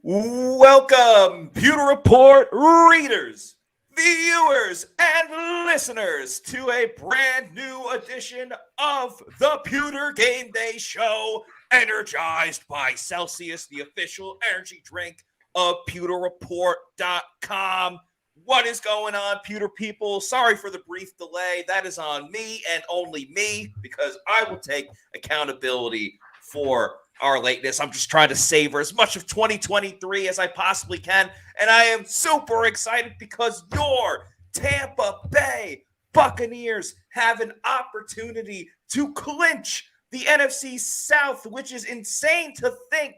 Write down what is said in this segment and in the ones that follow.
Welcome, Pewter Report readers, viewers, and listeners to a brand new edition of the Pewter GameDay Show, energized by Celsius, the official energy drink of PewterReport.com. What is going on, Pewter people? Sorry for the brief delay. That is on me and only me, because I will take accountability for our lateness. I'm just trying to savor as much of 2023 as I possibly can. And I am super excited because your Tampa Bay Buccaneers have an opportunity to clinch the NFC South, which is insane to think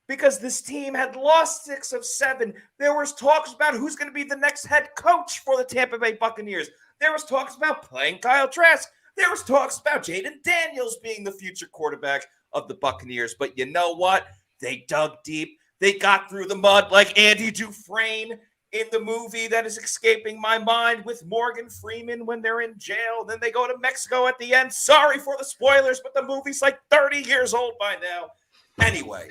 because this team had lost 6 of 7. There was talks about who's going to be the next head coach for the Tampa Bay Buccaneers. There was talks about playing Kyle Trask. There was talks about Jaden Daniels being the future quarterback of the Buccaneers. But you know what? They dug deep. They got through the mud like Andy Dufresne in the movie that is escaping my mind with Morgan Freeman when they're in jail. Then they go to Mexico at the end. Sorry for the spoilers, but the movie's like 30 years old by now. Anyway,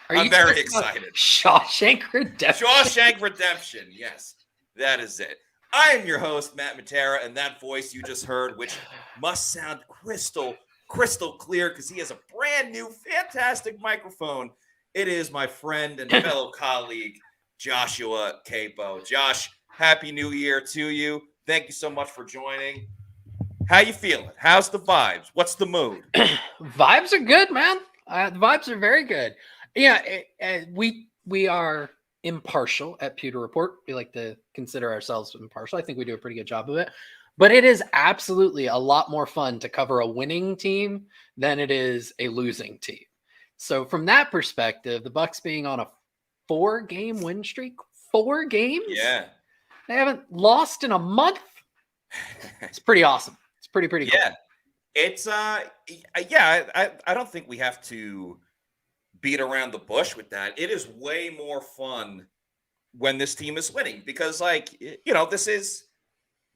I'm very excited. Shawshank Redemption. Shawshank Redemption. Yes, that is it. I am your host, Matt Matera, and that voice you just heard, which must sound crystal clear because he has a brand new, fantastic microphone. It is my friend and fellow colleague, Joshua Capo. Josh, Happy New Year to you. Thank you so much for joining. How you feeling? How's the vibes? What's the mood? Vibes are good, man. The vibes are very good. Yeah, we are impartial at Pewter Report. We like to consider ourselves impartial. I think we do a pretty good job of it. But it is absolutely a lot more fun to cover a winning team than it is a losing team. So from that perspective, the Bucs being on a 4-game win streak, 4 games? Yeah. They haven't lost in a month. It's pretty awesome. It's pretty cool. Yeah. It's I don't think we have to beat around the bush with that. It is way more fun when this team is winning because,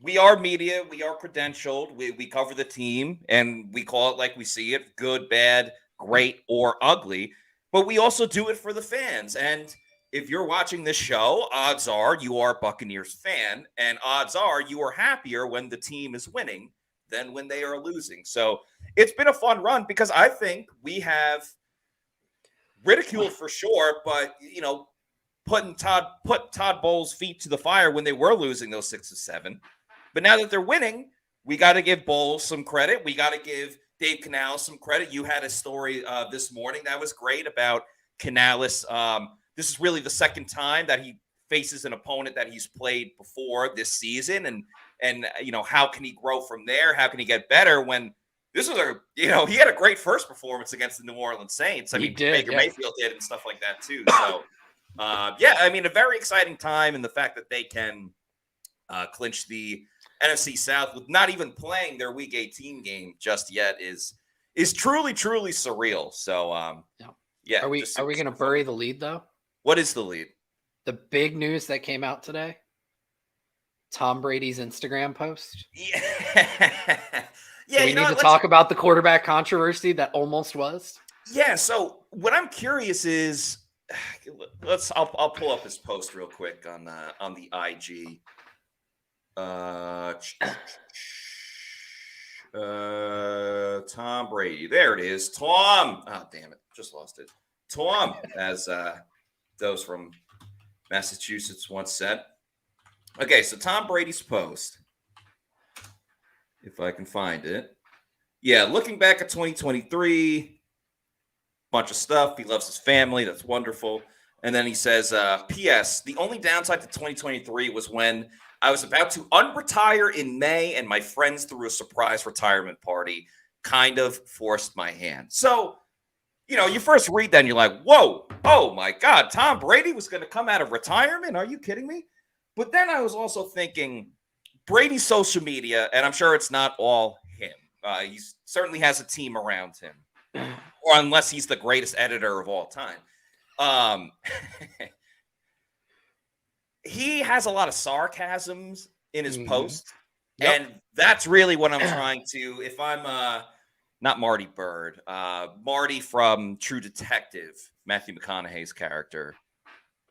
we are media, we are credentialed, we cover the team, and we call it like we see it, good, bad, great, or ugly, but we also do it for the fans. And if you're watching this show, odds are you are a Buccaneers fan, and odds are you are happier when the team is winning than when they are losing. So it's been a fun run because I think we have ridiculed for sure, but put Todd Bowles' feet to the fire when they were losing those 6 of 7. But now that they're winning, we got to give Bowles some credit. We got to give Dave Canales some credit. You had a story this morning that was great about Canales. This is really the second time that he faces an opponent that he's played before this season, and how can he grow from there? How can he get better when this was he had a great first performance against the New Orleans Saints. I mean, Baker Mayfield did and stuff like that too. So, a very exciting time, and the fact that they can clinch the NFC South with not even playing their Week 18 game just yet is truly surreal. So, yeah. Are we going to bury the lead though? What is the lead? The big news that came out today. Tom Brady's Instagram post. Yeah. Yeah. Do we need to talk about the quarterback controversy that almost was? Yeah. So what I'm curious is, I'll pull up his post real quick on the IG. Tom Brady. There it is. Tom. Oh, damn it. Just lost it. Tom, as those from Massachusetts once said. Okay, so Tom Brady's post, if I can find it. Yeah, looking back at 2023, bunch of stuff. He loves his family. That's wonderful. And then he says, P.S. The only downside to 2023 was when I was about to unretire in May, and my friends threw a surprise retirement party, kind of forced my hand. So, you first read that and you're like, whoa, oh my God, Tom Brady was going to come out of retirement? Are you kidding me? But then I was also thinking, Brady's social media, and I'm sure it's not all him. He certainly has a team around him, or unless he's the greatest editor of all time. He has a lot of sarcasms in his post, and that's really what I'm trying to. If I'm not Marty Bird, Marty from True Detective, Matthew McConaughey's character,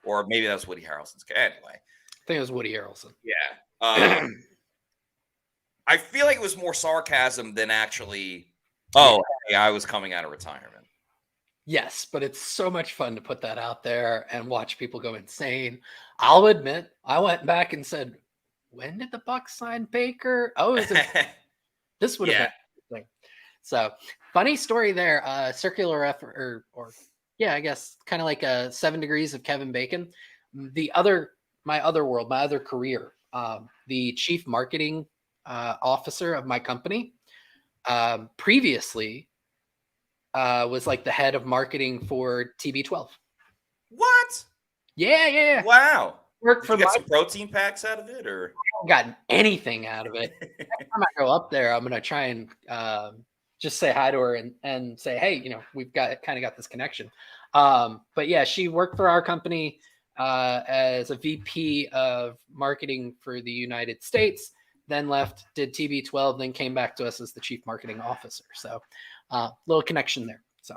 or maybe that's Woody Harrelson's. Anyway, I think it was Woody Harrelson. Yeah. I feel like it was more sarcasm than actually, hey, I was coming out of retirement. Yes, but it's so much fun to put that out there and watch people go insane. I'll admit, I went back and said, when did the Bucs sign Baker? Oh, this would have been interesting. So, funny story there. Circular effort, or I guess kind of like a 7 Degrees of Kevin Bacon. My other career, the chief marketing officer of my company, previously was like the head of marketing for TB12. What? Yeah. Wow. Worked Did you get some protein packs out of it, or? I haven't gotten anything out of it. Next time I go up there, I'm gonna try and just say hi to her and say, hey, we've got this connection. But yeah, she worked for our company as a VP of marketing for the United States, then left, did TB12, then came back to us as the chief marketing officer. So little connection there. So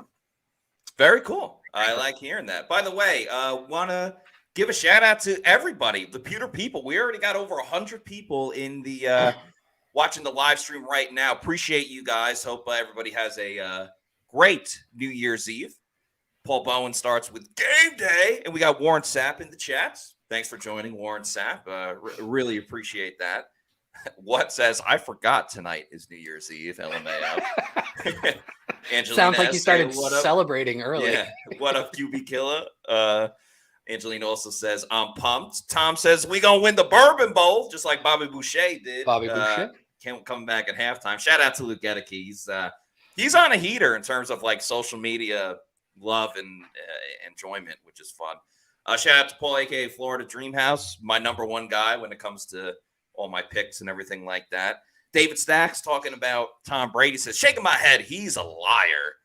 very cool. I like hearing that. By the way, want to give a shout out to everybody, the Pewter people. We already got over 100 people in the watching the live stream right now. Appreciate you guys. Hope everybody has a great New Year's Eve. Paul Bowen starts with Game Day, and we got Warren Sapp in the chats. Thanks for joining, Warren Sapp. Really appreciate that. What says, I forgot tonight is New Year's Eve, LMAO. Sounds like you started celebrating early. Yeah. What up, QB Killer? Angelina also says, I'm pumped. Tom says, we going to win the Bourbon Bowl, just like Bobby Boucher did. Boucher. Come back at halftime. Shout out to Luke Gedeke. He's on a heater in terms of like social media love and enjoyment, which is fun. Shout out to Paul, a.k.a. Florida Dreamhouse, my number one guy when it comes to all my picks and everything like that. David Stacks talking about Tom Brady says, shaking my head, he's a liar.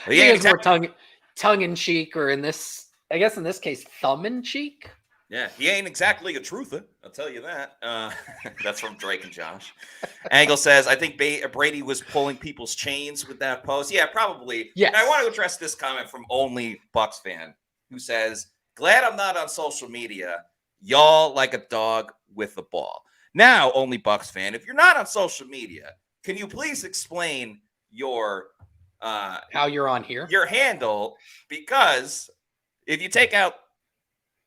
He has more tongue in cheek, or in this case, thumb in cheek. Yeah, he ain't exactly a truther, I'll tell you that. That's from Drake and Josh. Angle says, I think Brady was pulling people's chains with that post. Yeah, probably. Yes. And I want to address this comment from Only Bucs fan, who says, glad I'm not on social media. Y'all like a dog with the ball. Now, Only Bucs fan, if you're not on social media, can you please explain your how you're on here? Your handle, because if you take out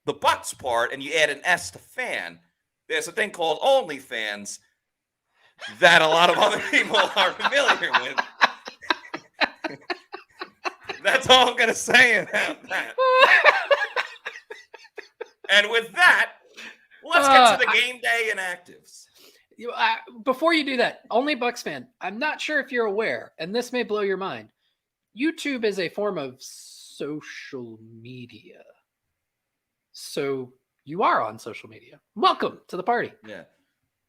the Bucs part and you add an S to fan, there's a thing called OnlyFans that a lot of other people are familiar with. That's all I'm going to say about that. And with that, let's get to the game day inactives. Before you do that, Only Bucs fan, I'm not sure if you're aware, and this may blow your mind. YouTube is a form of social media. So you are on social media. Welcome to the party. Yeah.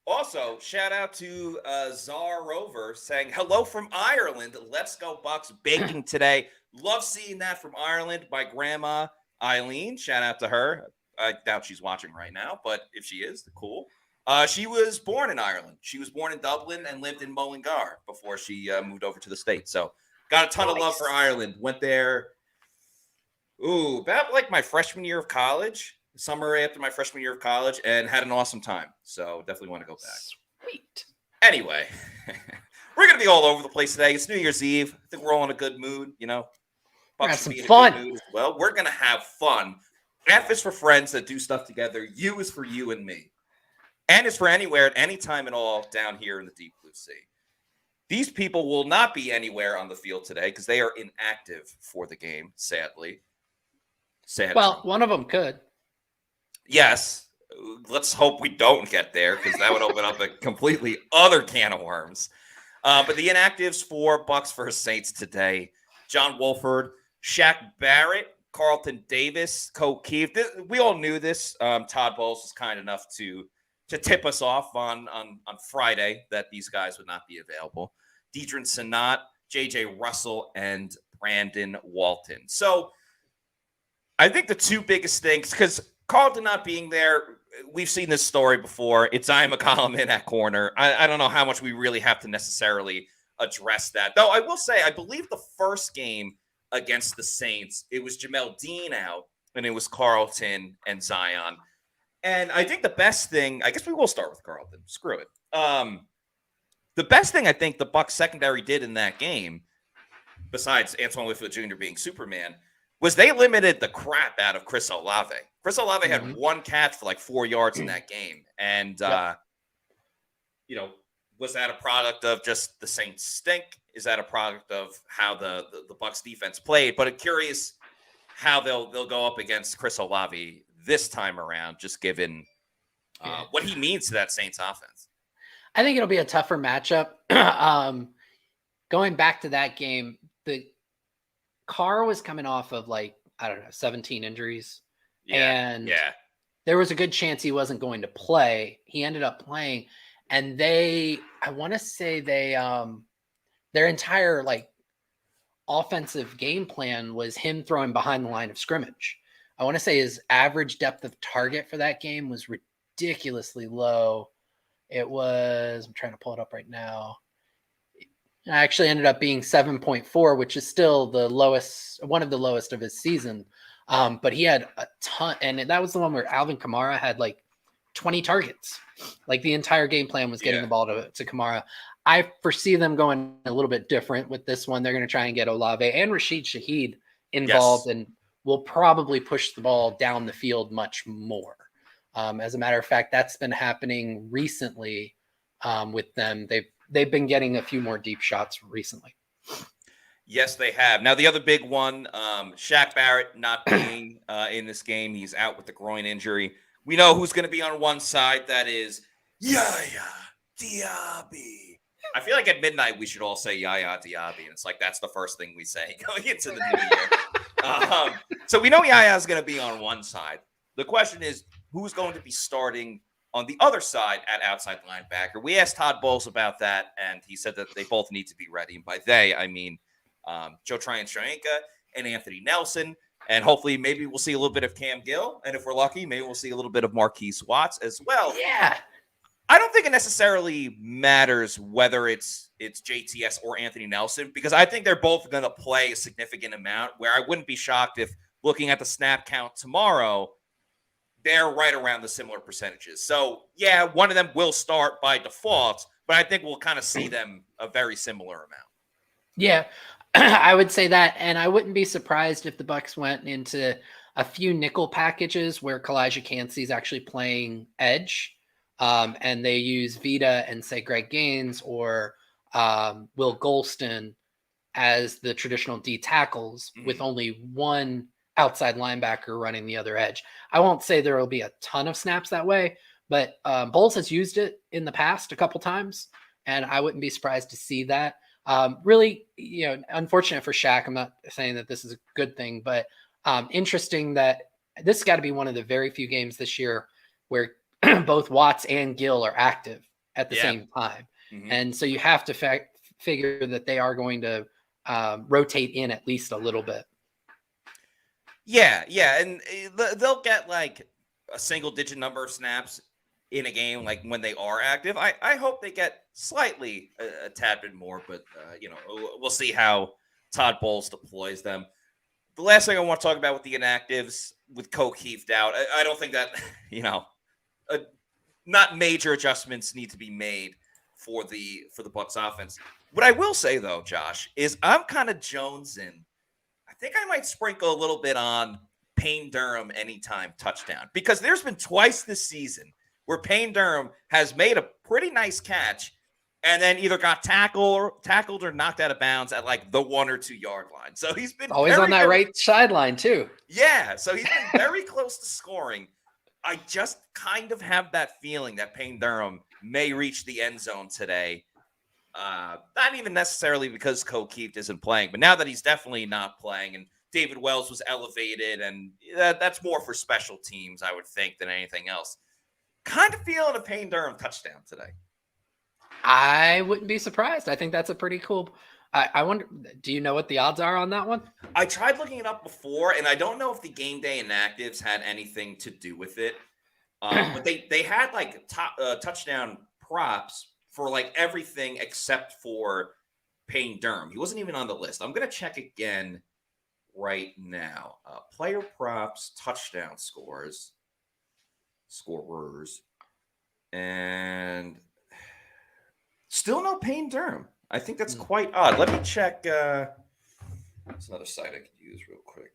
Also, shout out to Czar Rover saying, hello from Ireland. Let's go Bucs baking today. Love seeing that from Ireland. My grandma, Eileen. Shout out to her. I doubt she's watching right now, but if she is, cool. She was born in Ireland. She was born in Dublin and lived in Mullingar before she moved over to the States. So got a ton of love for Ireland. Went there, about like my freshman year of college, summer after my freshman year of college, and had an awesome time. So definitely want to go back. Sweet. Anyway, we're going to be all over the place today. It's New Year's Eve. I think we're all in a good mood, We're have some fun. Well, we're going to have fun. F is for friends that do stuff together. U is for you and me. N is for anywhere at any time at all down here in the deep blue sea. These people will not be anywhere on the field today because they are inactive for the game, sadly. Well, one of them could. Yes. Let's hope we don't get there because that would open up a completely other can of worms. But the inactives for Bucs versus Saints today, John Wolford, Shaq Barrett, Carlton Davis, Colt Keefe. We all knew this. Todd Bowles was kind enough to tip us off on Friday that these guys would not be available. Deidrin Sanat, J.J. Russell, and Brandon Walton. So I think the two biggest things, because Carlton not being there, we've seen this story before. It's Ian McCollum in at corner. I don't know how much we really have to necessarily address that. Though I will say, I believe the first game against the Saints, it was Jamel Dean out, and it was Carlton and Zion. And I think the best thing, I guess we will start with Carlton. Screw it. The best thing I think the Bucs secondary did in that game, besides Antoine Whitfield Jr. being Superman, was they limited the crap out of Chris Olave. Chris Olave had one catch for like 4 yards in that game. And, was that a product of just the Saints stink? Is that a product of how the Bucs defense played? But I'm curious how they'll go up against Chris Olave this time around, just given what he means to that Saints offense. I think it'll be a tougher matchup. Going back to that game, the Carr was coming off of 17 injuries. And there was a good chance he wasn't going to play. He ended up playing. And I want to say their entire offensive game plan was him throwing behind the line of scrimmage. I want to say his average depth of target for that game was ridiculously low. It was, I'm trying to pull it up right now. It actually ended up being 7.4, which is still the lowest, one of the lowest of his season. But he had a ton, and that was the one where Alvin Kamara had 20 targets. The entire game plan was getting the ball to Kamara. I foresee them going a little bit different with this one. They're going to try and get Olave and Rashid Shaheed involved, and will probably push the ball down the field much more. As a matter of fact, that's been happening recently with them. They've been getting a few more deep shots recently. Yes, they have. Now, the other big one, Shaq Barrett not being in this game. He's out with the groin injury. We know who's going to be on one side. That is Yaya Diaby. I feel like at midnight we should all say Yaya Diaby, and it's that's the first thing we say going into the new year. So we know Yaya is going to be on one side. The question is, who's going to be starting on the other side at outside linebacker? We asked Todd Bowles about that, and he said that they both need to be ready. And by they, I mean Joe Tryon-Shoyinka and Anthony Nelson. And hopefully maybe we'll see a little bit of Cam Gill. And if we're lucky, maybe we'll see a little bit of Marquise Watts as well. Yeah. I don't think it necessarily matters whether it's JTS or Anthony Nelson, because I think they're both going to play a significant amount, where I wouldn't be shocked if, looking at the snap count tomorrow, they're right around the similar percentages. So, yeah, one of them will start by default, but I think we'll kind of see them a very similar amount. Yeah, I would say that, and I wouldn't be surprised if the Bucs went into a few nickel packages where Kalijah Cansey's actually playing edge, and they use Vita and say Greg Gaines or Will Golston as the traditional D tackles with only one outside linebacker running the other edge. I won't say there will be a ton of snaps that way, but Bowles has used it in the past a couple times, and I wouldn't be surprised to see that. Really, unfortunate for Shaq. I'm not saying that this is a good thing, but interesting that this has got to be one of the very few games this year where both Watts and Gill are active at the same time. And so you have to figure that they are going to rotate in at least a little bit. Yeah, and they'll get a single-digit number of snaps in a game when they are active. I hope they get slightly a tad bit more, but we'll see how Todd Bowles deploys them. The last thing I want to talk about with the inactives, with O'Keefe out, I don't think that not major adjustments need to be made for the Bucs offense. What I will say though, Josh, is I'm kind of jonesing. I think I might sprinkle a little bit on Payne Durham anytime touchdown, because there's been twice this season where Payne Durham has made a pretty nice catch and then either got tackled or knocked out of bounds at the 1 or 2 yard line. So he's been always on that right sideline too. Yeah, so he's been very close to scoring. I just kind of have that feeling that Payne Durham may reach the end zone today. Not even necessarily because O'Keefe isn't playing, but now that he's definitely not playing, and David Wells was elevated, and that's more for special teams, I would think, than anything else. Kind of feeling a Payne Durham touchdown today. I wouldn't be surprised. I think that's a pretty cool. I wonder, do you know what the odds are on that one? I tried looking it up before, and I don't know if the game day inactives had anything to do with it. But they had touchdown props for everything except for Payne Durham. He wasn't even on the list. I'm gonna check again right now. Player props, touchdown scores, scorers, and still no Payne Durham. I think that's quite odd. Let me check. That's another site I could use real quick.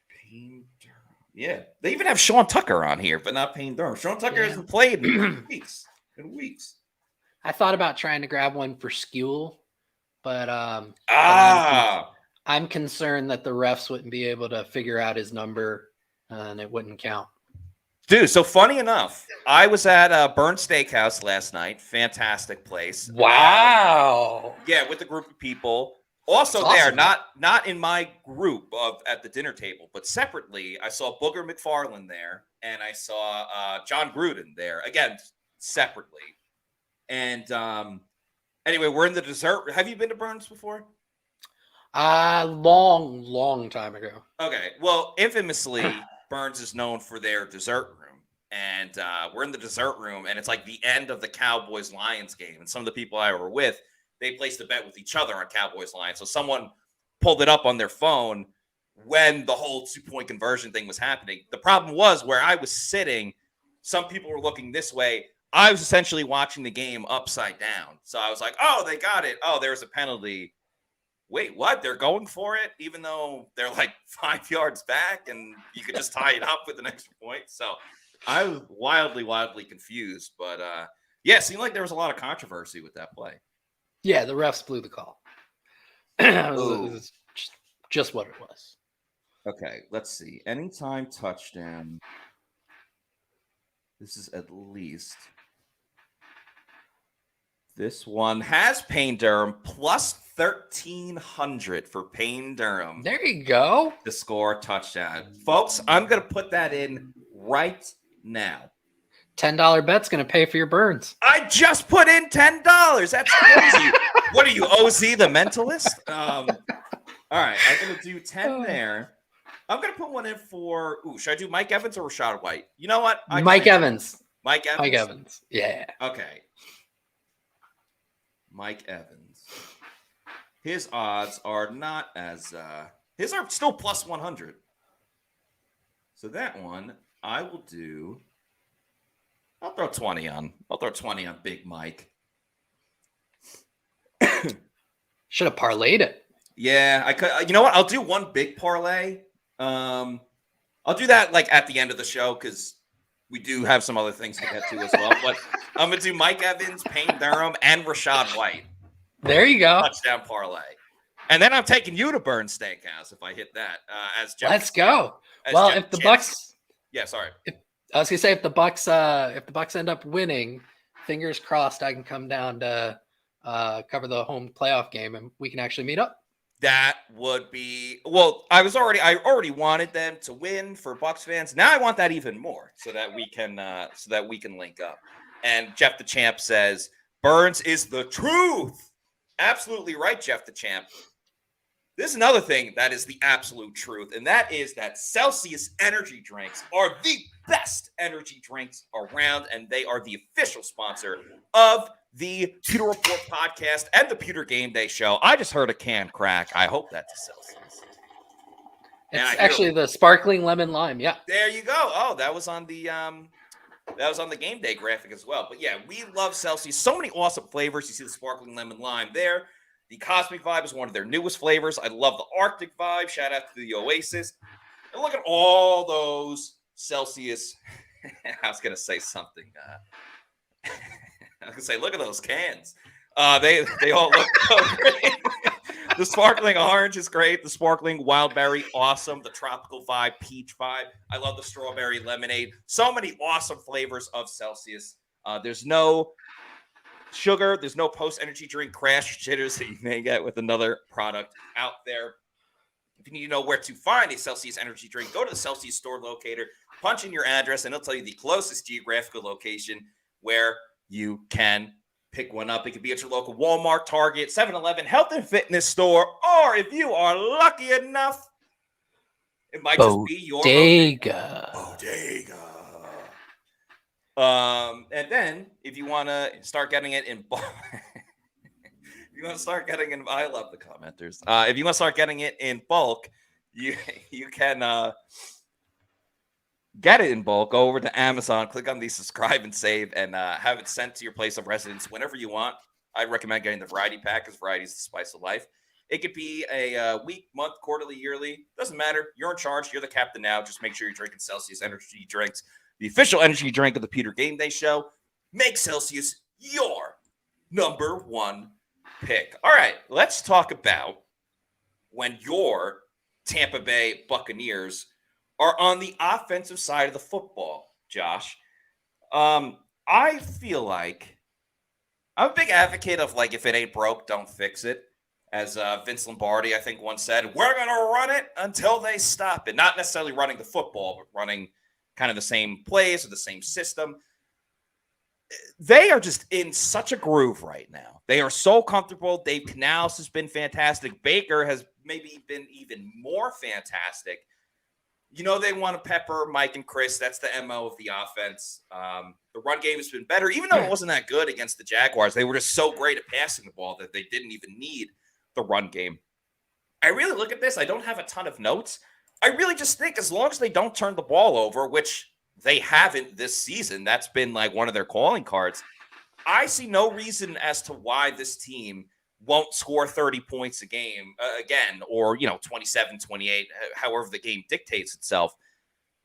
Payne Durham. Yeah, they even have Sean Tucker on here, but not Payne Durham. Sean Tucker hasn't played in weeks. I thought about trying to grab one for Skewel, but I'm concerned that the refs wouldn't be able to figure out his number and it wouldn't count. Dude, so funny enough, I was at Burn Steakhouse last night. Fantastic place. Wow. Yeah, with a group of people. Also That's there, awesome. not in my group at the dinner table, but separately, I saw Booger McFarland there, and I saw John Gruden there, again, separately. And anyway, we're in the dessert. Have you been to Burns before? Long time ago. Okay, well, infamously, Burns is known for their dessert room. And we're in the dessert room, and it's like the end of the Cowboys-Lions game. And some of the people I were with, they placed a bet with each other on Cowboys-Lions. So someone pulled it up on their phone when the whole 2-point conversion thing was happening. The problem was where I was sitting, some people were looking this way. I was essentially watching the game upside down. So I was like, oh, they got it. Oh, there's a penalty. Wait, what? They're going for it, even though they're like 5 yards back, and you could just tie it up with an extra point. So I was wildly confused. But yeah, it seemed like there was a lot of controversy with that play. Yeah, the refs blew the call. It was just what it was. Okay, let's see. Anytime touchdown. This is at least. This one has Payne Durham plus 1,300 for Payne Durham. There you go. To score a touchdown. Folks, I'm going to put that in right now. $10 bet's going to pay for your burns. I just put in $10. That's crazy. What are you, OZ the mentalist? All right, I'm going to do 10 there. I'm going to put one in for, should I do Mike Evans or Rashad White? You know what? Mike Evans. Mike Evans? Yeah. Okay. Mike Evans. His odds are not as, his are still plus 100. So that one, I will do, I'll throw 20 on. I'll throw 20 on Big Mike. Should have parlayed it. Yeah, I could. You know what? I'll do one big parlay. I'll do that like at the end of the show because we do have some other things to get to as well. But I'm gonna do Mike Evans, Payne Durham, and Rashad White. There you go. Touchdown parlay. And then I'm taking you to Burn Steakhouse if I hit that. As Jeff. Let's go. Well, Jeff if the Chance. Bucs. Yeah, sorry. I was gonna say if the Bucs end up winning, fingers crossed, I can come down to cover the home playoff game and we can actually meet up. That would be I already wanted them to win for Bucs fans. Now I want that even more so that we can link up. And Jeff the Champ says Burns is the truth. Absolutely right, Jeff the Champ. This is another thing that is the absolute truth, and that is that Celsius energy drinks are the best energy drinks around, and they are the official sponsor of the Pewter Report podcast and the Pewter GameDay Show. I just heard a can crack. I hope that's a Celsius. It's actually the sparkling lemon lime. Yeah. There you go. Oh, that was on the game day graphic as well. But yeah, we love Celsius. So many awesome flavors. You see the sparkling lemon lime there. The Cosmic Vibe is one of their newest flavors. I love the Arctic Vibe. Shout out to the Oasis. And look at all those Celsius. I was going to say something. I was going to say, look at those cans. They all look so great. The sparkling orange is great. The sparkling wild berry, awesome. The tropical vibe, peach vibe. I love the strawberry lemonade. So many awesome flavors of Celsius. There's no sugar. There's no post-energy drink crash jitters that you may get with another product out there. If you need to know where to find a Celsius energy drink, go to the Celsius store locator, punch in your address, and it'll tell you the closest geographical location where you can pick one up. It could be at your local Walmart, Target, 7-Eleven, health and fitness store, or if you are lucky enough, it might just be your bodega. And then if you want to start getting it in bulk, I love the commenters. If you want to start getting it in bulk, you can get it in bulk. Go over to Amazon, click on the subscribe and save, and have it sent to your place of residence whenever you want. I recommend getting the variety pack because variety is the spice of life. It could be a week, month, quarterly, yearly. Doesn't matter. You're in charge. You're the captain now. Just make sure you're drinking Celsius energy drinks, the official energy drink of the Pewter GameDay Show. Make Celsius your number one pick. All right, let's talk about when your Tampa Bay Buccaneers are on the offensive side of the football, Josh. I feel like I'm a big advocate of, like, if it ain't broke, don't fix it. As Vince Lombardi, I think, once said, we're going to run it until they stop it. Not necessarily running the football, but running kind of the same plays or the same system. They are just in such a groove right now. They are so comfortable. Dave Canales has been fantastic. Baker has maybe been even more fantastic. You know, they want to pepper Mike and Chris. That's the MO of the offense. The run game has been better, even though it wasn't that good against the Jaguars. They were just so great at passing the ball that they didn't even need the run game. I really look at this. I don't have a ton of notes. I really just think as long as they don't turn the ball over, which they haven't this season, that's been like one of their calling cards. I see no reason as to why this team won't score 30 points a game again, or, 27, 28, however the game dictates itself.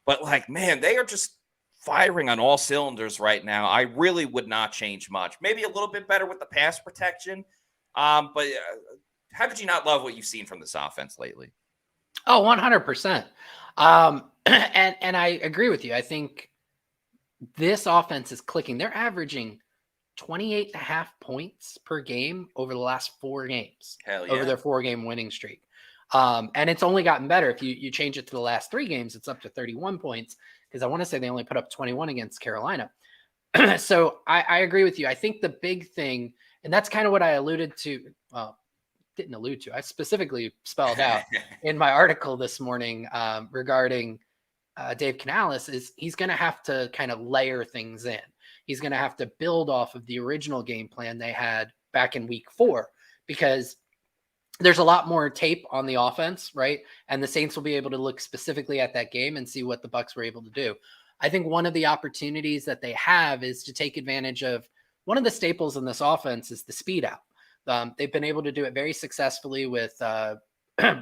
But, like, man, they are just firing on all cylinders right now. I really would not change much. Maybe a little bit better with the pass protection. But how did you not love what you've seen from this offense lately? Oh, 100%. And I agree with you. I think this offense is clicking. They're averaging 28.5 points per game over the last 4 games. Hell yeah. Over their 4-game winning streak. And it's only gotten better. If you change it to the last 3 games, it's up to 31 points, because I want to say they only put up 21 against Carolina. So I agree with you. I think the big thing, and that's kind of what I alluded to. Well, didn't allude to. I specifically spelled out in my article this morning regarding Dave Canales, is he's going to have to kind of layer things in. He's going to have to build off of the original game plan they had back in week 4, because there's a lot more tape on the offense, right? And the Saints will be able to look specifically at that game and see what the Bucs were able to do. I think one of the opportunities that they have is to take advantage of one of the staples in this offense is the speed out. They've been able to do it very successfully with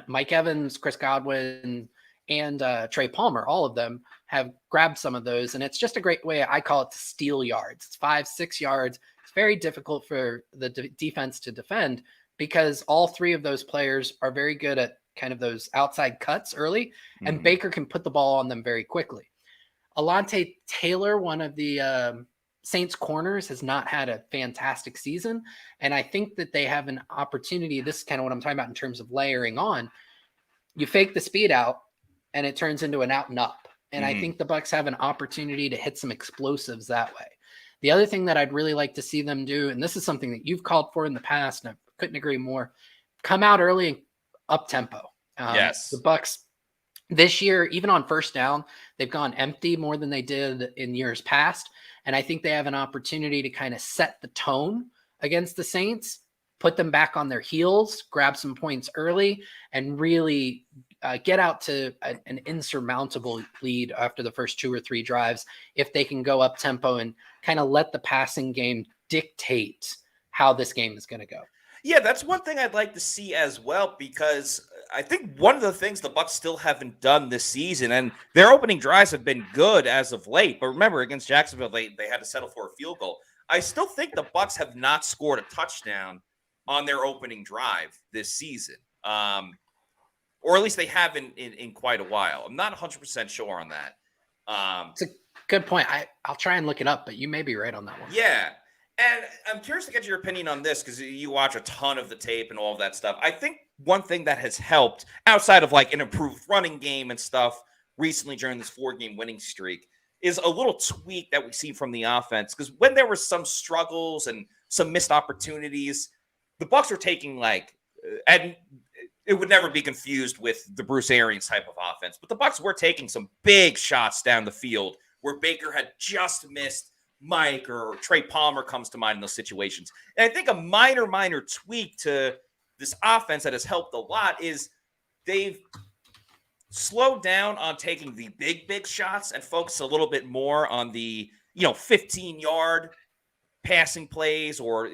Mike Evans, Chris Godwin, and Trey Palmer. All of them have grabbed some of those, and it's just a great way. I call it to steal yards. It's 5-6 yards. It's very difficult for the defense to defend, because all 3 of those players are very good at kind of those outside cuts early, and Baker can put the ball on them very quickly. Alontae Taylor, one of the Saints corners, has not had a fantastic season, and I think that they have an opportunity. This is kind of what I'm talking about in terms of layering on. You fake the speed out, and it turns into an out and up. And I think the Bucs have an opportunity to hit some explosives that way. The other thing that I'd really like to see them do, and this is something that you've called for in the past, and I couldn't agree more, come out early and up tempo. Yes. The Bucs this year, even on first down, they've gone empty more than they did in years past. And I think they have an opportunity to kind of set the tone against the Saints, put them back on their heels, grab some points early, and really get out to an insurmountable lead after the first 2 or 3 drives, if they can go up tempo and kind of let the passing game dictate how this game is going to go. Yeah, that's one thing I'd like to see as well, because I think one of the things the Bucs still haven't done this season, and their opening drives have been good as of late, but remember, against Jacksonville, they had to settle for a field goal. I still think the Bucs have not scored a touchdown on their opening drive this season. Or at least they haven't in quite a while. I'm not 100% sure on that. It's a good point. I'll try and look it up, but you may be right on that one. Yeah. And I'm curious to get your opinion on this, because you watch a ton of the tape and all of that stuff. I think one thing that has helped, outside of like an improved running game and stuff recently during this 4-game winning streak, is a little tweak that we've seen from the offense. Because when there were some struggles and some missed opportunities, the Bucs were taking and it would never be confused with the Bruce Arians type of offense, but the Bucs were taking some big shots down the field where Baker had just missed Mike, or Trey Palmer comes to mind in those situations. And I think a minor tweak to this offense that has helped a lot is they've slow down on taking the big shots and focus a little bit more on the 15-yard passing plays or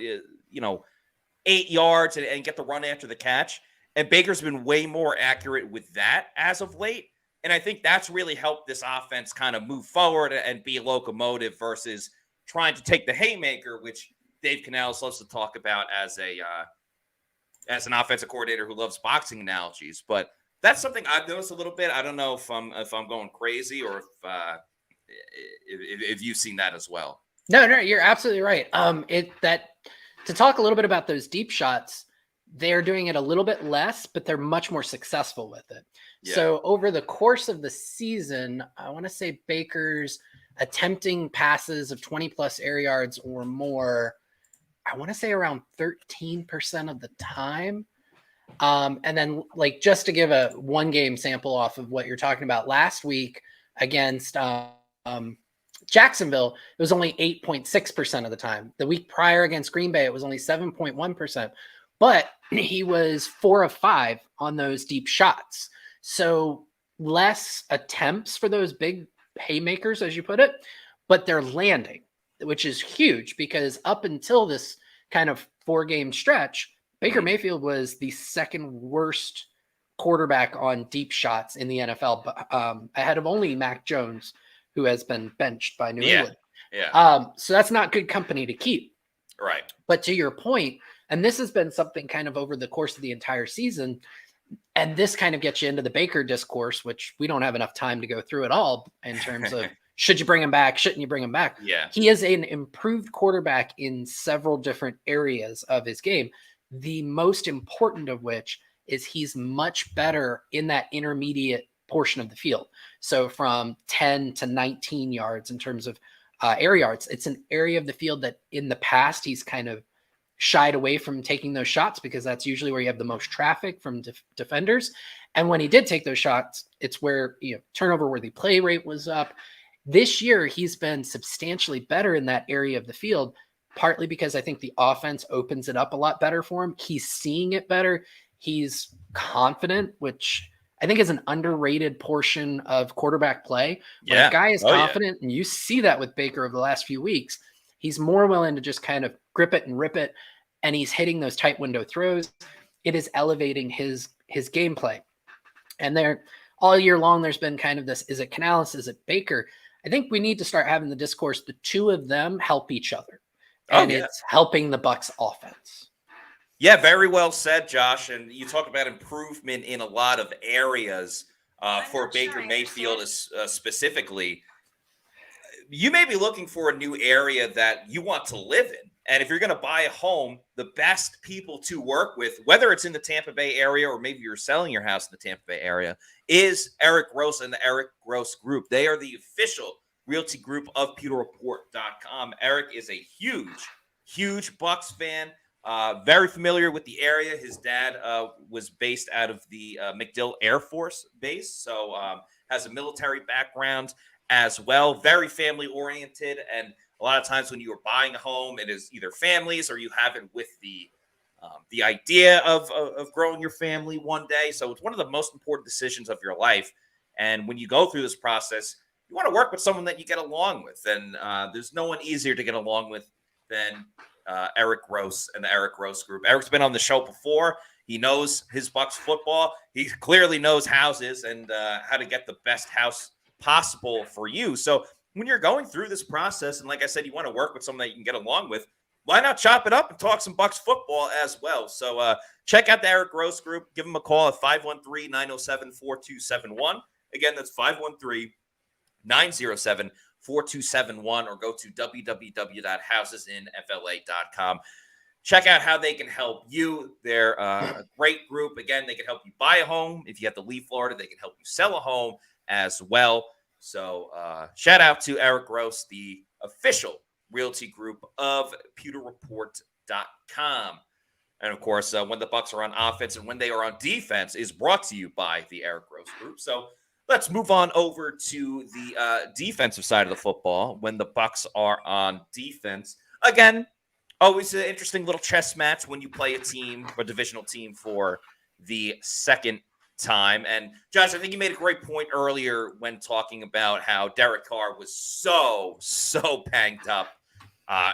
8 yards and get the run after the catch. And Baker's been way more accurate with that as of late. And I think that's really helped this offense kind of move forward and be a locomotive versus trying to take the haymaker, which Dave Canales loves to talk about as an offensive coordinator who loves boxing analogies. But that's something I've noticed a little bit. I don't know if I'm going crazy or if you've seen that as well. No, you're absolutely right. To talk a little bit about those deep shots, they're doing it a little bit less, but they're much more successful with it. Yeah. So over the course of the season, I want to say Baker's attempting passes of 20 plus air yards or more, I want to say around 13% of the time. And then like, just to give a one game sample off of what you're talking about, last week against Jacksonville, it was only 8.6% of the time. The week prior against Green Bay, it was only 7.1%, but he was 4 of 5 on those deep shots. So less attempts for those big haymakers, as you put it, but they're landing, which is huge because up until this kind of 4-game stretch, Baker Mayfield was the second worst quarterback on deep shots in the NFL, ahead of only Mac Jones, who has been benched by New England. Yeah. So that's not good company to keep. Right. But to your point, and this has been something kind of over the course of the entire season, and this kind of gets you into the Baker discourse, which we don't have enough time to go through it all in terms of should you bring him back? Shouldn't you bring him back? Yeah. He is an improved quarterback in several different areas of his game. The most important of which is he's much better in that intermediate portion of the field. So from 10 to 19 yards in terms of air yards, it's an area of the field that in the past he's kind of shied away from taking those shots because that's usually where you have the most traffic from defenders. And when he did take those shots, it's where turnover worthy play rate was up. This year, he's been substantially better in that area of the field, partly because I think the offense opens it up a lot better for him. He's seeing it better. He's confident, which I think is an underrated portion of quarterback play. When a guy is confident, and you see that with Baker over the last few weeks, he's more willing to just kind of grip it and rip it, and he's hitting those tight window throws. It is elevating his gameplay. And there, all year long, there's been kind of this, is it Canales, is it Baker? I think we need to start having the discourse. The two of them help each other. And it's helping the Bucs offense. Yeah, very well said, Josh. And you talk about improvement in a lot of areas for Baker Mayfield specifically. You may be looking for a new area that you want to live in. And if you're going to buy a home, the best people to work with, whether it's in the Tampa Bay area or maybe you're selling your house in the Tampa Bay area, is Eric Gross and the Eric Gross Group. They are the official realty group of PewterReport.com. Eric is a huge Bucs fan, very familiar with the area. His dad was based out of the MacDill Air Force Base, so has a military background as well. Very family-oriented, and a lot of times when you are buying a home, it is either families or you have it with the idea of growing your family one day. So it's one of the most important decisions of your life. And when you go through this process, you want to work with someone that you get along with. And there's no one easier to get along with than Eric Gross and the Eric Gross Group. Eric's been on the show before. He knows his Bucs football. He clearly knows houses and how to get the best house possible for you. So when you're going through this process, and like I said, you want to work with someone that you can get along with, why not chop it up and talk some Bucs football as well? So check out the Eric Gross Group. Give them a call at 513-907-4271. Again, that's 513-907-4271, or go to www.housesinfla.com. Check out how they can help you. They're a great group. Again, they can help you buy a home. If you have to leave Florida, they can help you sell a home as well. So shout out to Eric Gross, the official realty group of PewterReport.com. And of course, when the Bucs are on offense and when they are on defense is brought to you by the Eric Gross Group. So let's move on over to the defensive side of the football. When the Bucs are on defense, again, always an interesting little chess match when you play a divisional team for the second time. And Josh, I think you made a great point earlier when talking about how Derek Carr was so banged up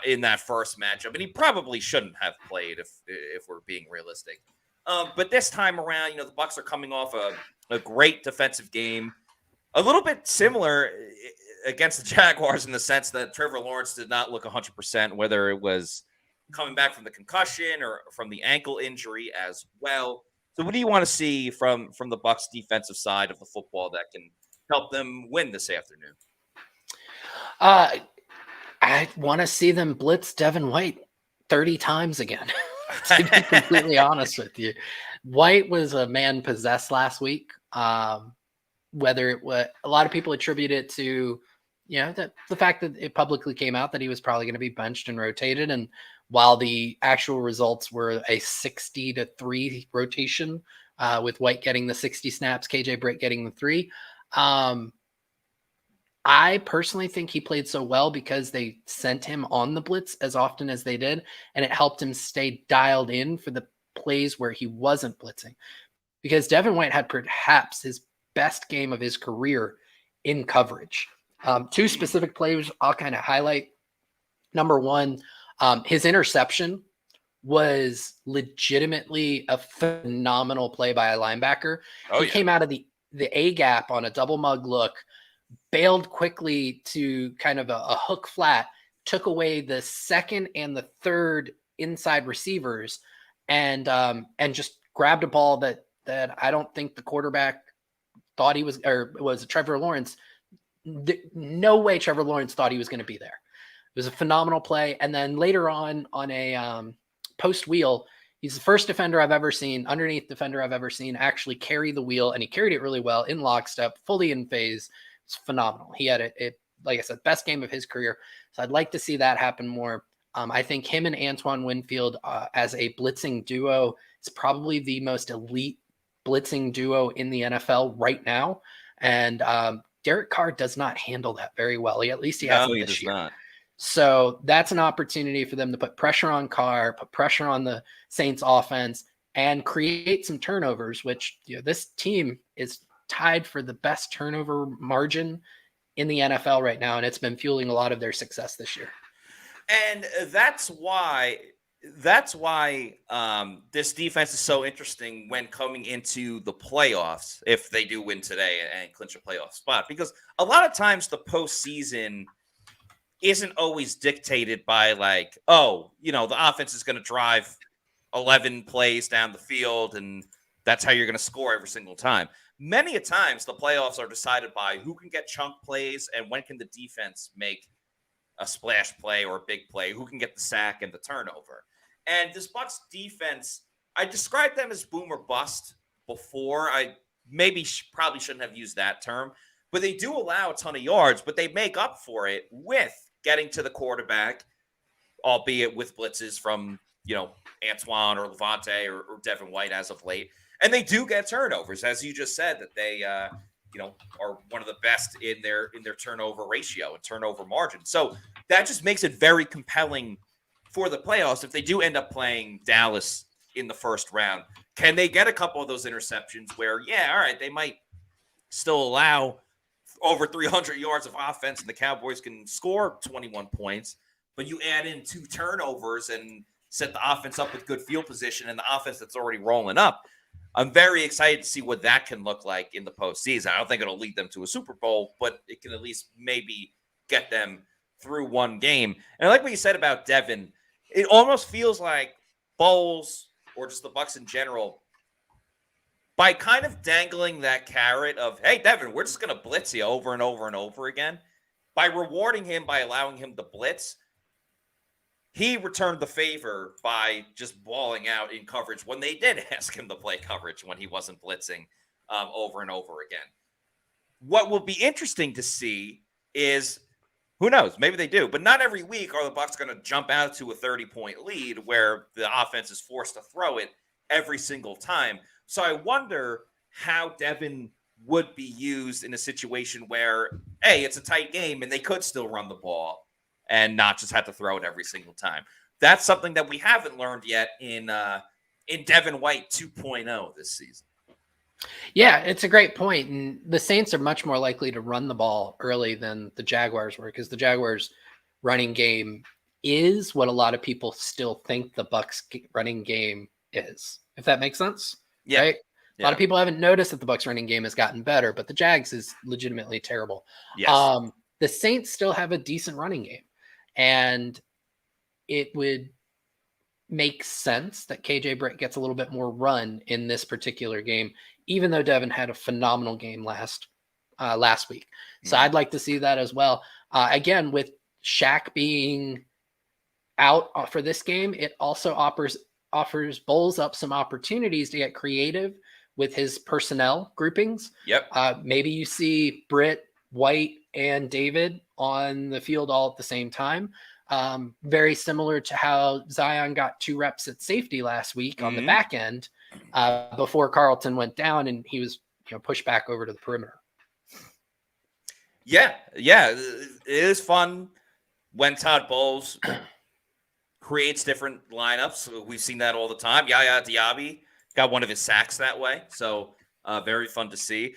in that first matchup, and he probably shouldn't have played if we're being realistic. But this time around, the Bucs are coming off a great defensive game, a little bit similar against the Jaguars in the sense that Trevor Lawrence did not look 100%, whether it was coming back from the concussion or from the ankle injury as well. So what do you want to see from the Bucs defensive side of the football that can help them win this afternoon? I want to see them blitz Devin White 30 times again, to be completely honest with you. White was a man possessed last week. Whether it was, a lot of people attribute it to, the fact that it publicly came out that he was probably going to be benched and rotated. And while the actual results were a 60-3 rotation, with White getting the 60 snaps, KJ Britt getting the 3, I personally think he played so well because they sent him on the blitz as often as they did, and it helped him stay dialed in for the plays where he wasn't blitzing. Because Devin White had perhaps his best game of his career in coverage. Two specific plays I'll kind of highlight. Number one, his interception was legitimately a phenomenal play by a linebacker. He came out of the A gap on a double mug look, bailed quickly to kind of a hook flat, took away the second and the third inside receivers, and just grabbed a ball that I don't think the quarterback thought he was, or was Trevor Lawrence. No way Trevor Lawrence thought he was going to be there. It was a phenomenal play. And then later on a post wheel, he's the first defender I've ever seen, underneath defender I've ever seen, actually carry the wheel, and he carried it really well in lockstep, fully in phase. It's phenomenal. He had it, like I said, best game of his career. So I'd like to see that happen more. I think him and Antoine Winfield as a blitzing duo is probably the most elite blitzing duo in the NFL right now. And Derek Carr does not handle that very well. At least he hasn't this year. Not. So that's an opportunity for them to put pressure on Carr, put pressure on the Saints offense, and create some turnovers, which this team is tied for the best turnover margin in the NFL right now, and it's been fueling a lot of their success this year. And that's why this defense is so interesting when coming into the playoffs, if they do win today and clinch a playoff spot, because a lot of times the postseason isn't always dictated by the offense is going to drive 11 plays down the field and that's how you're going to score every single time. Many a times the playoffs are decided by who can get chunk plays and when can the defense make a splash play or a big play, who can get the sack and the turnover. And this Bucs defense, I described them as boom or bust before. I probably shouldn't have used that term, but they do allow a ton of yards, but they make up for it with getting to the quarterback, albeit with blitzes from, Antoine or Levante or Devin White as of late. And they do get turnovers, as you just said, that they, are one of the best in their turnover ratio and turnover margin. So that just makes it very compelling for the playoffs. If they do end up playing Dallas in the first round, can they get a couple of those interceptions where, all right, they might still allow over 300 yards of offense and the Cowboys can score 21 points, but you add in 2 turnovers and set the offense up with good field position and the offense that's already rolling up. I'm very excited to see what that can look like in the postseason. I don't think it'll lead them to a Super Bowl, but it can at least maybe get them through one game. And I like what you said about Devin. It almost feels like Bowles or just the Bucs in general, by kind of dangling that carrot of, hey, Devin, we're just going to blitz you over and over and over again, by rewarding him, by allowing him to blitz, he returned the favor by just balling out in coverage when they did ask him to play coverage when he wasn't blitzing over and over again. What will be interesting to see is, who knows, maybe they do, but not every week are the Bucs going to jump out to a 30-point lead where the offense is forced to throw it every single time. So I wonder how Devin would be used in a situation where, hey, it's a tight game and they could still run the ball and not just have to throw it every single time. That's something that we haven't learned yet in Devin White 2.0 this season. Yeah, it's a great point. And the Saints are much more likely to run the ball early than the Jaguars were, because the Jaguars running game is what a lot of people still think the running game is, if that makes sense. Yeah. Right. A lot Yeah. of people haven't noticed that the Bucs running game has gotten better, but the Jags is legitimately terrible. Yes. The Saints still have a decent running game, and it would make sense that KJ Britt gets a little bit more run in this particular game, even though Devin had a phenomenal game last week. So Mhm. I'd like to see that as well. Again, with Shaq being out for this game, it also offers Bowles up some opportunities to get creative with his personnel groupings. Yep. Maybe you see Britt, White, and David on the field all at the same time. Very similar to how Zion got 2 reps at safety last week on the back end before Carlton went down and he was pushed back over to the perimeter. Yeah. It is fun when Todd Bowles creates different lineups. We've seen that all the time. Yaya Diaby got one of his sacks that way. So very fun to see.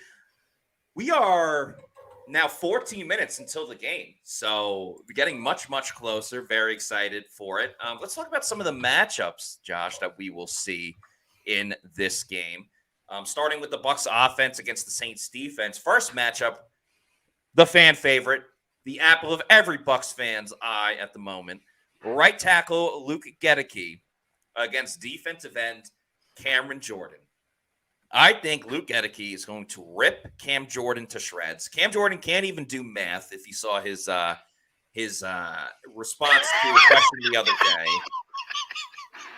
We are now 14 minutes until the game. So we're getting much, much closer. Very excited for it. Let's talk about some of the matchups, Josh, that we will see in this game. Starting with the Bucs offense against the Saints defense. First matchup, the fan favorite, the apple of every Bucs fan's eye at the moment. Right tackle Luke Gedeke against defensive end Cameron Jordan. I think Luke Gedeke is going to rip Cam Jordan to shreds. Cam Jordan can't even do math. If you saw his response to a question the other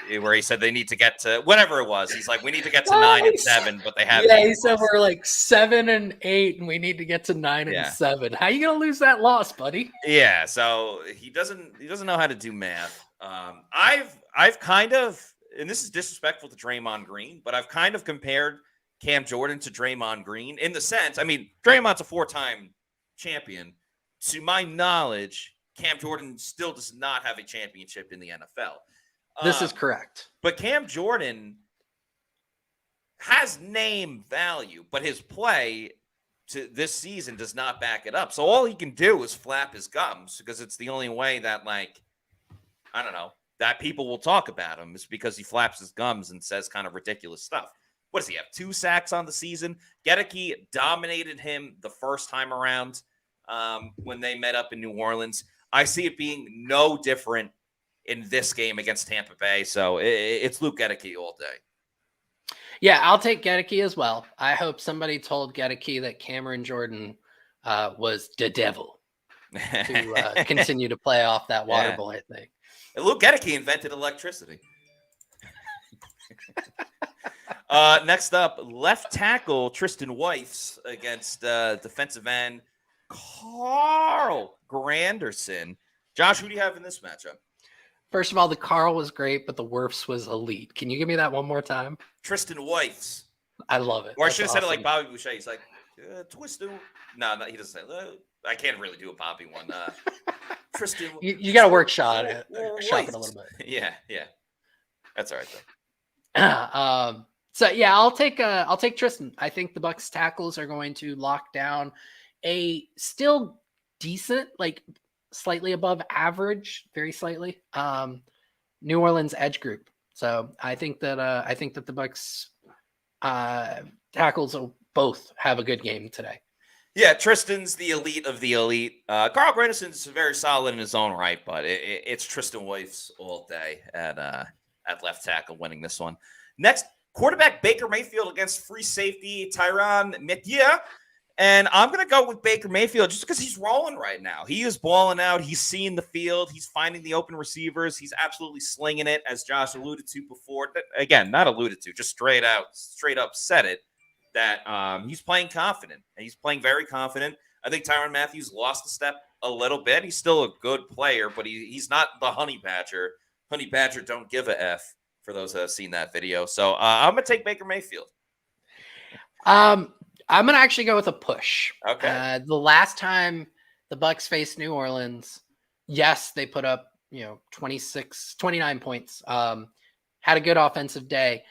day, where he said they need to get to whatever it was. He's like, we need to get to 9 and 7, but they have. Yeah, he said we're like 7 and 8, and we need to get to 9 and 7. How you gonna lose that loss, buddy? Yeah, so he doesn't know how to do math. I've kind of, and this is disrespectful to Draymond Green, but I've kind of compared Cam Jordan to Draymond Green in the sense, I mean, Draymond's a 4-time champion. To my knowledge, Cam Jordan still does not have a championship in the NFL. This is correct. But Cam Jordan has name value, but his play to this season does not back it up. So all he can do is flap his gums, because it's the only way that, like, I don't know, that people will talk about him, is because he flaps his gums and says kind of ridiculous stuff. What does he have? 2 sacks on the season. Gedeke dominated him the first time around when they met up in New Orleans. I see it being no different in this game against Tampa Bay. So it's Luke Gedeke all day. Yeah, I'll take Gedeke as well. I hope somebody told Gedeke that Cameron Jordan was the devil to continue to play off that water boy thing. Luke Gedeke invented electricity. Next up, left tackle Tristan Wirfs against defensive end Carl Granderson. Josh, who do you have in this matchup? First of all, the Carl was great, but the Wirfs was elite. Can you give me that one more time? Tristan Wirfs. I love it. Or I should have said it like Bobby Boucher. He's like, Twisted. No, he doesn't say. I can't really do a Bobby one. Tristan. You got to workshop it a little bit. Yeah. That's all right though. So yeah, I'll take Tristan. I think the Bucs tackles are going to lock down a still decent, like slightly above average, very slightly, New Orleans edge group. So I think that the Bucs tackles will both have a good game today. Yeah, Tristan's the elite of the elite. Carl Granderson's very solid in his own right, but it's Tristan Wirfs all day at left tackle winning this one. Next, quarterback Baker Mayfield against free safety Tyrann Mathieu. And I'm going to go with Baker Mayfield just because he's rolling right now. He is balling out. He's seeing the field. He's finding the open receivers. He's absolutely slinging it, as Josh alluded to before. Again, not alluded to, just straight up said it, that he's playing confident. And he's playing very confident. I think Tyrann Mathieu's lost a step a little bit. He's still a good player, but he's not the honey badger. Honey badger don't give a F, for those that have seen that video. So I'm going to take Baker Mayfield. I'm going to actually go with a push. Okay. The last time the Bucs faced New Orleans, yes, they put up, 29 points. Had a good offensive day.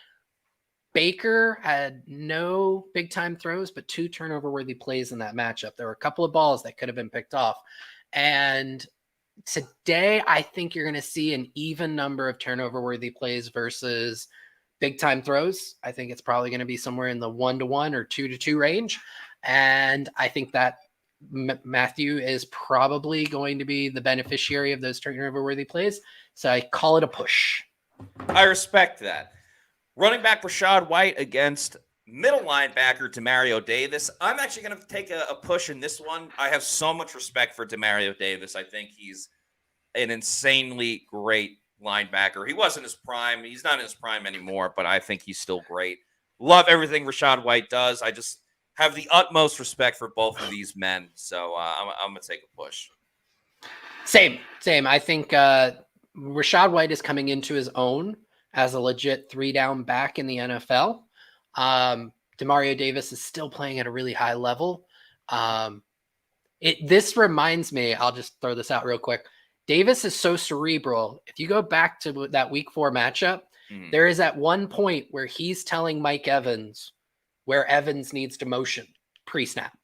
Baker had no big time throws, but 2 turnover worthy plays in that matchup. There were a couple of balls that could have been picked off. And today, I think you're going to see an even number of turnover worthy plays versus big time throws. I think it's probably going to be somewhere in the 1-1 or 2-2 range. And I think that Matthew is probably going to be the beneficiary of those turnover worthy plays. So I call it a push. I respect that. Running back Rachaad White against middle linebacker Demario Davis. I'm actually going to take a push in this one. I have so much respect for Demario Davis. I think he's an insanely great linebacker. He was in his prime. He's not in his prime anymore, but I think he's still great. Love everything Rachaad White does. I just have the utmost respect for both of these men. So I'm going to take a push. Same. I think Rachaad White is coming into his own as a legit 3-down back in the NFL. Demario Davis is still playing at a really high level. This reminds me, I'll just throw this out real quick. Davis is so cerebral. If you go back to that week 4 matchup, there is at one point where he's telling Mike Evans where Evans needs to motion pre-snap.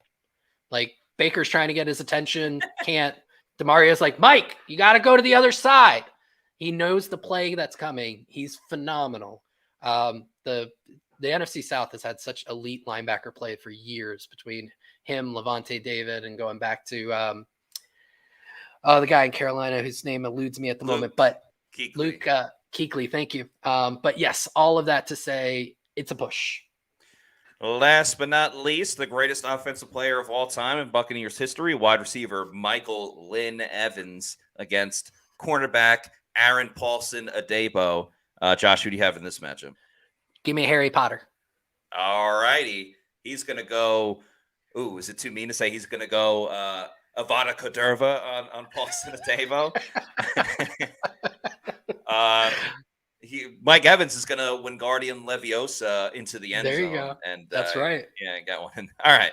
Like Baker's trying to get his attention, can't. Demario's like, Mike, you got to go to the other side. He knows the play that's coming. He's phenomenal. The NFC South has had such elite linebacker play for years between him, Levante David, and going back to the guy in Carolina whose name eludes me at the moment. But Luke Kuechly, thank you. But yes, all of that to say it's a push. Last but not least, the greatest offensive player of all time in Buccaneers history, wide receiver Michael Lynn Evans against cornerback Aaron Paulson Adebo. Josh, who do you have in this matchup? Give me Harry Potter. All righty. He's going to go. Ooh, is it too mean to say he's going to go Avada Kedavra on Paulson Adebo? Mike Evans is going to Wingardium Leviosa into the end zone. There you go. And, that's right. Yeah, I got one. All right.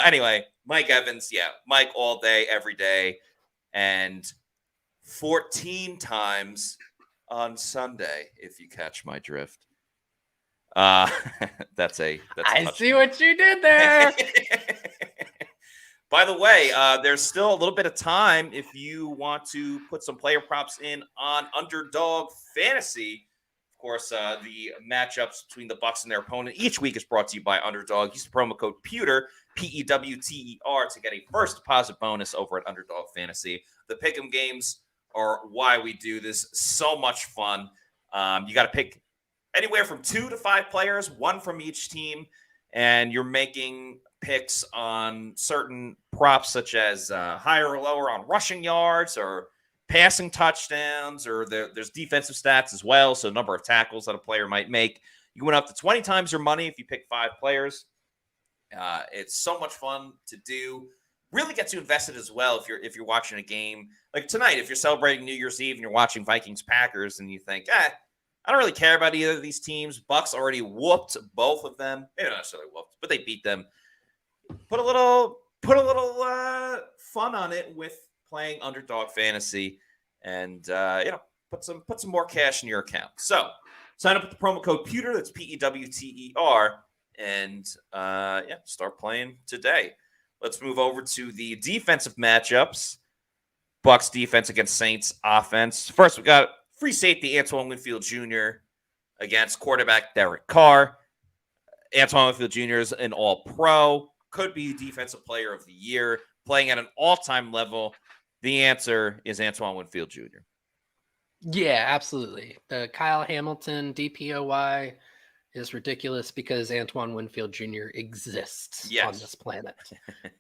Anyway, Mike Evans, Mike all day, every day. And 14 times on Sunday, if you catch my drift. That's I see what you did there. By the way, there's still a little bit of time if you want to put some player props in on Underdog Fantasy. Of course, the matchups between the Bucs and their opponent each week is brought to you by Underdog. Use the promo code Pewter, PEWTER, to get a first deposit bonus over at Underdog Fantasy. The pick'em games are why we do this. So much fun. You got to pick anywhere from 2 to 5 players, 1 from each team, and you're making picks on certain props such as higher or lower on rushing yards or passing touchdowns, or there's defensive stats as well, so number of tackles that a player might make. You can win up to 20 times your money if you pick 5 players. It's so much fun to do. Really gets you invested as well if you're watching a game. Like tonight, if you're celebrating New Year's Eve and you're watching Vikings-Packers and you think, I don't really care about either of these teams. Bucs already whooped both of them. Maybe not necessarily whooped, but they beat them. Put a little fun on it with playing Underdog Fantasy, and put some more cash in your account. So sign up with the promo code Pewter. That's PEWTER, and start playing today. Let's move over to the defensive matchups. Bucs defense against Saints offense. First, we got free safety Antoine Winfield Jr. against quarterback Derek Carr. Antoine Winfield Jr. is an all-pro. Could be defensive player of the year. Playing at an all-time level. The answer is Antoine Winfield Jr. Yeah, absolutely. The Kyle Hamilton DPOY is ridiculous because Antoine Winfield Jr. exists on this planet.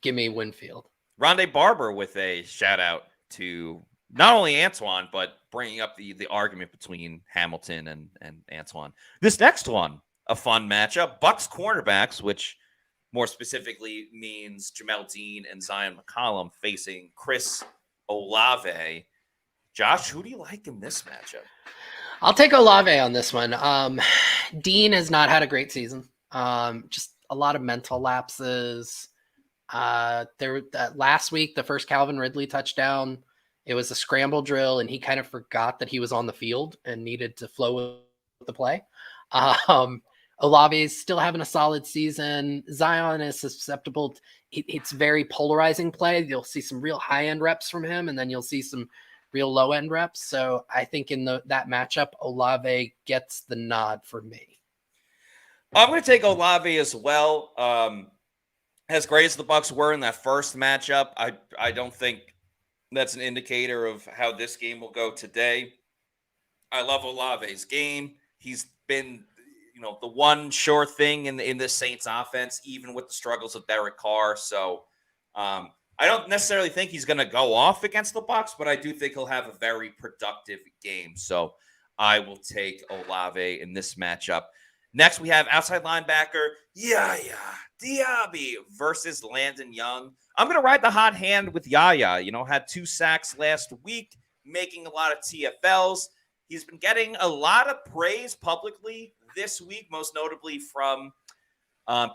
Give me Winfield. Rondé Barber with a shout-out to not only Antoine, but bringing up the argument between Hamilton and Antoine. This next one, a fun matchup. Bucs cornerbacks, which more specifically means Jamel Dean and Zion McCollum facing Chris Olave. Josh, who do you like in this matchup? I'll take Olave on this one. Dean has not had a great season. Just a lot of mental lapses. Last week, the first Calvin Ridley touchdown, it was a scramble drill, and he kind of forgot that he was on the field and needed to flow with the play. Olave is still having a solid season. Zion is susceptible. It's very polarizing play. You'll see some real high-end reps from him, and then you'll see some real low-end reps. So I think in that matchup, Olave gets the nod for me. I'm going to take Olave as well. As great as the Bucs were in that first matchup, I don't think that's an indicator of how this game will go today. I love Olave's game. He's been, the one sure thing in the Saints offense, even with the struggles of Derek Carr. So I don't necessarily think he's going to go off against the Bucs, but I do think he'll have a very productive game. So I will take Olave in this matchup. Next, we have outside linebacker Yaya Diaby versus Landon Young. I'm going to ride the hot hand with Yaya. Had 2 sacks last week, making a lot of TFLs. He's been getting a lot of praise publicly this week, most notably from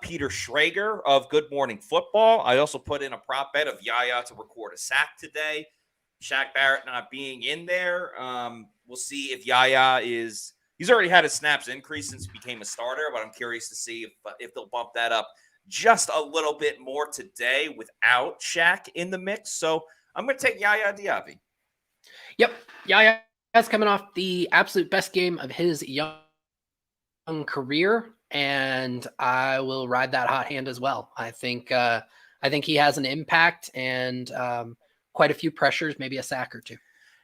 Peter Schrager of Good Morning Football. I also put in a prop bet of Yaya to record a sack today. Shaq Barrett not being in there. We'll see if Yaya is... He's already had his snaps increase since he became a starter, but I'm curious to see if they'll bump that up just a little bit more today without Shaq in the mix. So I'm going to take Yaya Diaby. Yep. Yaya's coming off the absolute best game of his young career, and I will ride that hot hand as well. I think he has an impact and quite a few pressures, maybe a sack or two.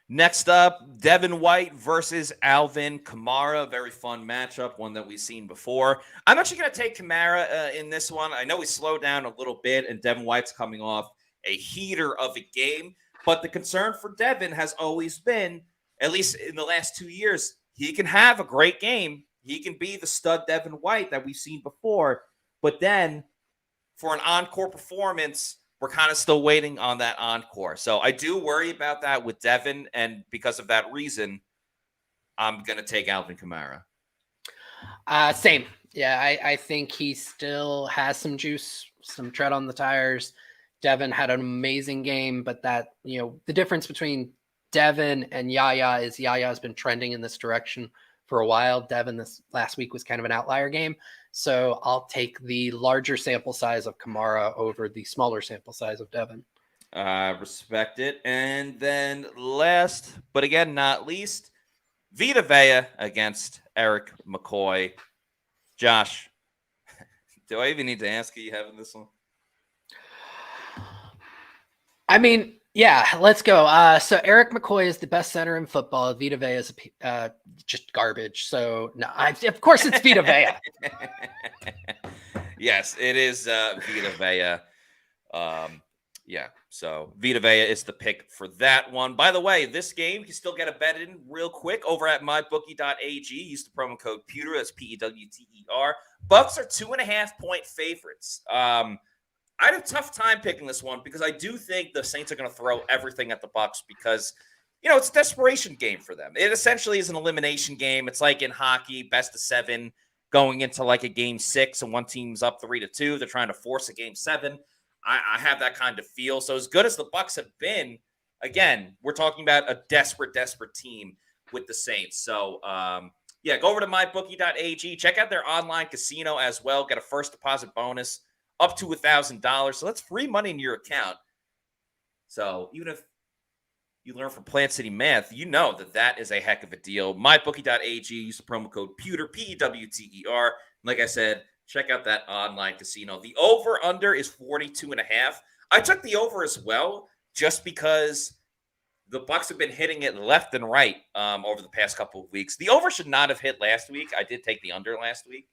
Next up, Devin White versus Alvin Kamara. Very fun matchup, one that we've seen before. I'm actually going to take Kamara in this one. I know he slowed down a little bit, and Devin White's coming off a heater of a game. But the concern for Devin has always been, at least in the last 2 years, he can have a great game. He can be the stud Devin White that we've seen before. But then for an encore performance, we're kind of still waiting on that encore. So I do worry about that with Devin, and because of that reason, I'm going to take Alvin Kamara. Same. Yeah, I think he still has some juice, some tread on the tires. Devin had an amazing game, but that, the difference between Devin and Yaya is Yaya has been trending in this direction for a while. Devin this last week was kind of an outlier game. So I'll take the larger sample size of Kamara over the smaller sample size of Devin. Respect it. And then last, but again, not least, Vita Vea against Eric McCoy. Josh, do I even need to ask you having this one? I mean, yeah, let's go. So Eric McCoy is the best center in football. Vita Vea is just garbage. So no, of course it's Vita Vea. Yes, it is Vita Vea. Yeah, so Vita Vea is the pick for that one. By the way, this game, you can still get a bet in real quick over at mybookie.ag. Use the promo code Pewter, that's Pewter. Bucs are 2.5-point favorites. I had a tough time picking this one because I do think the Saints are going to throw everything at the Bucs because, it's a desperation game for them. It essentially is an elimination game. It's like in hockey, best of 7 going into like a game 6 and one team's up 3-2. They're trying to force a game 7. I have that kind of feel. So as good as the Bucs have been, again, we're talking about a desperate team with the Saints. So, go over to mybookie.ag. Check out their online casino as well. Get a first deposit bonus up to $1,000. So that's free money in your account. So even if you learn from Plant City Math, you know that is a heck of a deal. MyBookie.ag, use the promo code Pewter, Pewter. Like I said, check out that online casino. The over-under is 42.5. I took the over as well just because the Bucs have been hitting it left and right over the past couple of weeks. The over should not have hit last week. I did take the under last week.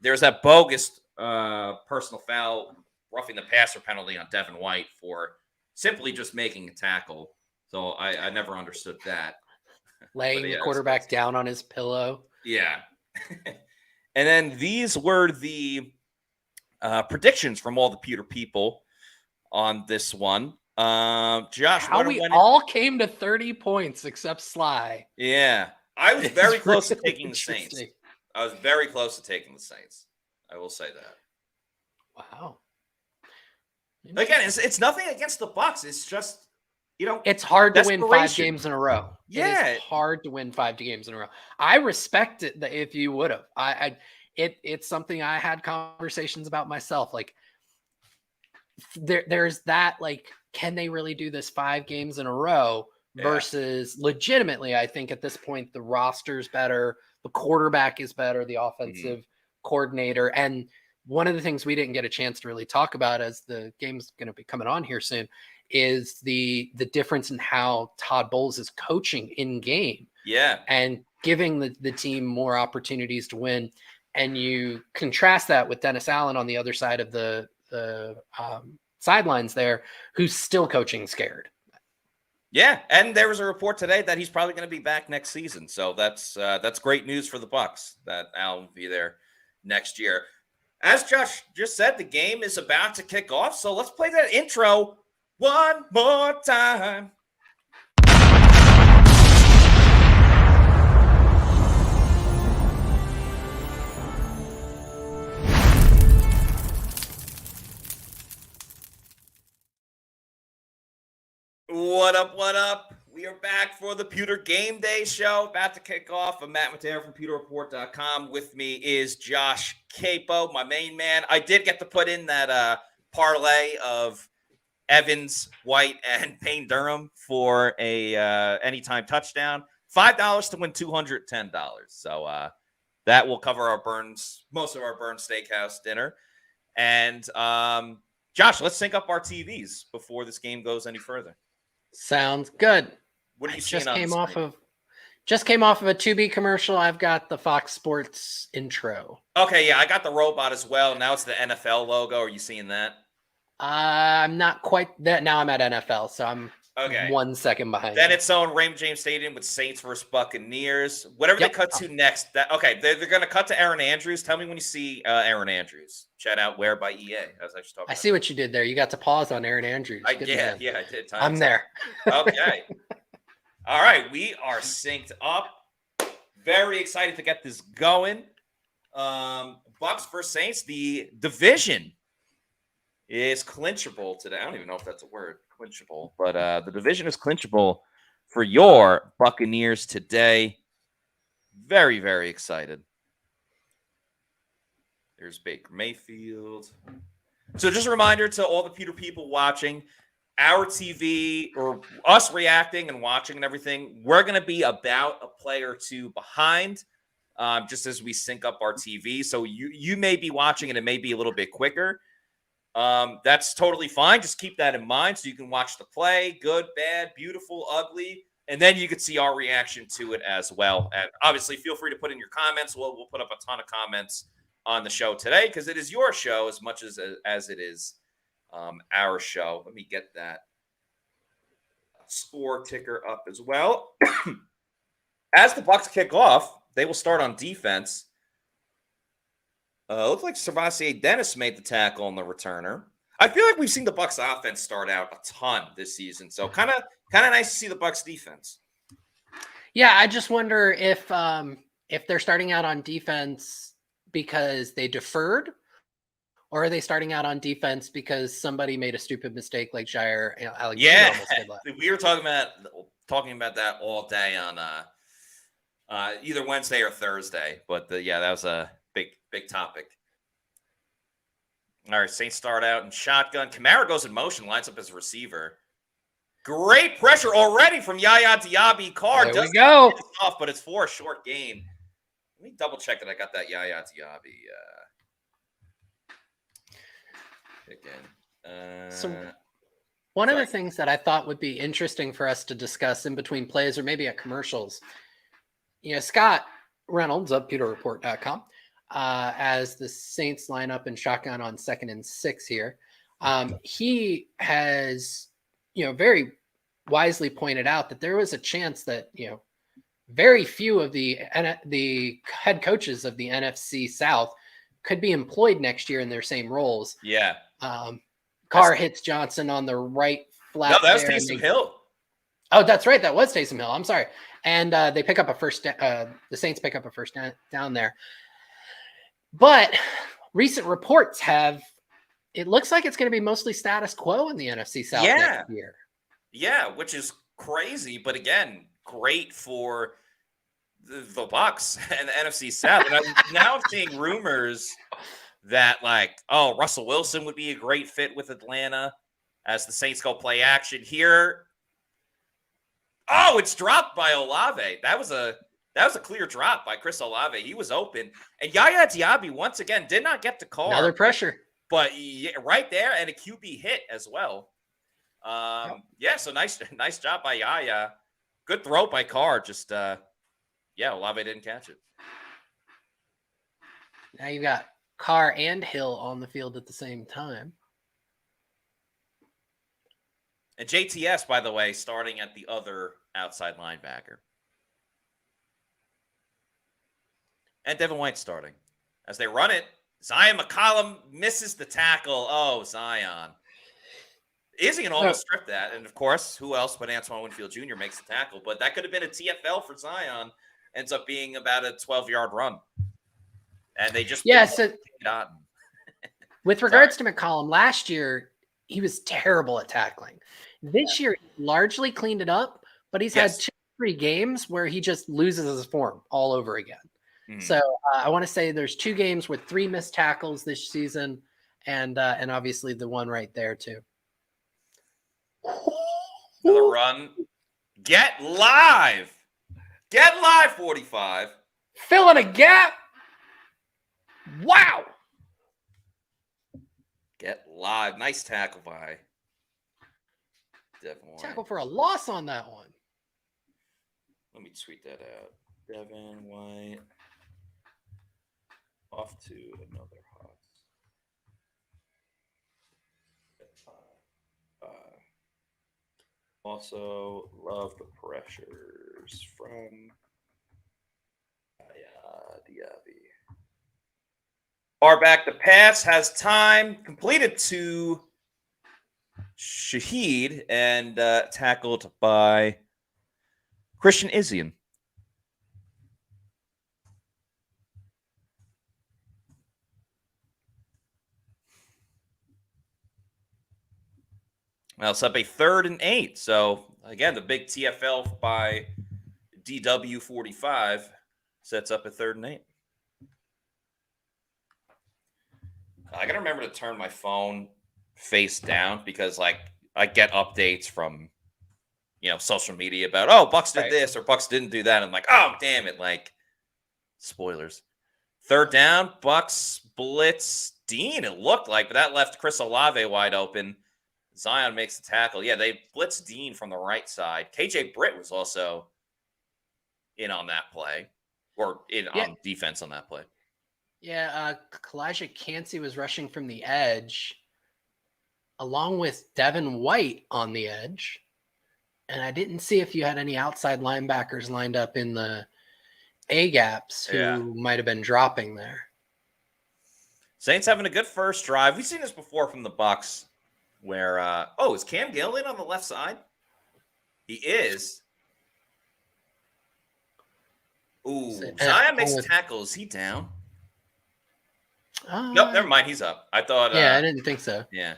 There's that bogus personal foul, roughing the passer penalty on Devin White for simply just making a tackle. So I never understood that. Laying the quarterback down on his pillow. Yeah. And then these were the predictions from all the Pewter people on this one. Josh, how we all came to 30 points except Sly. Yeah. I was very close to taking the Saints. I was very close to taking the Saints. I will say that. Wow. Again, it's nothing against the Bucs. It's just, it's hard to win 5 games in a row. Yeah. It is hard to win 5 games in a row. I respect it if you would have. it's something I had conversations about myself. Like there's that, like, can they really do this 5 games in a row versus legitimately, I think at this point, the roster's better, the quarterback is better, the offensive coordinator. And one of the things we didn't get a chance to really talk about as the game's going to be coming on here soon is the difference in how Todd Bowles is coaching in game. Yeah. And giving the team more opportunities to win. And you contrast that with Dennis Allen on the other side of the sidelines there, who's still coaching scared. Yeah, and there was a report today that he's probably going to be back next season. So that's great news for the Bucs that Allen will be there next year. As Josh just said, the game is about to kick off. So let's play that intro one more time. What up, what up? We are back for the Pewter GameDay Show, about to kick off. I'm Matt Matera from PewterReport.com. With me is Josh Capo, my main man. I did get to put in that parlay of Evans, White, and Payne Durham for a anytime touchdown. $5 to win $210. So that will cover our Burns, most of our Burns Steakhouse dinner. And Josh, let's sync up our TVs before this game goes any further. Sounds good. What are you seeing on the screen? Just came off of a Tubi commercial. I've got the Fox Sports intro. Okay, yeah, I got the robot as well. Now it's the NFL logo. Are you seeing that? I'm not quite that. Now I'm at NFL, so I'm 1 second behind. Then it's on Raymond James Stadium with Saints versus Buccaneers. Whatever they cut to next. They're going to cut to Aaron Andrews. Tell me when you see Aaron Andrews. Shout out Where by EA. I see what you did there. You got to pause on Aaron Andrews. I did. I'm there. Okay. All right, we are synced up. Very excited to get this going. Bucs versus Saints. The division is clinchable today. I don't even know if that's a word, clinchable, but the division is clinchable for your Buccaneers today. Very, very excited. There's Baker Mayfield. So just a reminder to all the Pewter people watching, our TV or us reacting and watching and everything, we're going to be about a play or two behind just as we sync up our TV. So you may be watching and it may be a little bit quicker. That's totally fine. Just keep that in mind so you can watch the play, good, bad, beautiful, ugly, and then you can see our reaction to it as well. And obviously, feel free to put in your comments. We'll put up a ton of comments on the show today because it is your show as much as it is our show. Let me get that score ticker up as well. As the Bucs kick off, they will start on defense. Looks like Servassier Dennis made the tackle on the returner. I feel like we've seen the Bucs offense start out a ton this season, so kind of nice to see the Bucs defense. Yeah, I just wonder if they're starting out on defense because they deferred, or are they starting out on defense because somebody made a stupid mistake like Jair Alexander almost did last. We were talking about that all day on either Wednesday or Thursday, but that was a big topic. All right, Saints start out in shotgun. Kamara goes in motion, lines up as a receiver. Great pressure already from Yaya Diaby. Carr does go off, but it's for a short gain. Let me double check that I got that Yaya Diaby again. So one of the things that I thought would be interesting for us to discuss in between plays or maybe at commercials, Scott Reynolds of PewterReport.com, as the Saints line up in shotgun on 2nd and 6 here. He has, very wisely pointed out that there was a chance that, very few of the head coaches of the NFC South could be employed next year in their same roles. Yeah. Carr hits Johnson on the right flat. No, that was Taysom Hill. Oh, that's right. That was Taysom Hill. I'm sorry. And they pick up a first. The Saints pick up a first down there. But recent reports it looks like it's going to be mostly status quo in the NFC South next year. Yeah, which is crazy. But again, great for the Bucs and the NFC South. And I'm seeing rumors that like, oh, Russell Wilson would be a great fit with Atlanta as the Saints go play action here. Oh, it's dropped by Olave. That was a clear drop by Chris Olave. He was open. And Yaya Diaby, once again, did not get the call. Another pressure. But yeah, right there, and a QB hit as well. Yeah, so nice job by Yaya. Good throw by Carr. Just, Olave didn't catch it. Now you got Carr and Hill on the field at the same time. And JTS, by the way, starting at the other outside linebacker. And Devin White starting. As they run it, Zion McCollum misses the tackle. Oh, Zion. Izzy can almost strip that. And, of course, who else but Antoine Winfield Jr. makes the tackle. But that could have been a TFL for Zion. Ends up being about a 12-yard run. And they just with regards to McCollum, last year, he was terrible at tackling. This year, he largely cleaned it up, but he's had 2-3 games where he just loses his form all over again. So I want to say there's 2 games with 3 missed tackles this season, and obviously the one right there too. Another run. Get live. 45. Filling a gap. Wow. Get live. Nice tackle by Devin White. Tackle for a loss on that one. Let me tweet that out. Devin White off to another hot. Also, love the pressures from Diaby. Far back, the pass has time. Completed to Shaheed and tackled by Christian Izzian. Well, it's up a 3rd and 8. So, again, the big TFL by DW45 sets up a 3rd and 8. I got to remember to turn my phone face down because, like, I get updates from, social media about, oh, Bucs did this or Bucs didn't do that. I'm like, oh, damn it. Like, spoilers. 3rd down, Bucs blitz Dean, it looked like, but that left Chris Olave wide open. Zion makes the tackle. Yeah, they blitzed Dean from the right side. KJ Britt was also in on that play, or on defense on that play. Yeah, Kalijah Cansey was rushing from the edge, along with Devin White on the edge. And I didn't see if you had any outside linebackers lined up in the A-gaps who might have been dropping there. Saints having a good first drive. We've seen this before from the Bucs. Where, is Cam Gill in on the left side? He is. Ooh, Zion makes tackles. Is he down? Nope, never mind. He's up. I thought. Yeah, I didn't think so. Yeah.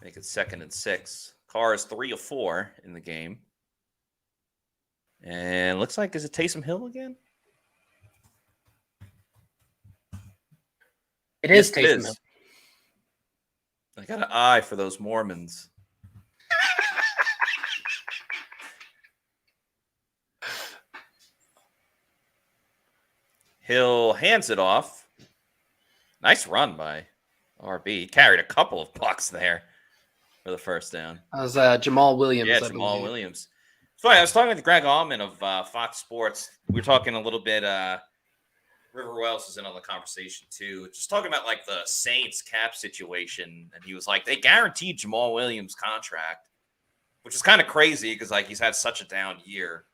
Make it 2nd and 6. Carr is 3 of 4 in the game. And looks like, is it Taysom Hill again? It is Taysom Hill. I got an eye for those Mormons. Hill hands it off. Nice run by RB. Carried a couple of Bucs there for the first down. That was Jamal Williams. Yeah, Jamal Williams. So I was talking with Greg Allman of Fox Sports. We were talking a little bit. River Wells is in on the conversation too. Just talking about like the Saints cap situation. And he was like, they guaranteed Jamal Williams' contract, which is kind of crazy because like he's had such a down year.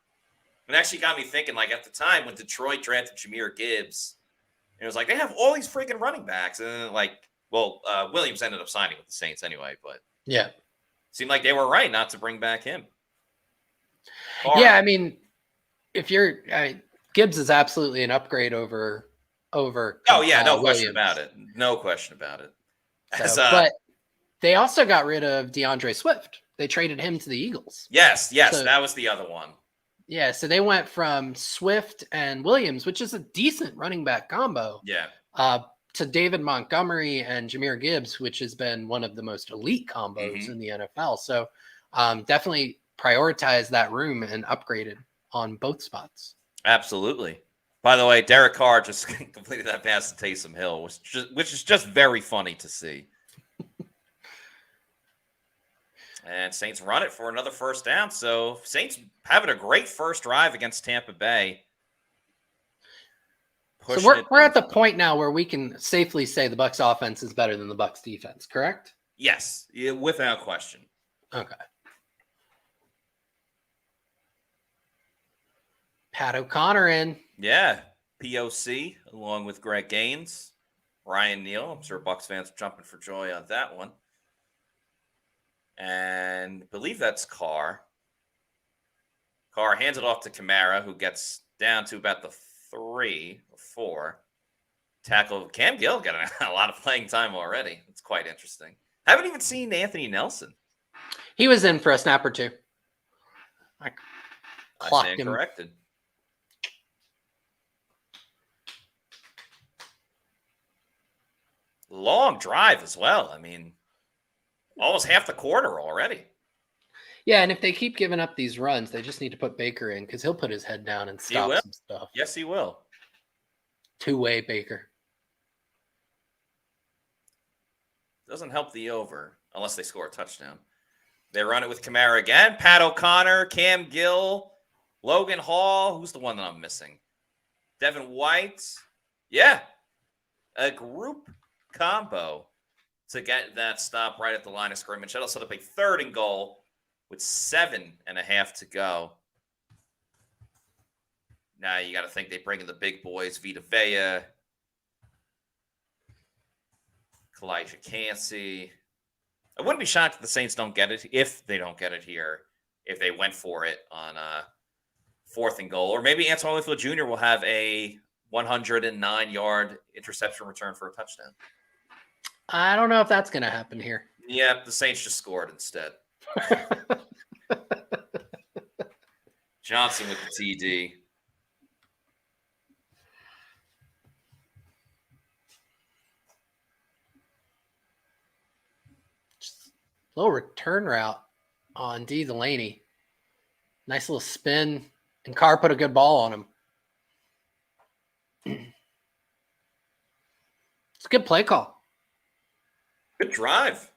It actually got me thinking, like at the time when Detroit drafted Jahmyr Gibbs, and it was like they have all these freaking running backs. And then Williams ended up signing with the Saints anyway, but seemed like they were right not to bring back him. Yeah, I mean, Gibbs is absolutely an upgrade over. Oh yeah, no question about it. No question about it. But they also got rid of DeAndre Swift they traded him to the Eagles. Yes, So, that was the other one. Yeah, so they went from Swift and Williams, which is a decent running back combo, Yeah. to David Montgomery and Jahmyr Gibbs, which has been one of the most elite combos in the NFL. So definitely prioritized that room and upgraded on both spots. Absolutely. By the way, Derek Carr just completed that pass to Taysom Hill, which is just very funny to see. And Saints run it for another first down. So Saints having a great first drive against Tampa Bay. So we're at the point now where we can safely say the Bucs offense is better than the Bucs defense, correct? Yes, without question. Okay. Pat O'Connor in. Yeah, POC along with Greg Gaines, Ryan Neal. I'm sure Bucs fans are jumping for joy on that one. And I believe that's Carr. Carr hands it off to Kamara, who gets down to about the 3 or 4. Tackle Cam Gill getting a lot of playing time already. It's quite interesting. Haven't even seen Anthony Nelson. He was in for a snap or two. I clocked him. Corrected. Long drive as well. I mean, almost half the quarter already. Yeah, and if they keep giving up these runs, they just need to put Baker in because he'll put his head down and stop some stuff. Yes, he will. Two-way Baker. Doesn't help the over unless they score a touchdown. They run it with Kamara again. Pat O'Connor, Cam Gill, Logan Hall. Who's the one that I'm missing? Devin White. Yeah. A group combo to get that stop right at the line of scrimmage. That'll set up a 3rd and goal with 7.5 to go. Now you got to think they bring in the big boys, Vita Vea, Kalijah Cansey. I wouldn't be shocked if the Saints don't get it, if they don't get it here, if they went for it on 4th and goal. Or maybe Antoine Winfield Jr. will have a 109-yard interception return for a touchdown. I don't know if that's going to happen here. Yeah, the Saints just scored instead. Johnson with the TD. Little return route on D. Delaney. Nice little spin, and Carr put a good ball on him. It's a good play call. Good drive.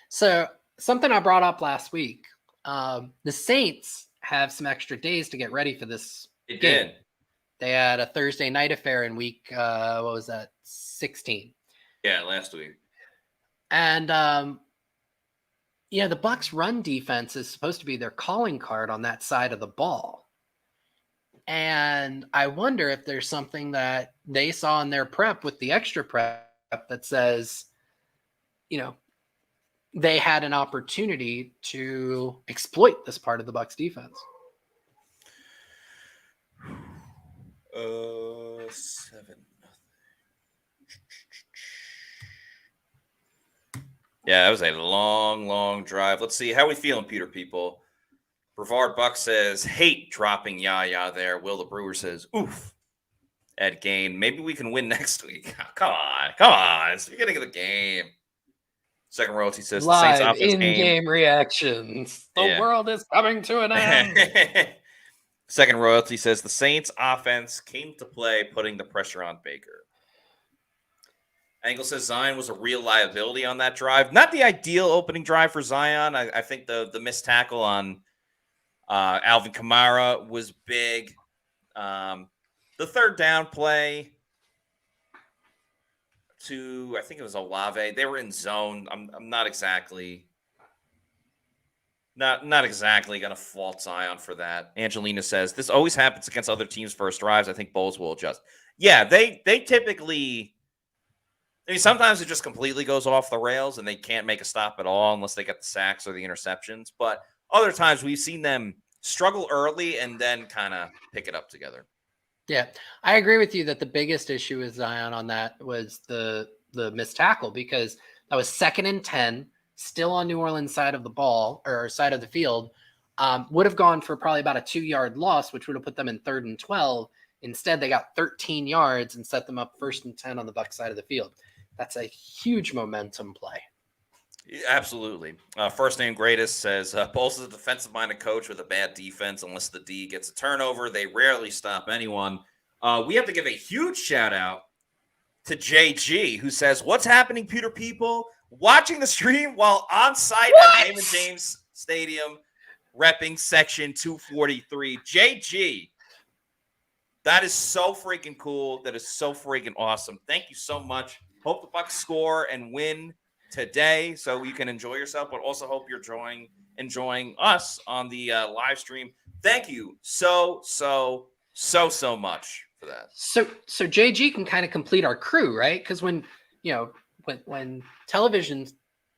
So something I brought up last week, the Saints have some extra days to get ready for this It game. did. They had a Thursday night affair in week, 16? Yeah, last week. And, the Bucs run defense is supposed to be their calling card on that side of the ball. And I wonder if there's something that they saw in their prep with the extra prep that says, they had an opportunity to exploit this part of the Bucs defense. 7. Yeah, that was a long drive. Let's see. How we feeling, Pewter people? Brevard Buck says, hate dropping Yaya there. Will the Brewer says, oof. Ed Gain, maybe we can win next week. Come on. It's the beginning of the game. Second Royalty says, Live the Saints offense in-game reactions. The world is coming to an end. Second Royalty says, the Saints offense came to play, putting the pressure on Baker. Angle says Zion was a real liability on that drive. Not the ideal opening drive for Zion. I think the missed tackle on Alvin Kamara was big. The 3rd down play to, I think it was Olave. They were in zone. I'm not exactly going to fault Zion for that. Angelina says, this always happens against other teams' first drives. I think Bowles will adjust. Yeah, they typically I mean, sometimes it just completely goes off the rails and they can't make a stop at all unless they get the sacks or the interceptions. But other times we've seen them struggle early and then kind of pick it up together. Yeah, I agree with you that the biggest issue with Zion on that was the missed tackle, because that was 2nd and 10, still on New Orleans side of the ball or side of the field. Would have gone for probably about a 2-yard loss, which would have put them in 3rd and 12. Instead, they got 13 yards and set them up 1st and 10 on the Bucs side of the field. That's a huge momentum play. Absolutely. First name greatest says, Bowles is a defensive-minded coach with a bad defense. Unless the D gets a turnover, they rarely stop anyone. We have to give a huge shout-out to JG, who says, what's happening, Pewter people? Watching the stream while on site at Raymond James Stadium, repping section 243. JG, that is so freaking cool. That is so freaking awesome. Thank you so much. Hope the Bucs score and win today so you can enjoy yourself, but also hope you're enjoying us on the live stream. Thank you so much for that. So JG can kind of complete our crew, right? Because when television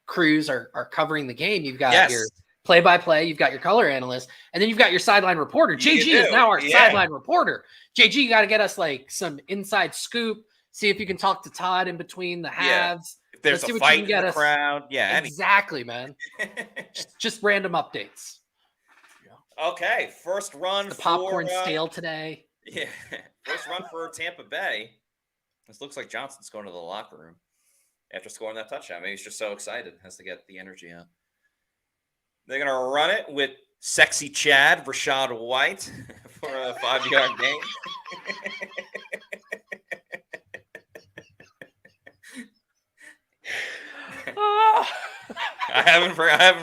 crews are covering the game, you've got your play-by-play, you've got your color analyst, and then you've got your sideline reporter. JG is now our sideline reporter. JG, you got to get us like some inside scoop. See if you can talk to Todd in between the halves. If there's a fight in the crowd. Yeah, exactly, man. just random updates. Okay, first run. The popcorn stale today. Yeah, first run for Tampa Bay. This looks like Johnson's going to the locker room after scoring that touchdown. Maybe he's just so excited, has to get the energy out. They're going to run it with sexy Chad, Rashad White, for a 5-yard gain. I haven't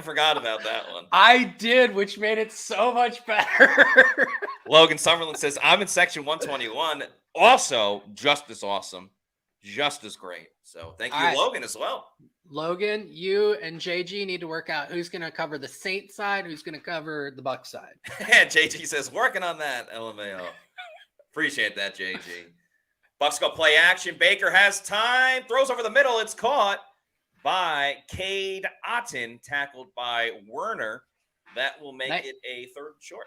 forgot about that one. I did, which made it so much better. Logan Summerlin says, I'm in section 121. Also, just as awesome. Just as great. So thank you, Logan, as well. Logan, you and JG need to work out who's going to cover the Saints side, who's going to cover the Bucs side. JG says, working on that, LMAO. Appreciate that, JG. Bucs go play action. Baker has time. Throws over the middle. It's caught by Cade Otton, tackled by Werner. That will make it a 3rd and short.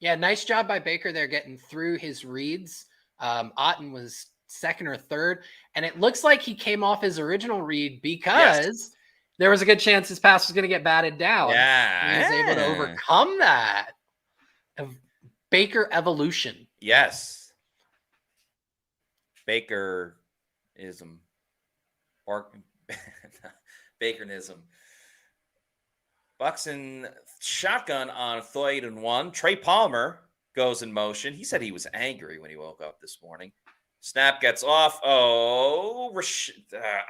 Yeah, nice job by Baker there getting through his reads. Otton was 2nd or 3rd, and it looks like he came off his original read because there was a good chance his pass was going to get batted down. Yeah. He was able to overcome that. Baker evolution. Yes. Bakerism. Bakernism. Bucs in shotgun on 3rd and 1. Trey Palmer goes in motion. He said he was angry when he woke up this morning. Snap gets off. Oh, 3rd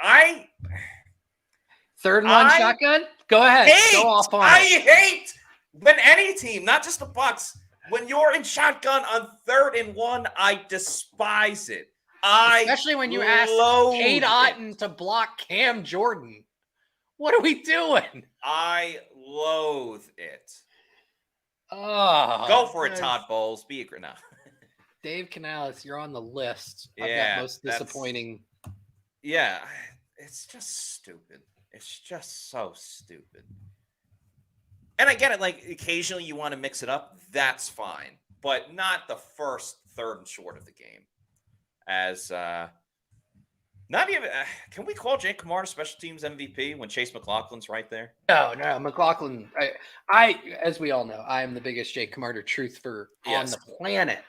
and 1 shotgun. Go ahead. Go off on I hate when any team, not just the Bucs, when you're in shotgun on 3rd and 1, I despise it. Especially when you ask Cade Otton to block Cam Jordan. What are we doing? I loathe it. Oh, go for it, Todd Bowles. Be a great. No. Dave Canales, you're on the list of that most disappointing. Yeah, it's just stupid. It's just so stupid. And I get it. Like, occasionally you want to mix it up. That's fine. But not the first 3rd and short of the game. As not even can we call Jake Kamara special teams MVP when Chase McLaughlin's right there? No, McLaughlin. I as we all know, I am the biggest Jake Kamara truther on the planet,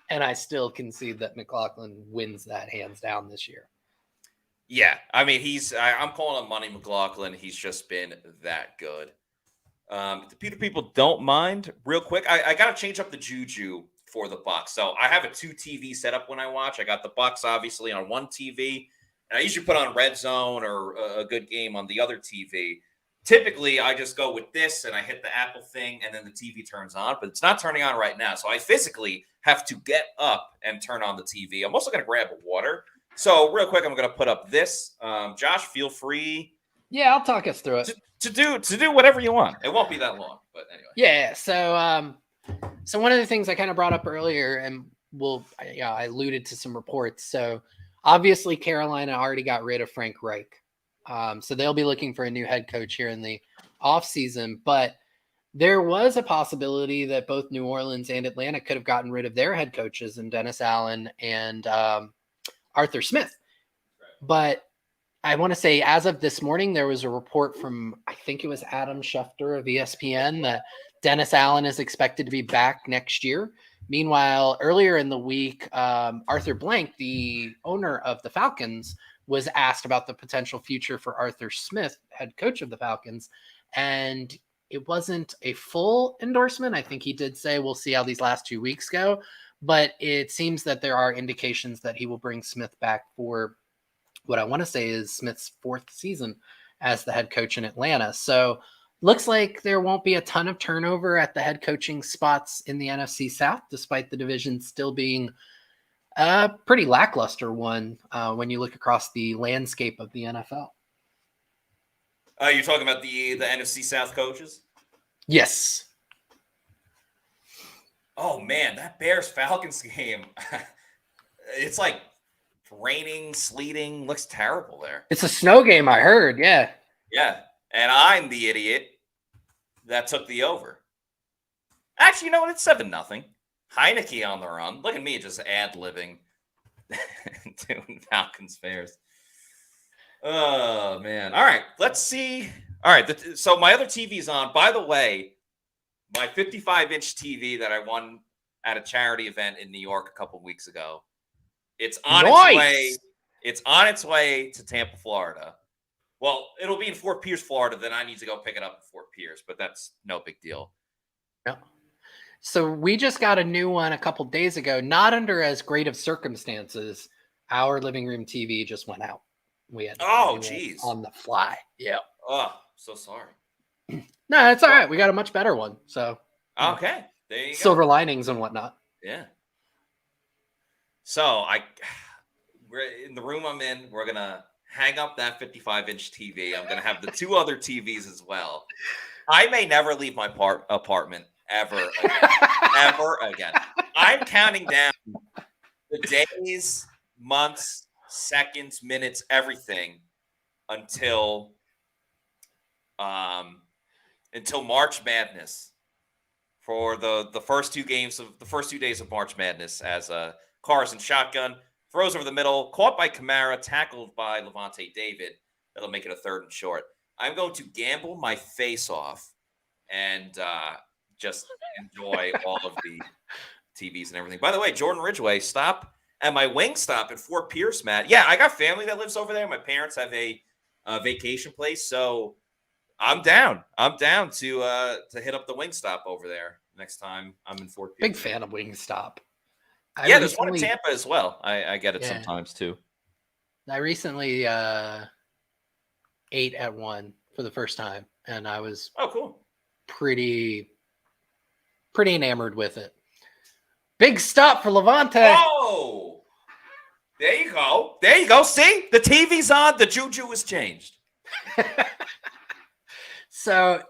and I still concede that McLaughlin wins that hands down this year. Yeah, I mean I'm calling him Money McLaughlin. He's just been that good. The Pewter people don't mind. Real quick, I got to change up the juju for the Bucs. So I have a 2 TV setup when I watch. I got the Bucs obviously on one TV, and I usually put on Red Zone or a good game on the other TV. Typically, I just go with this and I hit the Apple thing, and then the TV turns on, but it's not turning on right now. So I physically have to get up and turn on the TV. I'm also going to grab water. So real quick, I'm going to put up this. Josh, feel free. Yeah, I'll talk us through it. To do whatever you want. It won't be that long, but anyway. Yeah. So one of the things I kind of brought up earlier, and I alluded to some reports. So Obviously, Carolina already got rid of Frank Reich. So they'll be looking for a new head coach here in the offseason. But there was a possibility that both New Orleans and Atlanta could have gotten rid of their head coaches in Dennis Allen and Arthur Smith. But I want to say as of this morning, there was a report from, I think it was Adam Schefter of ESPN, that Dennis Allen is expected to be back next year. Meanwhile, earlier in the week, Arthur Blank, the owner of the Falcons, was asked about the potential future for Arthur Smith, head coach of the Falcons. And it wasn't a full endorsement. I think he did say, we'll see how these last 2 weeks go. But it seems that there are indications that he will bring Smith back for what I want to say is Smith's 4th season as the head coach in Atlanta. So looks like there won't be a ton of turnover at the head coaching spots in the NFC South, despite the division still being a pretty lackluster one when you look across the landscape of the NFL. You're talking about the NFC South coaches? Yes. Oh, man, that Bears-Falcons game. It's like raining, sleeting, looks terrible there. It's a snow game, I heard. Yeah. Yeah. And I'm the idiot that took the over. Actually, you know what? It's 7-0. Heineke on the run. Look at me just ad-libbing doing Falcons Bears. Oh, man. All right. Let's see. All right. So my other TV's on. By the way, my 55-inch TV that I won at a charity event in New York a couple of weeks ago, it's on its way. It's on its way to Tampa, Florida. Well, it'll be in Fort Pierce, Florida. Then I need to go pick it up in Fort Pierce, but that's no big deal. Yeah. So we just got a new one a couple days ago, not under as great of circumstances. Our living room TV just went out. We had geez, on the fly. Yeah. Oh, so sorry. No, it's all right. We got a much better one. So okay, there you go. Silver linings and whatnot. Yeah. So we're in the room I'm in. We're gonna hang up that 55-inch TV. I'm gonna have the 2 other TVs as well. I may never leave my apartment ever again. Ever again. I'm counting down the days, months, seconds, minutes, everything until March Madness for the first 2 days of March Madness as Carson shotgun throws over the middle, caught by Kamara, tackled by Levante David. That'll make it a 3rd and short. I'm going to gamble my face off and just enjoy all of the TVs and everything. By the way, Jordan Ridgway, stop at my wing stop in Fort Pierce, Matt. Yeah, I got family that lives over there. My parents have a vacation place, so I'm down. I'm down to hit up the wing stop over there next time I'm in Fort Pierce. Big fan of Wingstop. There's one in Tampa as well. I get it sometimes too. I recently ate at one for the first time, and I was pretty enamored with it. Big stop for Levante. Oh, there you go. There you go. See, the TV's on. The juju has changed. So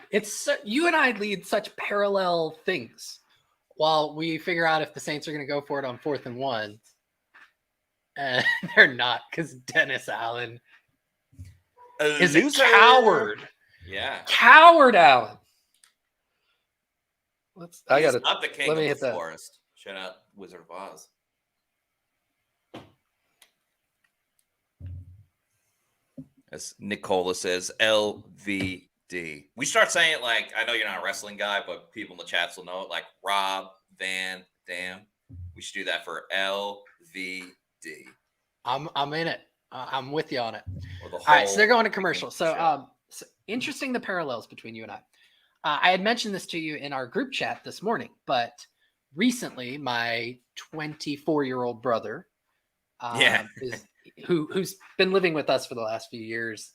it's you and I lead such parallel things while we figure out if the Saints are going to go for it on 4th and 1. They're not, because Dennis Allen is a coward. Yeah. Coward Allen. He's not the king of the forest. Shout out Wizard of Oz. As Nicola says, LVD. We start saying it like, I know you're not a wrestling guy, but people in the chats will know it, like Rob Van Dam. We should do that for LVD. I'm in it. I'm with you on it. All right, so they're going to commercial. So interesting, the parallels between you and I. I had mentioned this to you in our group chat this morning, but recently my 24-year-old brother, who's been living with us for the last few years,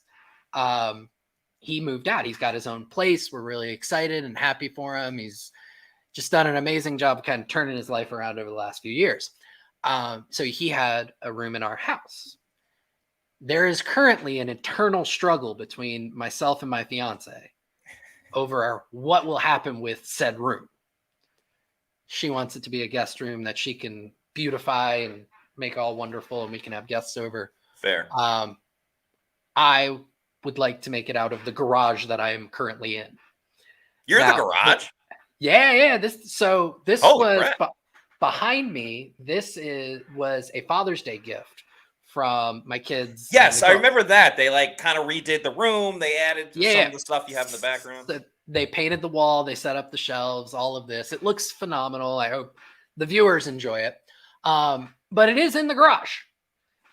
he moved out. He's got his own place. We're really excited and happy for him. He's just done an amazing job of kind of turning his life around over the last few years. So he had a room in our house. There is currently an eternal struggle between myself and my fiance over what will happen with said room. She wants it to be a guest room that she can beautify and make all wonderful and we can have guests over. Fair. I would like to make it out of the garage that I am currently in. You're Now, the garage? Yeah. This Holy was crap. behind me. This was a Father's Day gift from my kids. Yes, I remember that. They like kind of redid the room. They added some of the stuff you have in the background. They painted the wall. They set up the shelves, all of this. It looks phenomenal. I hope the viewers enjoy it. But it is in the garage.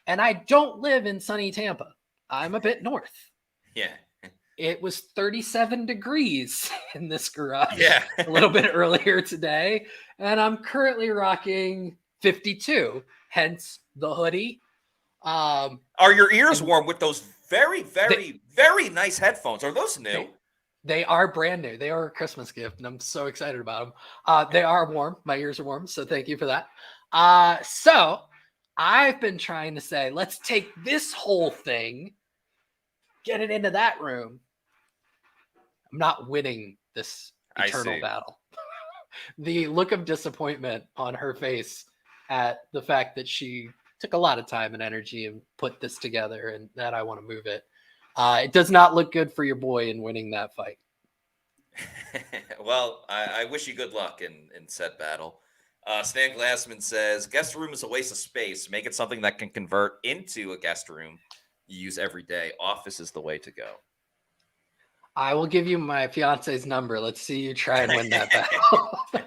And I don't live in sunny Tampa. I'm a bit north. Yeah. It was 37 degrees in this garage a little bit earlier today. And I'm currently rocking 52, hence the hoodie. Are your ears warm with those very, very, very nice headphones? Are those new? They are brand new. They are a Christmas gift, and I'm so excited about them. They are warm. My ears are warm, so thank you for that. So I've been trying to say, let's take this whole thing, get it into that room. I'm not winning this eternal battle. The look of disappointment on her face at the fact that she took a lot of time and energy and put this together and that I want to move it. It does not look good for your boy in winning that fight. Well, I wish you good luck in said battle. Stan Glassman says, guest room is a waste of space. Make it something that can convert into a guest room you use every day. Office is the way to go. I will give you my fiance's number. Let's see you try and win that battle.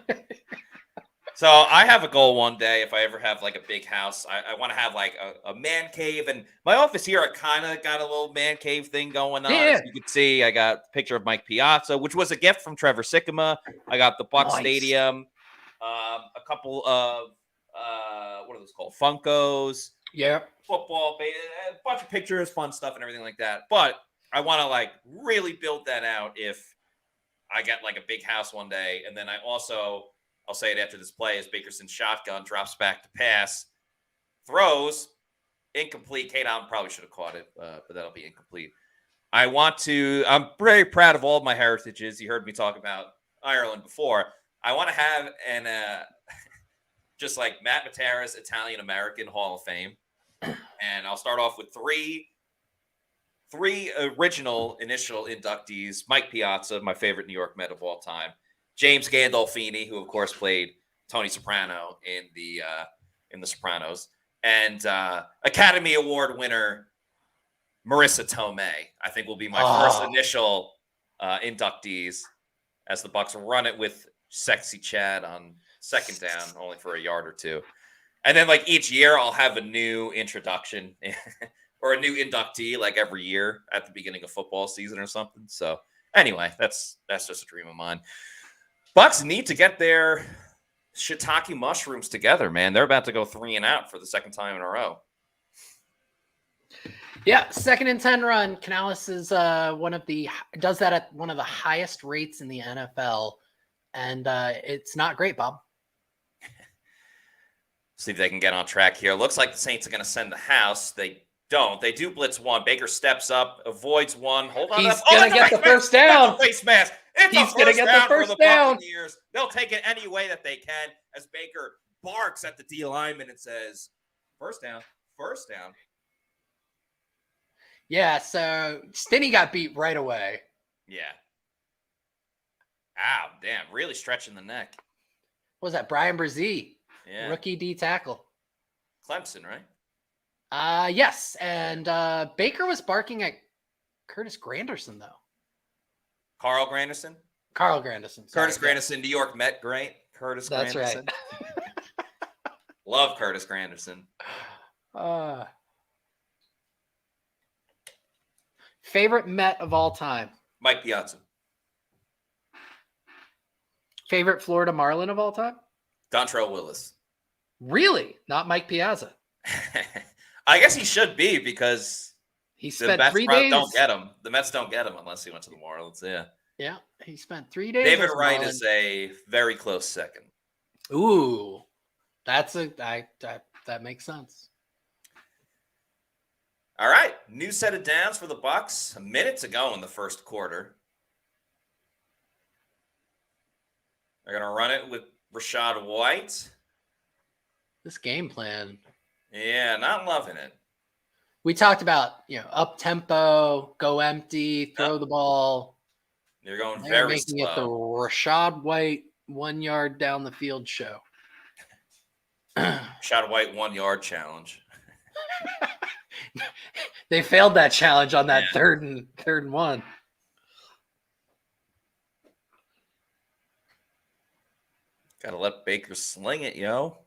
So I have a goal one day. If I ever have like a big house, I want to have like a man cave. And my office here, I kind of got a little man cave thing going on. Yeah. As you can see, I got a picture of Mike Piazza, which was a gift from Trevor Sikkema. I got the Bucs Stadium, a couple of, what are those called? Funkos. Yeah. Football, a bunch of pictures, fun stuff and everything like that. But I want to like really build that out if I get like a big house one day. And then I'll say it after this play, as Bakerson's shotgun drops back to pass, throws, incomplete. K-Down probably should have caught it, but that'll be incomplete. I'm very proud of all of my heritages. You heard me talk about Ireland before. I want to have just like Matt Matera's Italian-American Hall of Fame. And I'll start off with three original initial inductees. Mike Piazza, my favorite New York Met of all time. James Gandolfini, who of course played Tony Soprano in the Sopranos, and Academy Award winner Marissa Tomei, I think will be my first initial inductees as the Bucs run it with Sexy Chad on second down, only for a yard or two. And then like each year I'll have a new introduction or a new inductee like every year at the beginning of football season or something. So anyway, that's just a dream of mine. Bucs need to get their shiitake mushrooms together, man. They're about to go 3-and-out for the second time in a row. Yeah, 2nd and 10 run. Canales is does that at one of the highest rates in the NFL, and it's not great, Bob. See if they can get on track here. Looks like the Saints are going to send the house. They don't. They do blitz one. Baker steps up, avoids one. Hold on. He's going to get the first down. Face mask. He's going to get the first down. Buccaneers. They'll take it any way that they can as Baker barks at the D lineman and says, first down. Yeah, so Stinney got beat right away. Yeah. Ow, damn. Really stretching the neck. What was that? Brian Brzee. Yeah. Rookie D tackle. Clemson, right? Yes. And Baker was barking at Curtis Granderson, though. Carl Granderson? Carl Granderson. Curtis Granderson, New York Met great. Curtis That's Granderson. Right. Love Curtis Granderson. Favorite Met of all time? Mike Piazza. Favorite Florida Marlin of all time? Dontrell Willis. Really? Not Mike Piazza? I guess he should be because he spent the Mets 3 days. Don't get him. The Mets don't get him unless he went to the Marlins. Yeah. Yeah, he spent 3 days. David Wright is a very close second. Ooh, that makes sense. All right, new set of downs for the Bucs. A minute to go in the first quarter. They're going to run it with Rachaad White. This game plan Yeah, not loving it. We talked about, up tempo, go empty, throw the ball. You're going They're very making it the slow. Rashad White 1 yard down the field show. Shot White 1 yard challenge. They failed that challenge on that Yeah. third and one. Gotta let Baker sling it, yo.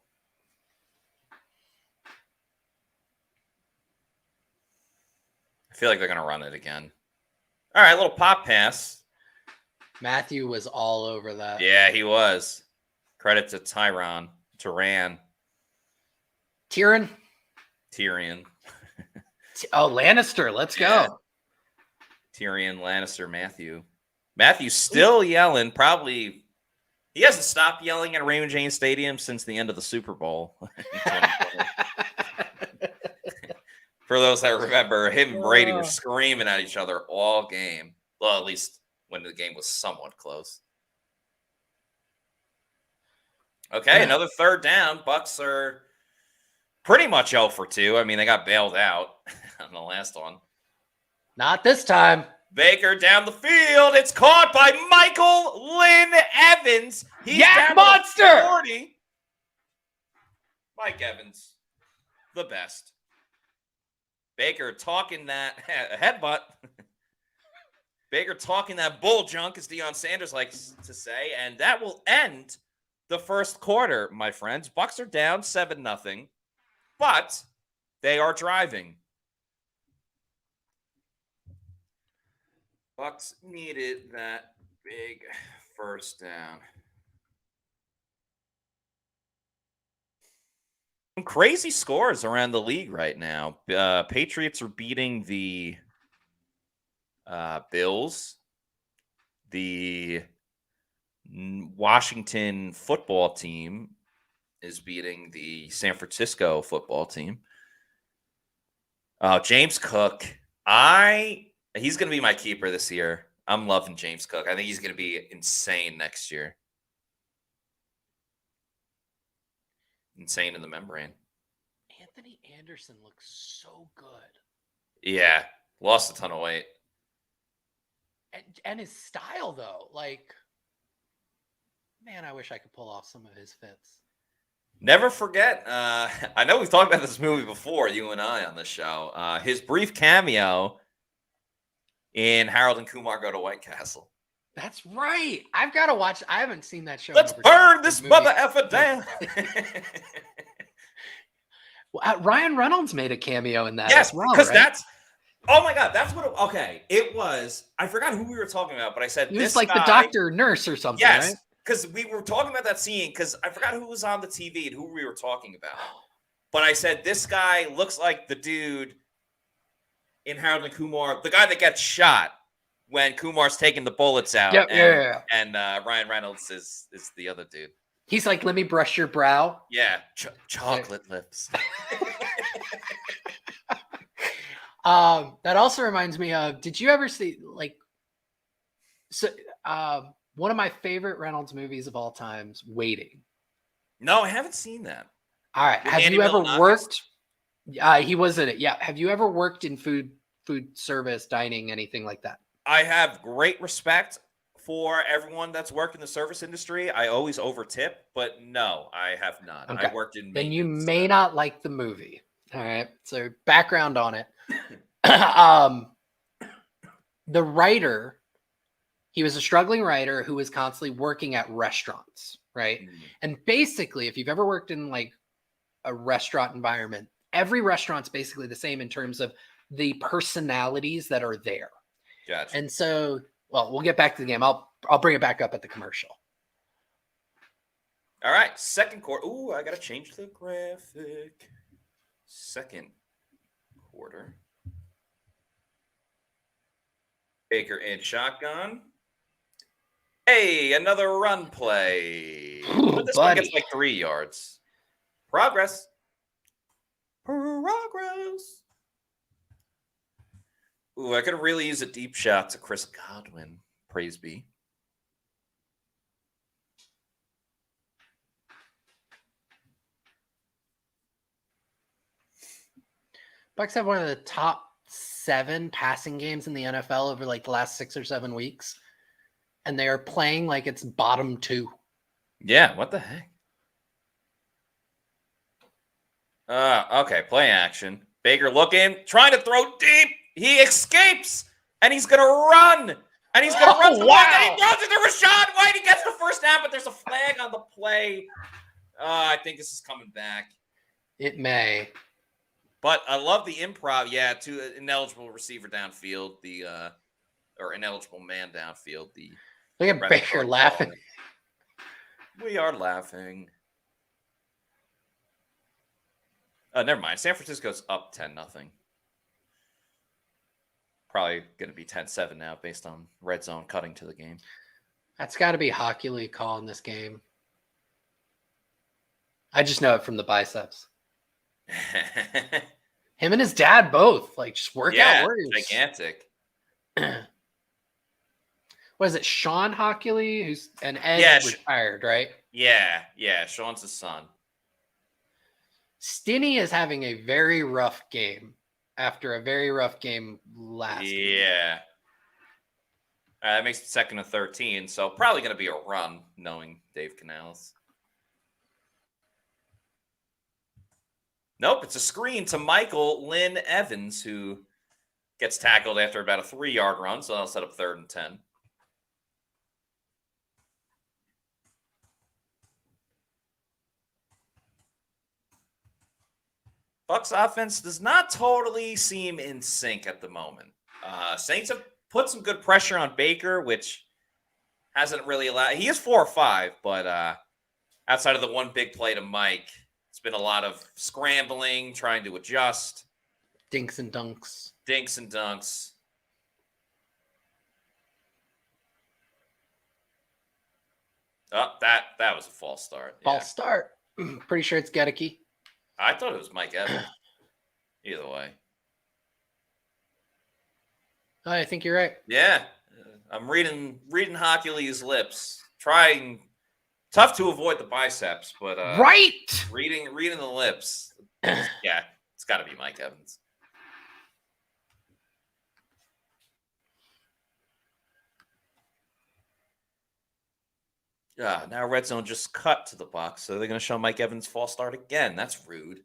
I feel like they're gonna run it again. All right, little pop pass. Matthew was all over that. Yeah, he was. Credit to Tyrann. Tyrion. Oh, Lannister. Let's go. Tyrion, Lannister, Matthew. Matthew's still yelling. Probably he hasn't stopped yelling at Raymond James Stadium since the end of the Super Bowl. For those that remember, him and Brady were screaming at each other all game. Well, at least when the game was somewhat close. Okay, another third down. Bucs are pretty much 0 for 2. I mean, they got bailed out on the last one. Not this time. Baker down the field. It's caught by Michael Lynn Evans. He's Yak Monster! 40. Mike Evans, the best. Baker talking that headbutt. Baker talking that bull junk, as Deion Sanders likes to say, and that will end the first quarter, my friends. Bucs are down 7-0, but they are driving. Bucs needed that big first down. Some crazy scores around the league right now. Patriots are beating the Bills. The Washington football team is beating the San Francisco football team. James Cook. He's going to be my keeper this year. I'm loving James Cook. I think he's going to be insane next year. Insane in the membrane. Anthony Anderson looks so good. Yeah, lost a ton of weight. And his style, though, like, man, I wish I could pull off some of his fits. Never forget. I know we've talked about this movie before, you and I, on this show. His brief cameo in Harold and Kumar Go to White Castle. That's right. I've got to watch. I haven't seen that show. Let's burn this mother effer down. Well, Ryan Reynolds made a cameo in that. Yes, as well, because right? that's. Oh my God, that's what. Okay, it was. I forgot who we were talking about, but I said it was this like guy, the doctor nurse or something. Yes, right? because we were talking about that scene. Because I forgot who was on the TV and who we were talking about. But I said this guy looks like the dude in Harold and Kumar, the guy that gets shot when Kumar's taking the bullets out. Yep, and Ryan Reynolds is the other dude. He's like, let me brush your brow. Yeah, chocolate lips. That also reminds me of, did you ever see, like, one of my favorite Reynolds movies of all times, Waiting? No, I haven't seen that. All right. Have you ever worked? He was in it. Yeah. Have you ever worked in food service, dining, anything like that? I have great respect for everyone that's worked in the service industry. I always overtip, but no, I have not. Okay. I worked in. Then you may not like the movie. All right. So background on it. The writer, he was a struggling writer who was constantly working at restaurants, right? Mm-hmm. And basically, if you've ever worked in like a restaurant environment, every restaurant's basically the same in terms of the personalities that are there. Gotcha. And so, well, we'll get back to the game. I'll bring it back up at the commercial. All right, second quarter. Ooh, I gotta change the graphic. Second quarter. Baker in shotgun. Hey, another run play. But this one gets like 3 yards. Progress. Ooh, I could really use a deep shot to Chris Godwin. Praise be. Bucs have one of the top 7 passing games in the NFL over like the last 6 or 7 weeks, and they are playing like it's bottom 2. Yeah, what the heck? Okay, play action. Baker looking, trying to throw deep. He escapes, and he's gonna run. And he's going to run some more. Then he throws it to Rashad White. He gets the first down, but there's a flag on the play. I think this is coming back. It may. But I love the improv. Yeah, to an ineligible receiver downfield, or ineligible man downfield. Look at Baker laughing. We are laughing. Never mind. San Francisco's up 10-0. Probably going to be 10-7 now based on red zone cutting to the game. That's got to be Hockey League calling this game. I just know it from the biceps. Him and his dad both like just workout warriors. Gigantic. What is it? Sean Hockey League, who's an Ed retired, right? Yeah. Sean's his son. Stinny is having a very rough game after a very rough game last week. Yeah. That makes it 2nd and 13, so probably going to be a run, knowing Dave Canales. Nope, it's a screen to Michael Lynn Evans, who gets tackled after about a 3-yard run, so that'll set up 3rd and 10. Bucs offense does not totally seem in sync at the moment. Saints have put some good pressure on Baker, which hasn't really allowed. He is 4 or 5, but outside of the one big play to Mike, it's been a lot of scrambling, trying to adjust. Dinks and dunks. Oh, that was a false start. False start. Pretty sure it's Gedeke. I thought it was Mike Evans. Either way. I think you're right. Yeah. I'm reading Hockey Lee's lips. Tough to avoid the biceps, but right. Reading the lips. Yeah, it's got to be Mike Evans. Now red zone just cut to the Bucs, so they're going to show Mike Evans false start again. That's rude.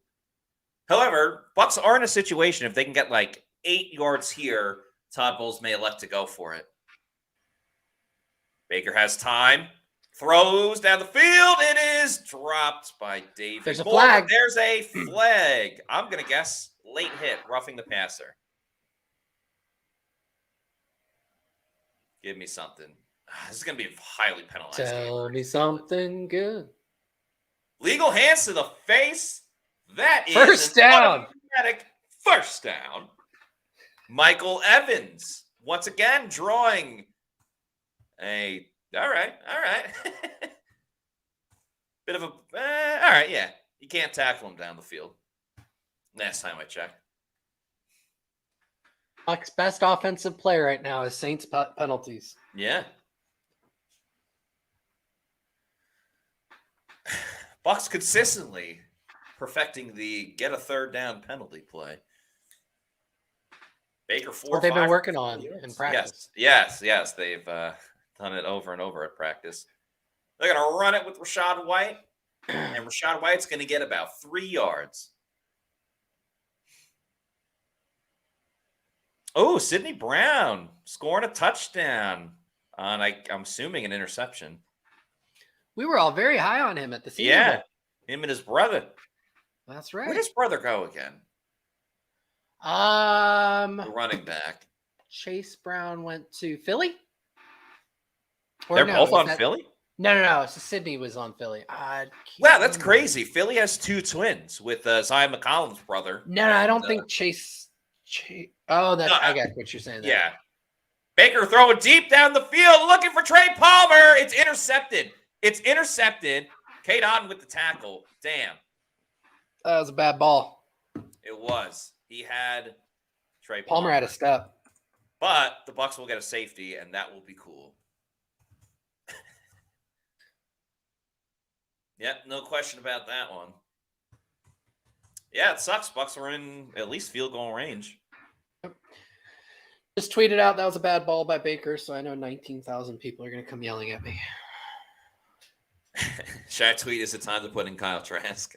However, Bucs are in a situation if they can get like 8 yards here, Todd Bowles may elect to go for it. Baker has time. Throws down the field. It is dropped by David. There's a flag. There's a flag. I'm going to guess late hit, roughing the passer. Give me something. This is going to be a highly penalized Tell me something good. Legal hands to the face. That is first down. First down. Michael Evans once again drawing a. All right. Bit of a. All right, yeah. You can't tackle him down the field. Last time I checked. Bucs' best offensive play right now is Saints penalties. Yeah. Bucs consistently perfecting the get a 3rd down penalty play. Baker 4. What they've been working on in practice. Yes. They've done it over and over at practice. They're going to run it with Rashad White, and Rashad White's going to get about 3 yards. Oh, Sidney Brown scoring a touchdown on, I'm assuming, an interception. We were all very high on him at the season. Yeah, him and his brother. That's right. Where does brother go again? The running back. Chase Brown went to Philly. They're both on Philly? No. So Sydney was on Philly. Wow, that's crazy. Philly has 2 twins with Zion McCollum's brother. No, I don't think Chase. I got what you're saying there. Yeah. Baker throwing deep down the field, looking for Trey Palmer. It's intercepted. Kate Otten with the tackle. Damn. That was a bad ball. It was. He had Trey Palmer had a step. But the Bucs will get a safety, and that will be cool. Yep, no question about that one. Yeah, it sucks. Bucs are in at least field goal range. Just tweeted out that was a bad ball by Baker, so I know 19,000 people are going to come yelling at me. Should I tweet? Is it time to put in Kyle Trask?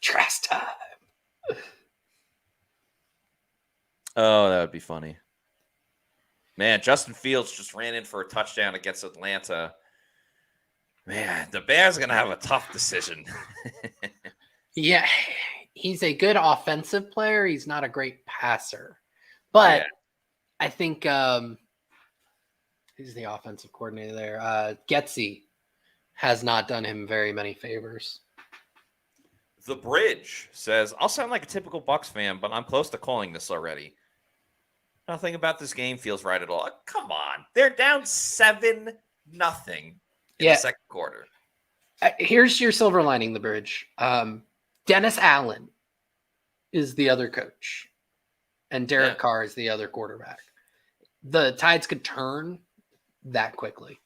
Trask time. Oh, that would be funny. Man, Justin Fields just ran in for a touchdown against Atlanta. Man, the Bears are going to have a tough decision. Yeah, he's a good offensive player. He's not a great passer. But Yeah. I think who's the offensive coordinator there? Getsy has not done him very many favors. The Bridge says, I'll sound like a typical Bucs fan, but I'm close to calling this already. Nothing about this game feels right at all. Come on. They're down 7-0 in the second quarter. Here's your silver lining, the Bridge. Dennis Allen is the other coach, and Derek Carr is the other quarterback. The tides could turn that quickly.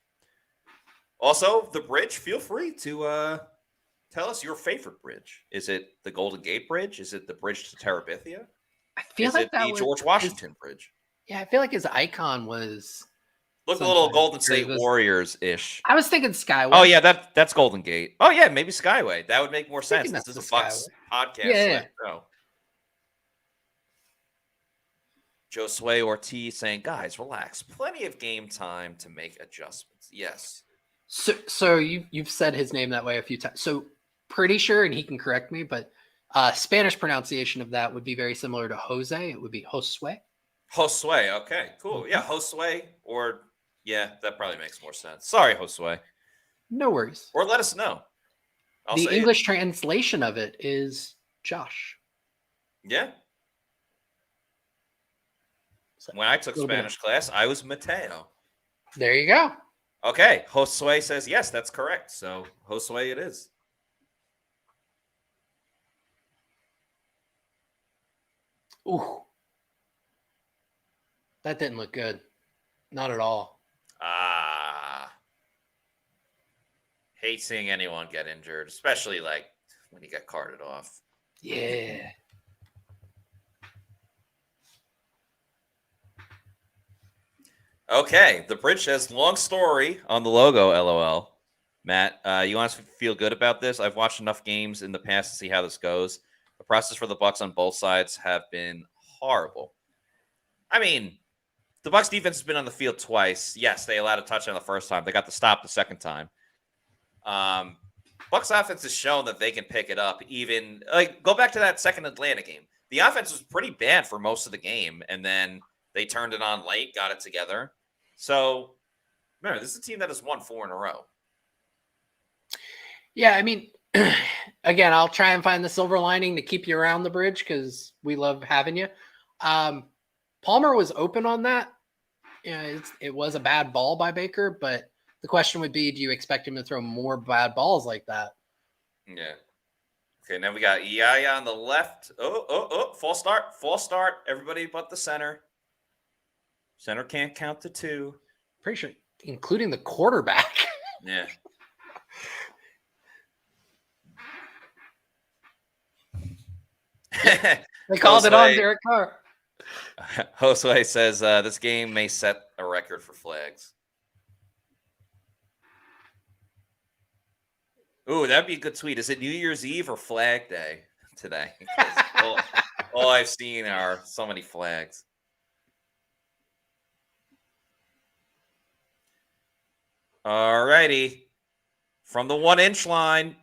Also, the Bridge, feel free to tell us your favorite bridge. Is it the Golden Gate Bridge? Is it the bridge to Terabithia? I feel like that the George Washington Bridge? Yeah, I feel like his icon was... Look a little Golden State Warriors-ish. I was thinking Skyway. Oh, yeah, that's Golden Gate. Oh, yeah, maybe Skyway. That would make more sense. This is a Bucs podcast. Yeah. Josue Ortiz saying, guys, relax. Plenty of game time to make adjustments. Yes. So you've said his name that way a few times. So pretty sure, and he can correct me, but Spanish pronunciation of that would be very similar to Jose. It would be Josue. Josue. Okay, cool. Yeah, Josue or... Yeah, that probably makes more sense. Sorry, Josue. No worries. Or let us know. The English translation of it is Josh. Yeah. When I took Spanish class, I was Mateo. There you go. Okay, Josue says, yes, that's correct. So, Josue it is. Ooh. That didn't look good. Not at all. Hate seeing anyone get injured, especially like when you get carted off. Yeah. Okay, the Bridge says, long story on the logo, LOL. Matt, you honestly feel good about this? I've watched enough games in the past to see how this goes. The process for the Bucs on both sides have been horrible. I mean, the Bucs defense has been on the field twice. Yes, they allowed a touchdown the first time. They got the stop the second time. Bucs offense has shown that they can pick it up. Even like go back to that second Atlanta game. The offense was pretty bad for most of the game, and then they turned it on late, got it together. So, remember, this is a team that has won 4 in a row. Yeah, I mean, again, I'll try and find the silver lining to keep you around the Bridge because we love having you. Palmer was open on that. Yeah, it was a bad ball by Baker, but the question would be, do you expect him to throw more bad balls like that? Yeah. Okay, now we got Yaya on the left. Oh, false start. Everybody but the center. Center can't count to 2. Pretty sure, including the quarterback. Yeah. They called it on Derek Carr. Josue says this game may set a record for flags. Ooh, that'd be a good tweet. Is it New Year's Eve or Flag Day today? all I've seen are so many flags. All righty. From the 1-inch line,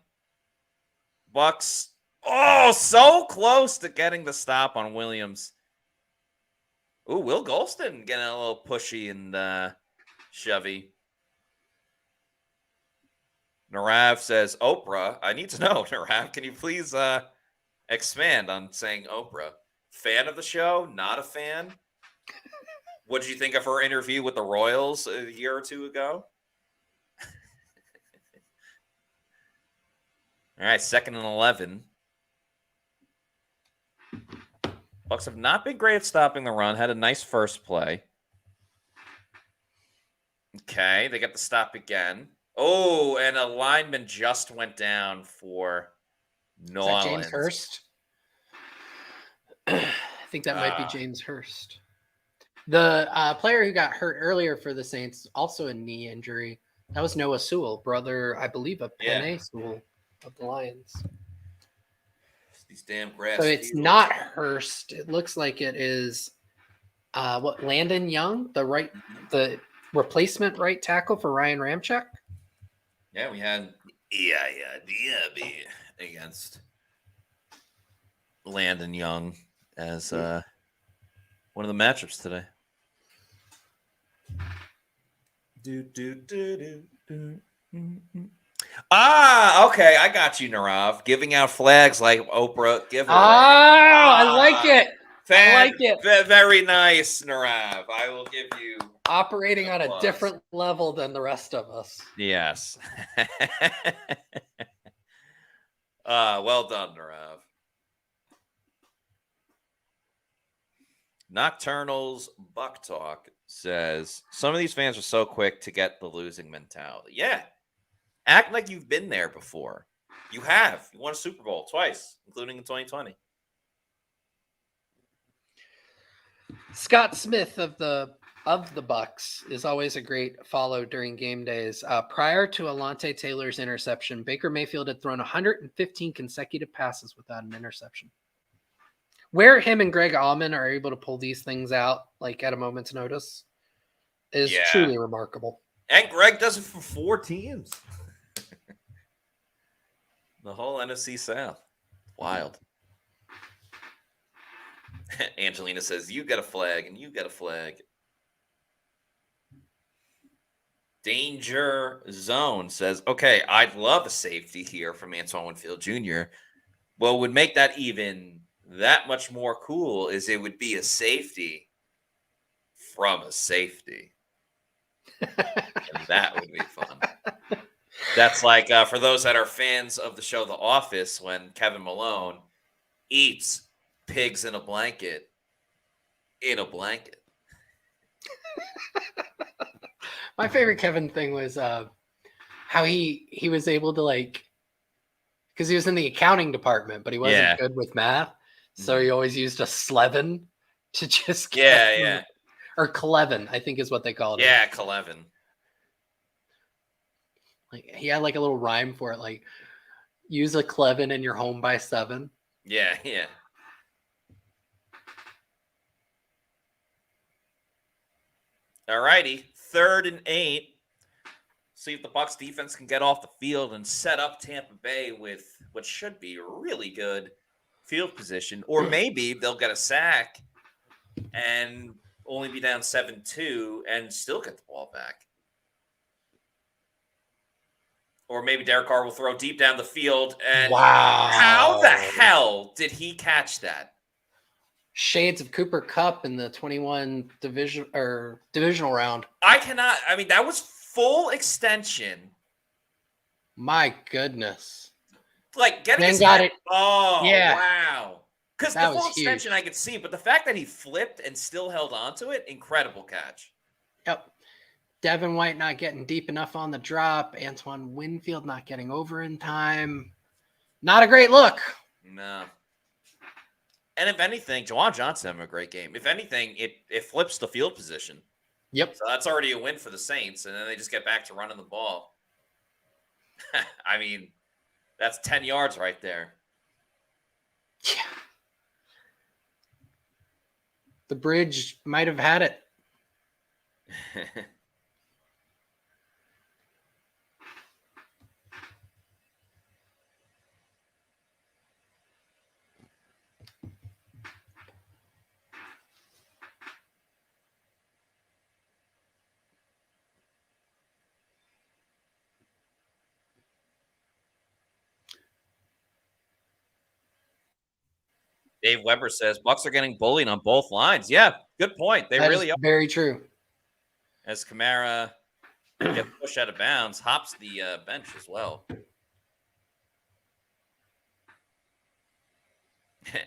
Bucs. Oh, so close to getting the stop on Williams. Ooh, Will Golston getting a little pushy and shovey. Narav says, Oprah. I need to know, Narav, can you please expand on saying Oprah? Fan of the show? Not a fan? What did you think of her interview with the Royals a year or two ago? All right, 2nd and 11. Bucs have not been great at stopping the run. Had a nice first play. Okay, they got the stop again. Oh, and a lineman just went down for New Is that James Orleans. Hurst? I think that might be Ah. James Hurst. The player who got hurt earlier for the Saints, also a knee injury. That was Noah Sewell, brother, I believe, of Penei Sewell of the Lions. These damn grass. So it's fields. not Hurst. It looks like it is Landon Young, the replacement right tackle for Ryan Ramczyk. Yeah, we had against Landon Young as one of the matchups today. Okay, I got you, Narav. Giving out flags like Oprah giveaway. I like it. I like it. Very nice, Narav. I will give you operating on a different level than the rest of us. Yes. Well done, Narav. Nocturnal's Buck Talk says some of these fans are so quick to get the losing mentality. Yeah. Act like you've been there before. You have. You won a Super Bowl twice, including in 2020. Scott Smith of the Bucs is always a great follow during game days. Prior to Alontae Taylor's interception, Baker Mayfield had thrown 115 consecutive passes without an interception. Where him and Greg Allman are able to pull these things out like at a moment's notice is truly remarkable. And Greg does it for 4 teams. The whole NFC South. Wild. Angelina says, you got a flag and you got a flag. Danger Zone says, okay, I'd love a safety here from Antoine Winfield Jr. What would make that even that much more cool is it would be a safety from a safety. And that would be fun. That's like, for those that are fans of the show The Office, when Kevin Malone eats pigs in a blanket. My favorite Kevin thing was how he was able to, like, because he was in the accounting department, but he wasn't good with math. So he always used a Slevin to just get or Clevin, I think is what they called it. Yeah, Clevin. Like he had like a little rhyme for it, like use a Clevin and you're home by 7. Yeah. All righty, 3rd and 8. See if the Bucs defense can get off the field and set up Tampa Bay with what should be really good field position. Or maybe they'll get a sack and only be down 7-2 and still get the ball back. Or maybe Derek Carr will throw deep down the field. And wow. How the hell did he catch that? Shades of Cooper Kupp in the 21 divisional round. I mean, that was full extension. My goodness. Like, getting his got head. it. Oh, yeah. Wow. Because the full extension I could see, but the fact that he flipped and still held on to it, incredible catch. Yep. Devin White not getting deep enough on the drop. Antoine Winfield not getting over in time. Not a great look. No. And if anything, Juwan Johnson having a great game. If anything, it flips the field position. Yep. So that's already a win for the Saints, and then they just get back to running the ball. I mean, that's 10 yards right there. Yeah. The bridge might have had it. Dave Weber says Bucs are getting bullied on both lines. Yeah, good point. They really are. Very true. As Kamara gets pushed out of bounds, hops the bench as well.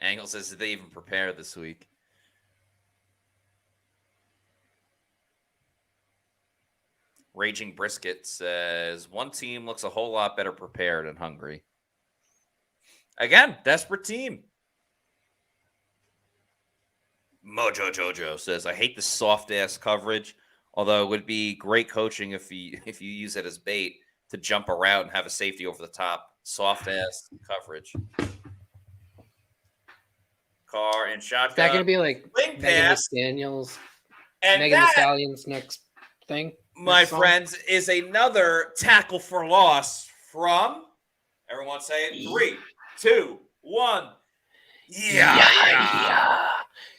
Angle says, did they even prepare this week? Raging Brisket says, one team looks a whole lot better prepared and hungry. Again, desperate team. Mojo Jojo says, I hate the soft ass coverage, although it would be great coaching if you use it as bait to jump around and have a safety over the top. Soft ass coverage. Carr and shotgun. Is that going to be like Wing Megan pass. Thee Daniels, And Megan Thee that, Stallion's next thing? my next song? friends, is another tackle for loss from, everyone say it, 3, 2, 1. Yeah.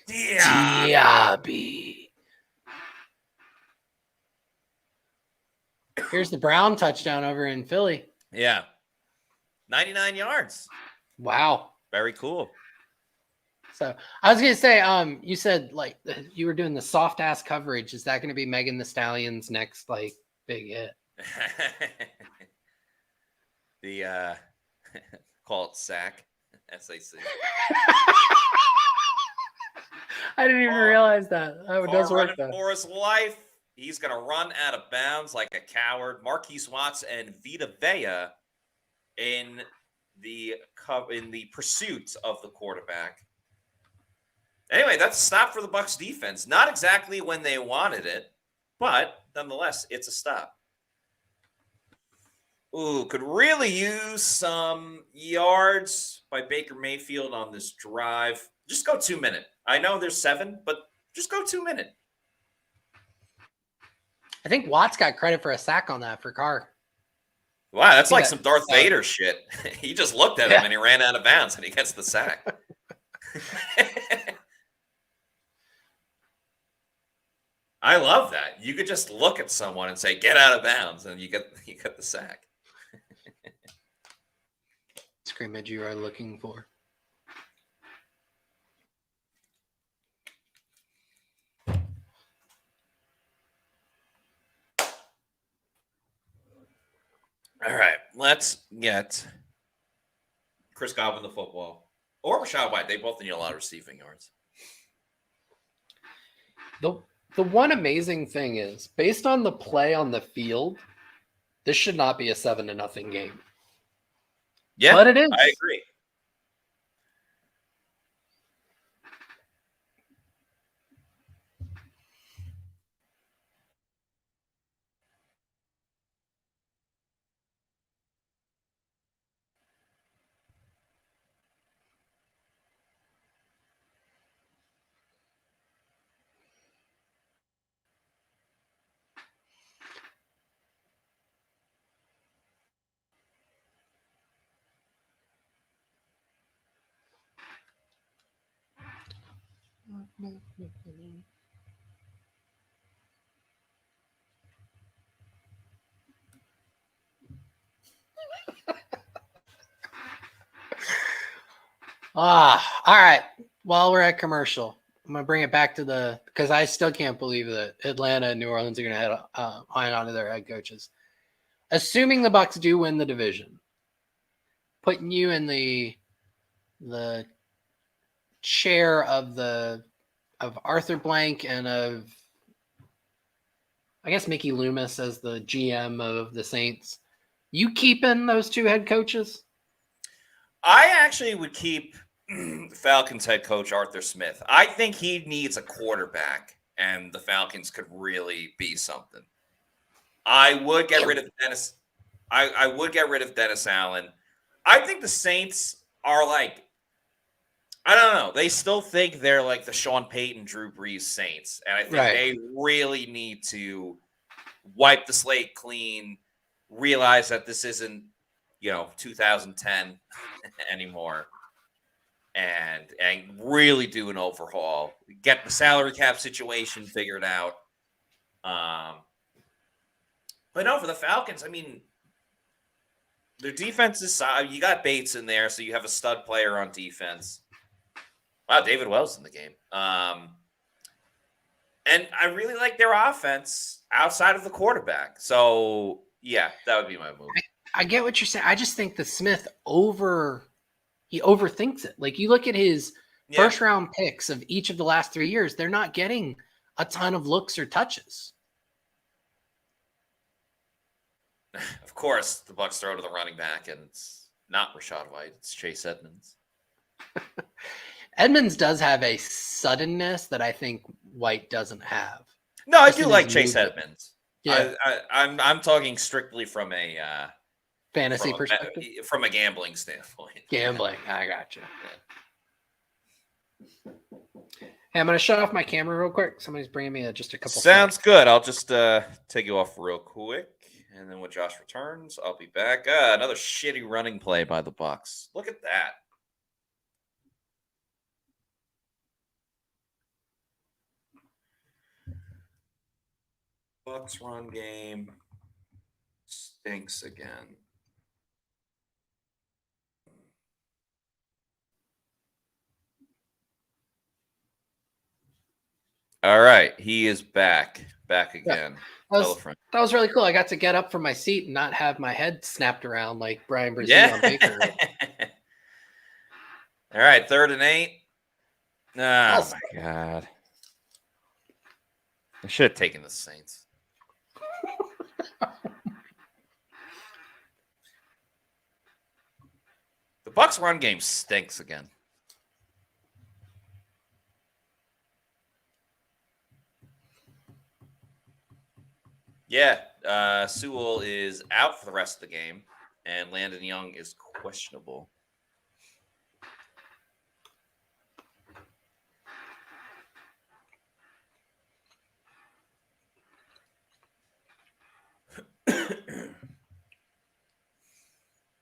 Diaby. Here's the Brown touchdown over in Philly. Yeah. 99 yards. Wow. Very cool. So I was gonna say, you said like you were doing the soft ass coverage. Is that gonna be Megan Thee Stallion's next like big hit? The call it SAC. SAC. I didn't even realize that. Oh, it does work though. For his life, he's gonna run out of bounds like a coward. Marquise Watts and Vita Vea in the pursuit of the quarterback. Anyway, that's a stop for the Bucs defense. Not exactly when they wanted it, but nonetheless, it's a stop. Ooh, could really use some yards by Baker Mayfield on this drive. Just go 2 minute. I know there's 7, but just go 2 minute. I think Watts got credit for a sack on that for Carr. Wow, that's like some Darth Vader shit. He just looked at him and he ran out of bounds and he gets the sack. I love that. You could just look at someone and say, get out of bounds, and you get the sack. Scrimmage you are looking for. All right, let's get Chris Godwin the football. Or Rashad White. They both need a lot of receiving yards. The one amazing thing is, based on the play on the field, this should not be a 7-0 game. Yeah, but it is. I agree. All right. While we're at commercial, I'm going to bring it back to because I still can't believe that Atlanta and New Orleans are going to head on to their head coaches. Assuming the Bucs do win the division, putting you in the chair of Arthur Blank and of, I guess, Mickey Loomis as the GM of the Saints. You keeping those two head coaches? I actually would keep Falcons head coach Arthur Smith. I think he needs a quarterback, and the Falcons could really be something. I would get rid of Dennis. I would get rid of Dennis Allen. I think the Saints are like, I don't know. They still think they're like the Sean Payton, Drew Brees Saints. And I think they really need to wipe the slate clean, realize that this isn't, 2010 anymore, and really do an overhaul, get the salary cap situation figured out. But no, for the Falcons, I mean, their defense is solid. You got Bates in there, so you have a stud player on defense. Wow, David Wells in the game. And I really like their offense outside of the quarterback. So, yeah, that would be my move. I get what you're saying. I just think that Smith he overthinks it. Like, you look at his first round picks of each of the last 3 years, they're not getting a ton of looks or touches. Of course, the Bucs throw to the running back, and not Rashad White. It's Chase Edmonds. Edmonds does have a suddenness that I think White doesn't have. No, I Just do in like his Chase movement. Edmonds. Yeah, I'm talking strictly from a fantasy perspective. from a gambling standpoint. Gambling. I gotcha. Yeah. Hey, I'm going to shut off my camera real quick. Somebody's bringing me just a couple Sounds snacks. good. I'll just take you off real quick, and then when Josh returns, I'll be back. Another shitty running play by the Bucs. Look at that. Bucs run game stinks again. All right, he is back again. That was really cool. I got to get up from my seat and not have my head snapped around like Brian Brzee Yeah. on Baker. All right, 3rd and 8. Oh, Awesome. my God. I should have taken the Saints. The Bucs run game stinks again. Yeah, Sewell is out for the rest of the game, and Landon Young is questionable.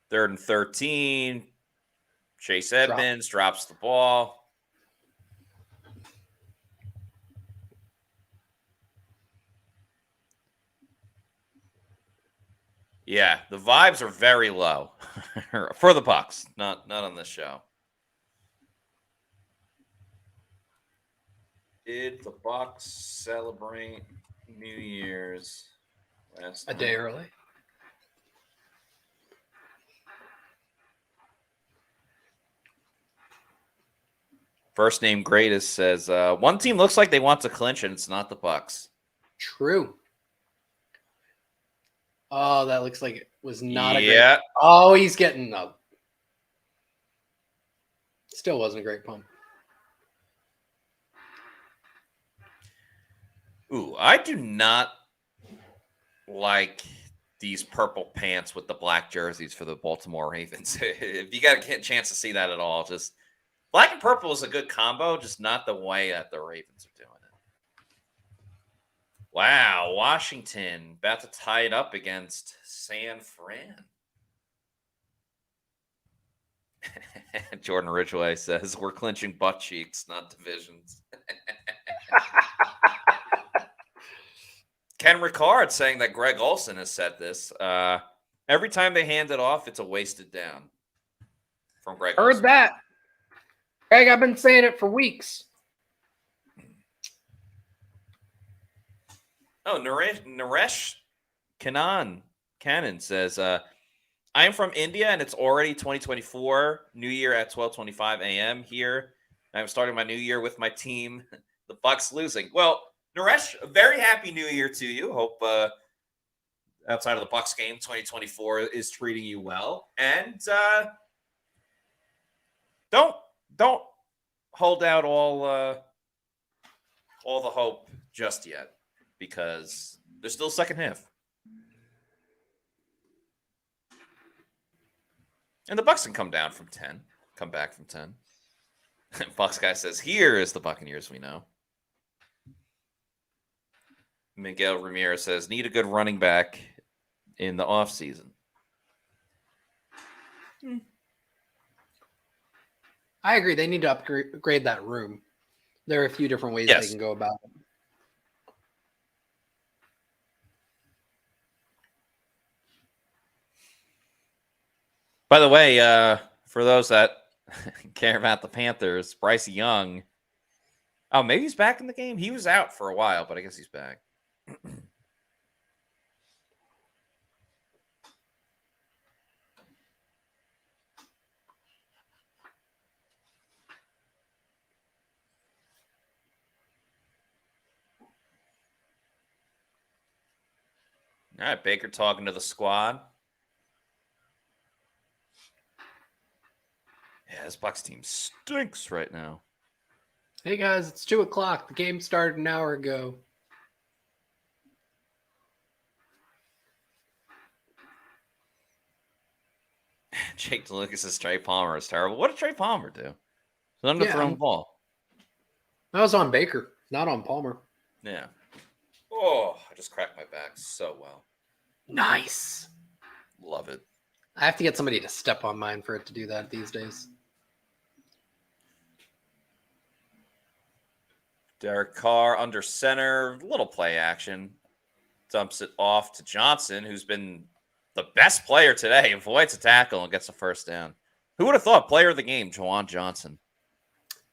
Third and 13. Chase Edmonds drops the ball. Yeah, the vibes are very low for the Bucs. Not on this show. Did the Bucs celebrate New Year's last night? A day early? First name greatest says one team looks like they want to clinch, and it's not the Bucs. True. Oh, that looks like it was not a Yeah. great. Oh, he's getting up. Still wasn't a great pump. Ooh, I do not like these purple pants with the black jerseys for the Baltimore Ravens. If you got a chance to see that at all, just black and purple is a good combo, just not the way that the Ravens are doing it. Wow, Washington about to tie it up against San Fran. Jordan Ridgway says, we're clinching butt cheeks, not divisions. Ken Ricard saying that Greg Olson has said this. Every time they hand it off, it's a wasted down. From Greg Heard Olson. that. Greg, I've been saying it for weeks. Oh, Naresh Cannon says, I am from India, and it's already 2024, New Year at 12:25 a.m. here. I'm starting my new year with my team, the Bucs losing. Well, Naresh, a very happy New Year to you. Hope outside of the Bucs game, 2024 is treating you well. And don't hold out all the hope just yet, because there's still second half. And the Bucs can come back from 10. Bucs guy says, here is the Buccaneers we know. Miguel Ramirez says, need a good running back in the offseason. I agree. They need to upgrade that room. There are a few different ways they can go about it. By the way, for those that care about the Panthers, Bryce Young. Oh, maybe he's back in the game. He was out for a while, but I guess he's back. All right, Baker talking to the squad. Yeah, this Bucs team stinks right now. Hey guys, it's 2:00. The game started an hour ago. Jake DeLucas says Trey Palmer is terrible. What did Trey Palmer do? It's an underthrown ball. That was on Baker, not on Palmer. Yeah. Oh, I just cracked my back so well. Nice. Love it. I have to get somebody to step on mine for it to do that these days. Derek Carr under center, little play action. Dumps it off to Johnson, who's been the best player today. Avoids a tackle and gets a first down. Who would have thought player of the game, Juwan Johnson?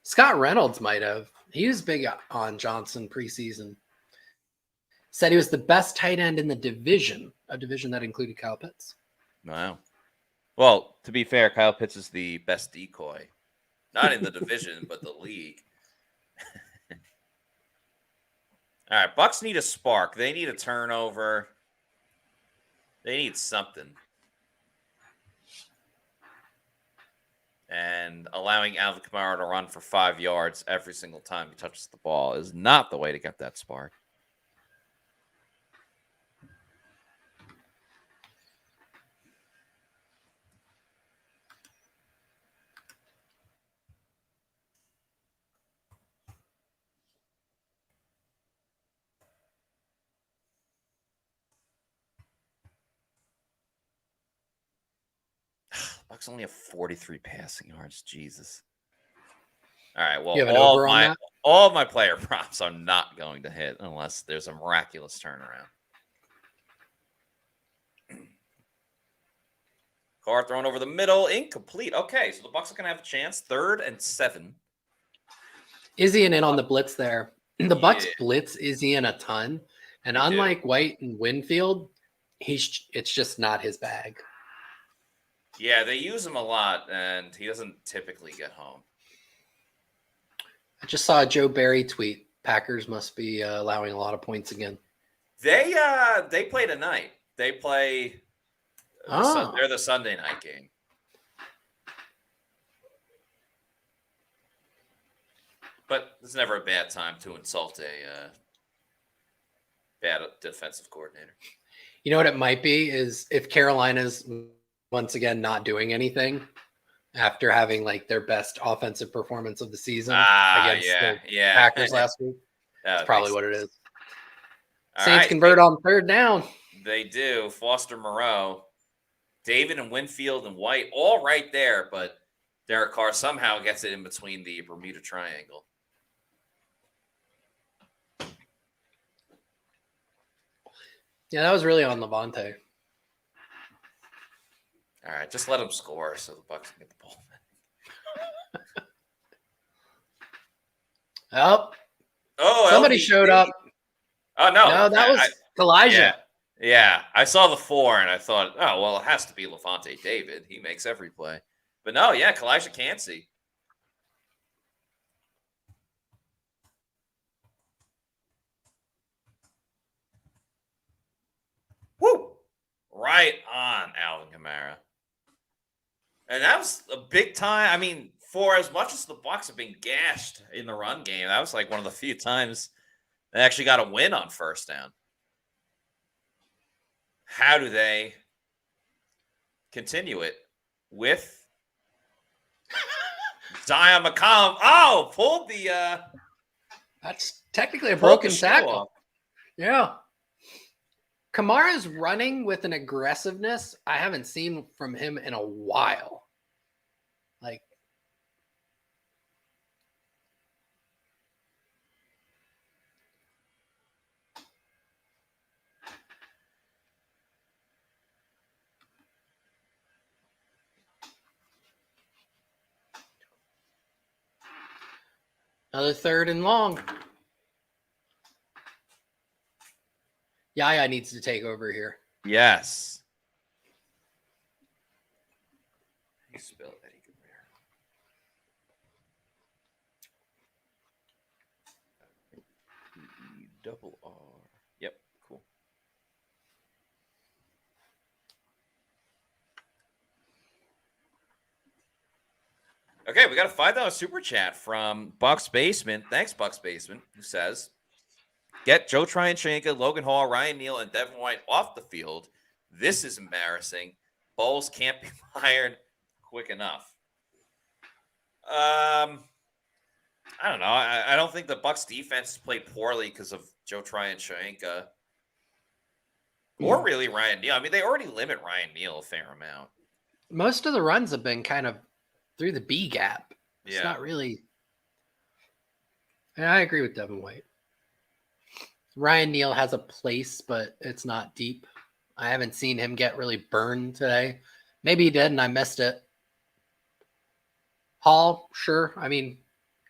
Scott Reynolds might have. He was big on Johnson preseason. Said he was the best tight end in the division, a division that included Kyle Pitts. Wow. Well, to be fair, Kyle Pitts is the best decoy. Not in the division, but the league. All right, Bucs need a spark. They need a turnover. They need something. And allowing Alvin Kamara to run for 5 yards every single time he touches the ball is not the way to get that spark. Bucs only have 43 passing yards. Jesus. All right. Well, all of my player props are not going to hit unless there's a miraculous turnaround. Carr thrown over the middle, incomplete. Okay, so the Bucs are going to have a chance. 3rd and 7. Izzy in on the blitz there. The Bucs blitz Izzy in a ton, and unlike White and Winfield, it's just not his bag. Yeah, they use him a lot, and he doesn't typically get home. I just saw a Joe Barry tweet. Packers must be allowing a lot of points again. They play tonight. They play. They're the Sunday night game. But it's never a bad time to insult a bad defensive coordinator. You know what it might be is if Carolina's once again not doing anything after having like their best offensive performance of the season against the Packers last week. That's probably what it is. Saints convert on 3rd down. They do. Foster Moreau, David and Winfield and White all right there, but Derek Carr somehow gets it in between the Bermuda Triangle. Yeah, that was really on Levante. All right, just let him score so the Bucs can get the ball back. Somebody showed up. Oh, no. No, that was Elijah. Yeah, I saw the 4, and I thought, oh, well, it has to be Levante David. He makes every play. But no, yeah, Kalijah Cansey. Woo! Right on Alvin Kamara. And that was a big time. I mean, for as much as the Bucs have been gashed in the run game, that was like one of the few times they actually got a win on 1st down. How do they continue it with Zion McCollum? Oh, pulled the that's technically a broken tackle. Yeah. Kamara's running with an aggressiveness I haven't seen from him in a while. Like, another 3rd and long. Yaya needs to take over here. Yes. You spelled Eddie Guerrero. Double R. Yep, cool. Okay, we got a $5 super chat from Bucs Basement. Thanks, Bucs Basement, who says, get Joe Tryon-Shoyinka, Logan Hall, Ryan Neal, and Devin White off the field. This is embarrassing. Bowles can't be fired quick enough. I don't know. I don't think the Bucs defense played poorly because of Joe Tryon-Shoyinka. Or really Ryan Neal. I mean, they already limit Ryan Neal a fair amount. Most of the runs have been kind of through the B gap. It's not really. And I agree with Devin White. Ryan Neal has a place, but it's not deep. I haven't seen him get really burned today. Maybe he did, and I missed it. Hall, sure. I mean,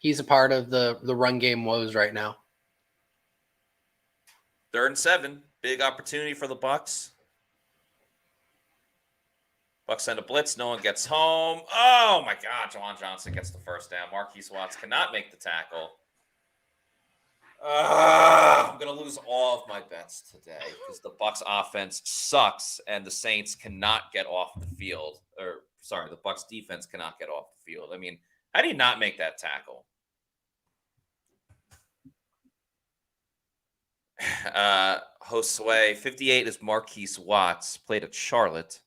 he's a part of the run game woes right now. 3rd and 7. Big opportunity for the Bucs. Bucs send a blitz. No one gets home. Oh, my God. Juwan Johnson gets the first down. Marquise Watts cannot make the tackle. I'm going to lose all of my bets today because the Bucs offense sucks and the Saints cannot get off the field. The Bucs defense cannot get off the field. I mean, how do you not make that tackle? Josue, 58 is Marquise Watts, played at Charlotte.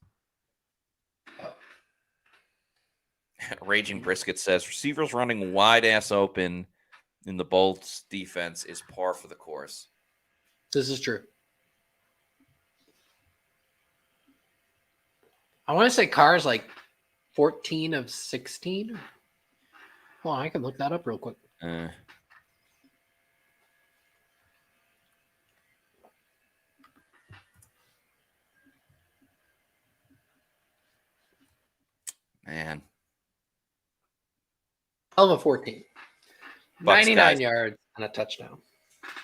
Raging Brisket says, receivers running wide ass open in the Bolts defense is par for the course. This is true. I want to say Carr's like 14 of 16. Well, I can look that up real quick. Man. 12 of 14. Bucs 99 yards and a touchdown.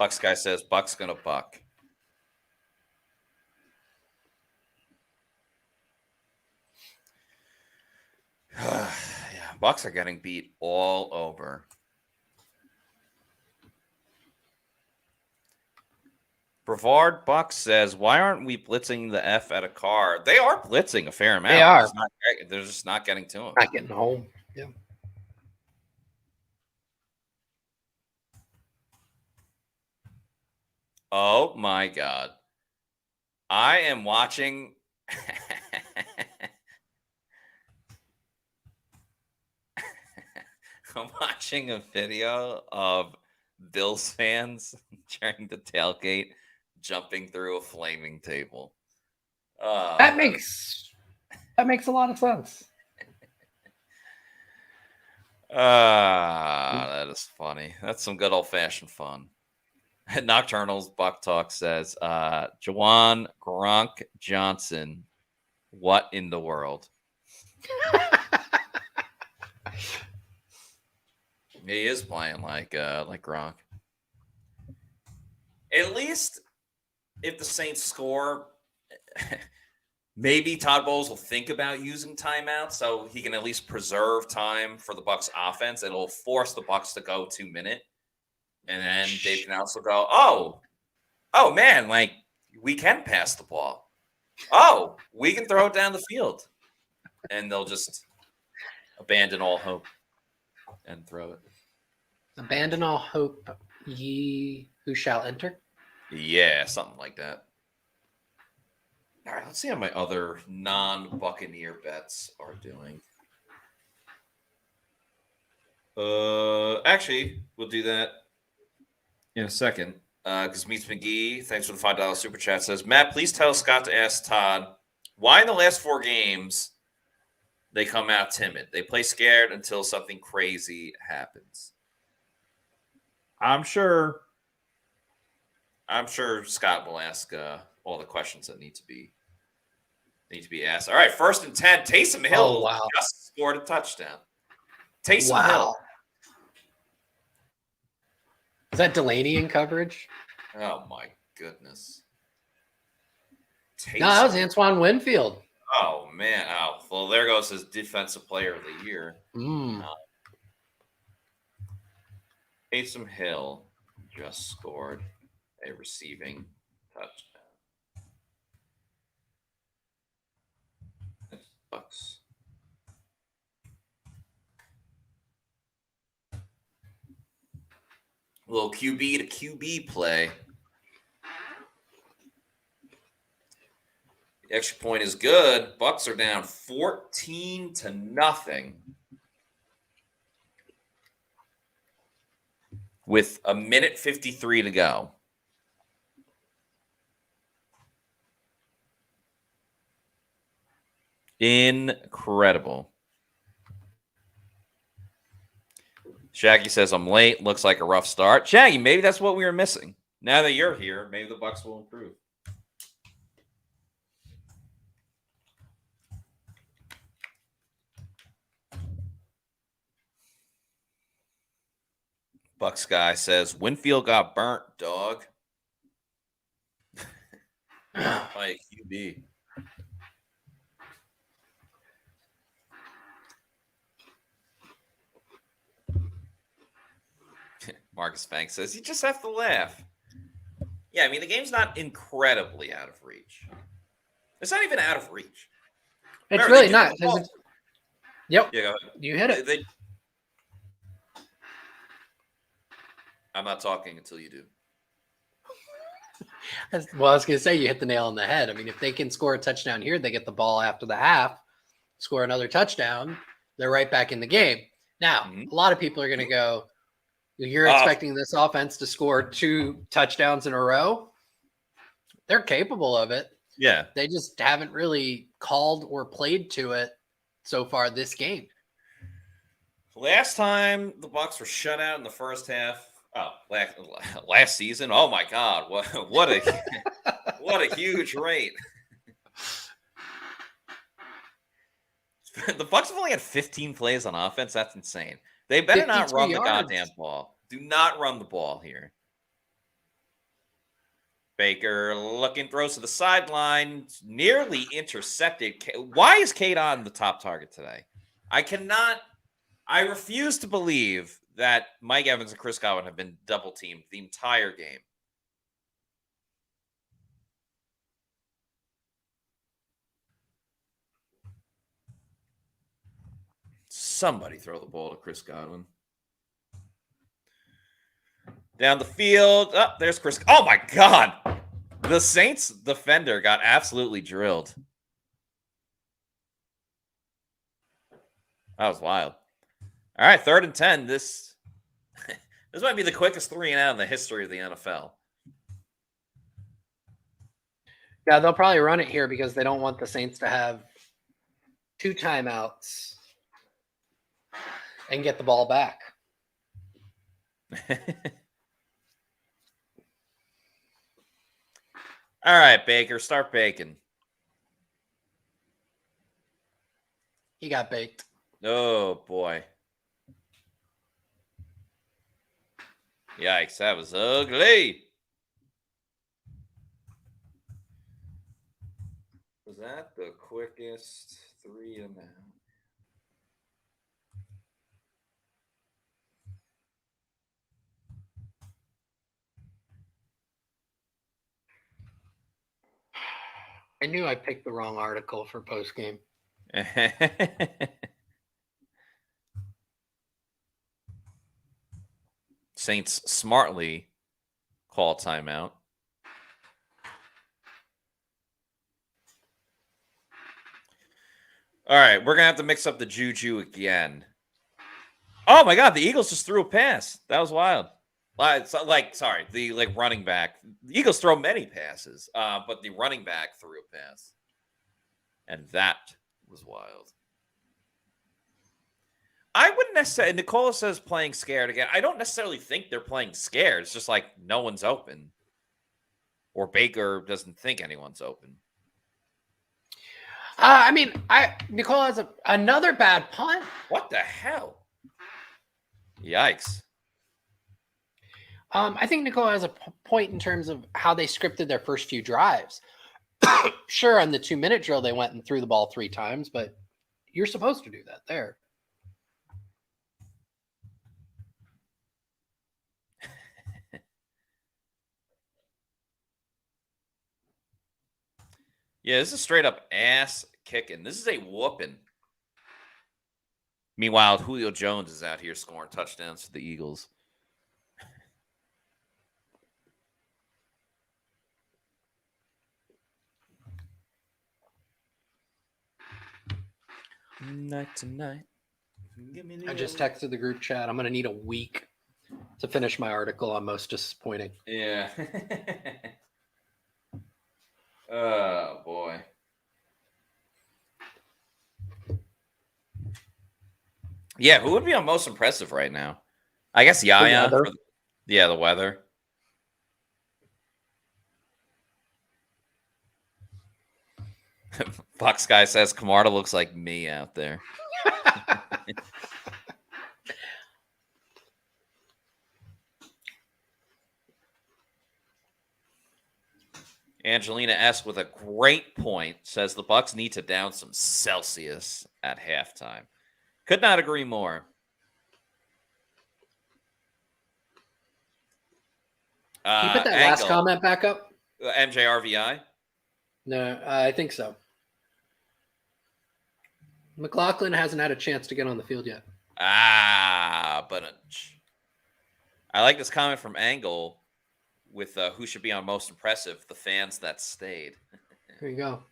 Bucs guy says Bucs gonna buck. Yeah, Bucs are getting beat all over. Brevard Bucks says, why aren't we blitzing the F at a car? They are blitzing a fair amount. They are. They're just not getting to him. Not getting home. Yeah. Oh, my God. I am watching. I'm watching a video of Bills fans during the tailgate jumping through a flaming table. That makes a lot of sense. That is funny. That's some good old-fashioned fun. Nocturnals Buck Talk says, Juwan Gronk Johnson, what in the world? He is playing like Gronk. At least if the Saints score, maybe Todd Bowles will think about using timeouts so he can at least preserve time for the Bucs offense. It'll force the Bucs to go 2-minute. And then Dave can also go, oh man, like we can pass the ball. Oh, we can throw it down the field. And they'll just abandon all hope and throw it. Abandon all hope, ye who shall enter. Yeah, something like that. All right, let's see how my other non-Buccaneer bets are doing. Actually, we'll do that in a second. Because Meets McGee, thanks for the $5 super chat, says, Matt, please tell Scott to ask Todd why in the last 4 games they come out timid. They play scared until something crazy happens. I'm sure Scott will ask all the questions that need to be asked. All right, 1st and 10. Taysom Hill just scored a touchdown. Taysom Hill. Is that Delaney in coverage? Oh my goodness. No, that was Antoine Winfield. Oh man. Oh, well, there goes his defensive player of the year. Taysom Hill just scored a receiving touchdown. Bucks. A little QB to QB play. The extra point is good. Bucs are down 14-0 with a minute 53 to go. Incredible. Shaggy says, I'm late. Looks like a rough start. Shaggy, maybe that's what we were missing. Now that you're here, maybe the Bucs will improve. Bucs guy says, Winfield got burnt, dog. By a QB. Marcus Banks says, you just have to laugh. Yeah, I mean, the game's not incredibly out of reach. It's not even out of reach. It's really not. Yep. Yeah, go ahead. You hit it. I'm not talking until you do. Well, I was going to say you hit the nail on the head. I mean, if they can score a touchdown here, they get the ball after the half, score another touchdown, they're right back in the game. Now, a lot of people are going to go, you're expecting this offense to score 2 touchdowns in a row? They're capable of it. Yeah. They just haven't really called or played to it so far this game. Last time the Bucs were shut out in the first half. Oh, last season. Oh my God. What a huge rate. The Bucs have only had 15 plays on offense. That's insane. They better not run the goddamn ball. Do not run the ball here. Baker looking, throws to the sideline, nearly intercepted. Why is Cade on the top target today? I refuse to believe that Mike Evans and Chris Godwin have been double teamed the entire game. Somebody throw the ball to Chris Godwin. Down the field. Oh, there's Chris. Oh, my God. The Saints defender got absolutely drilled. That was wild. All right, 3rd and 10. This might be the quickest 3 and out in the history of the NFL. Yeah, they'll probably run it here because they don't want the Saints to have 2 timeouts and get the ball back. All right, Baker, start baking. He got baked. Oh, boy. Yikes, that was ugly. Was that the quickest 3 and out? I knew I picked the wrong article for post game. Saints smartly call timeout. All right, we're going to have to mix up the juju again. Oh, my God, the Eagles just threw a pass. That was wild. The running back. The Eagles throw many passes, but the running back threw a pass. And that was wild. I wouldn't necessarily. Nicola says playing scared again. I don't necessarily think they're playing scared. It's just like no one's open. Or Baker doesn't think anyone's open. Nicola has another bad punt. What the hell? Yikes. I think Nicola has a point in terms of how they scripted their first few drives. Sure, on the 2-minute drill, they went and threw the ball 3 times, but you're supposed to do that there. Yeah, this is straight up ass kicking. This is a whooping. Meanwhile, Julio Jones is out here scoring touchdowns for the Eagles. Night tonight. I just texted the group chat. I'm going to need a week to finish my article on most disappointing. Yeah. Oh, boy. Yeah, who would be on most impressive right now? I guess Yaya. The weather. Bucs guy says Camarda looks like me out there. Angelina S. with a great point says the Bucs need to down some Celsius at halftime. Could not agree more. Can you put that last comment back up? MJRVI? No, I think so. McLaughlin hasn't had a chance to get on the field yet. But I like this comment from Angle with who should be on most impressive, the fans that stayed. There you go.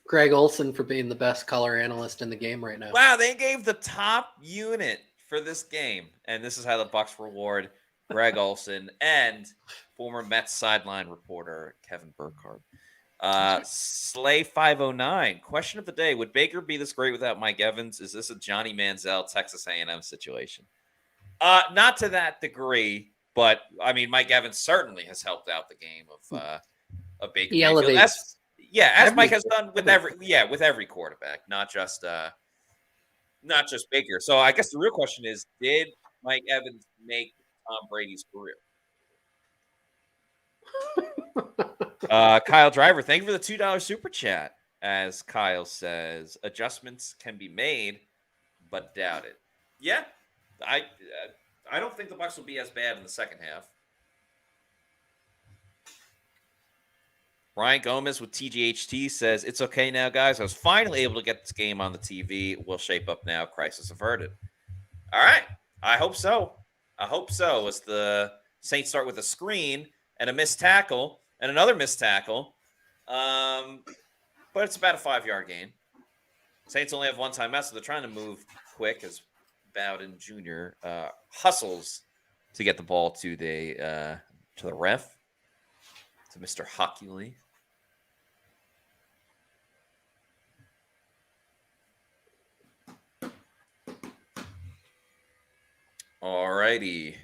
Greg Olson for being the best color analyst in the game right now. Wow, they gave the top unit for this game. And this is how the Bucs reward Greg Olson and former Mets sideline reporter Kevin Burkhardt. Slay 509. Question of the day: would Baker be this great without Mike Evans? Is this a Johnny Manziel Texas A&M situation? Not to that degree, but I mean, Mike Evans certainly has helped out the game of Baker. He elevates. As Mike has done with every quarterback, not just Baker. So I guess the real question is: did Mike Evans make Tom Brady's career? Kyle Driver, thank you for the $2 super chat. As Kyle says, adjustments can be made, but doubt it. Yeah, I don't think the Bucs will be as bad in the second half. Ryan Gomez with TGHT says, it's okay now, guys. I was finally able to get this game on the TV. We'll shape up now. Crisis averted. All right. I hope so. As the Saints start with a screen and a missed tackle and another missed tackle. But it's about a 5-yard gain. Saints only have one timeout, so they're trying to move quick as Bowden Jr. Hustles to get the ball to the ref, to Mr. Hockley. All righty.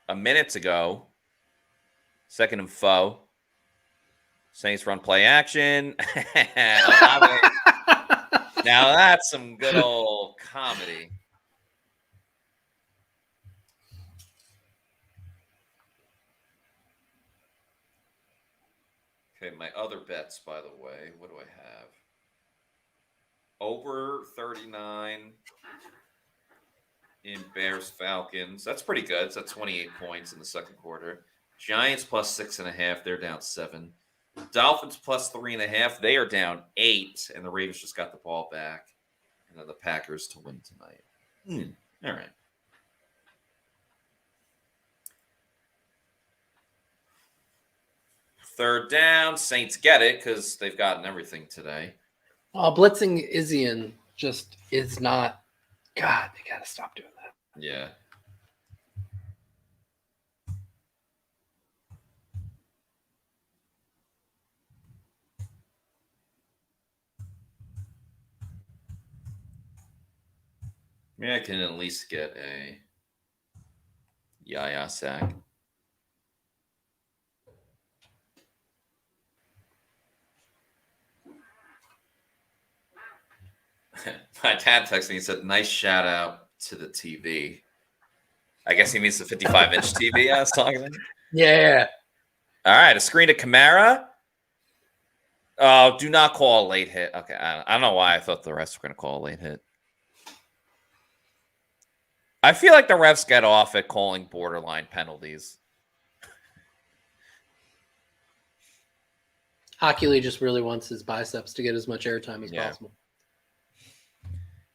A minute to go. Second and foe. Saints run play action. Now that's some good old comedy. Okay, my other bets, by the way, what do I have? Over 39 in Bears-Falcons. That's pretty good. That's 28 points in the second quarter. Giants plus 6.5. They're down 7. Dolphins plus 3.5. They are down 8. And the Ravens just got the ball back. And then the Packers to win tonight. All right. Third down. Saints get it because they've gotten everything today. Blitzing Izzian just is not. God, they got to stop doing that. Yeah. Maybe I can at least get a Yaya sack. My dad texted me. He said, nice shout out to the TV. I guess he means the 55-inch TV I was talking about. Yeah. All right, a screen to Kamara. Oh, do not call a late hit. Okay, I don't know why I thought the refs were going to call a late hit. I feel like the refs get off at calling borderline penalties. Hockley just really wants his biceps to get as much airtime as possible.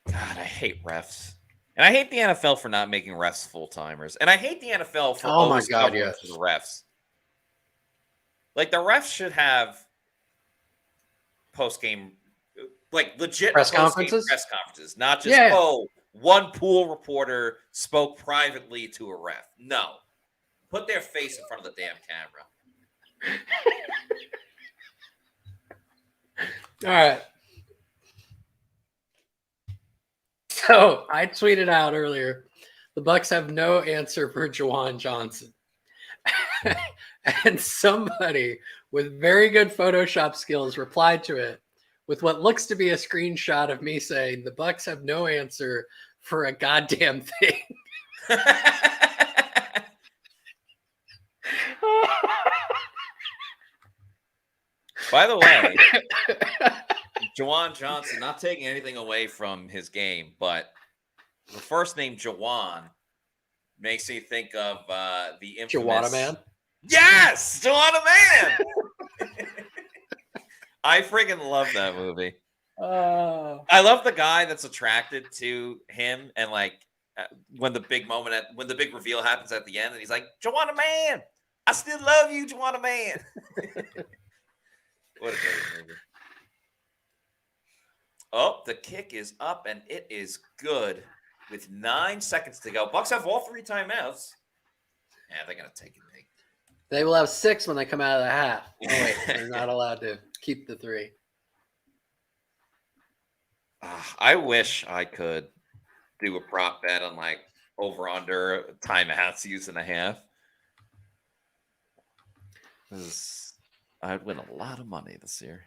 God, I hate refs. And I hate the NFL for not making refs full-timers. And I hate the NFL for always covering for the refs. Like, the refs should have post-game like legit Press post-game conferences? press conferences, not just Yeah. one pool reporter spoke privately to a ref. No, put their face in front of the damn camera. All right. So I tweeted out earlier, the Bucs have no answer for Juwan Johnson. And somebody with very good Photoshop skills replied to it with what looks to be a screenshot of me saying the Bucs have no answer for a goddamn thing. By the way, Juwan Johnson, not taking anything away from his game, but the first name Juwan makes me think of the infamous Juwan Man. Yes, Juwan Man. I freaking love that movie. I love the guy that's attracted to him, and like when the big when the big reveal happens at the end, and he's like, "Juwan Man, I still love you, Juwan Man." What a great movie! Oh, the kick is up, and it is good with 9 seconds to go. Bucs have all 3 timeouts. Yeah, they're gonna take it big. They will have 6 when they come out of the half. Oh, wait, they're not allowed to keep the 3. I wish I could do a prop bet on like over under timeouts using a half. I'd win a lot of money this year.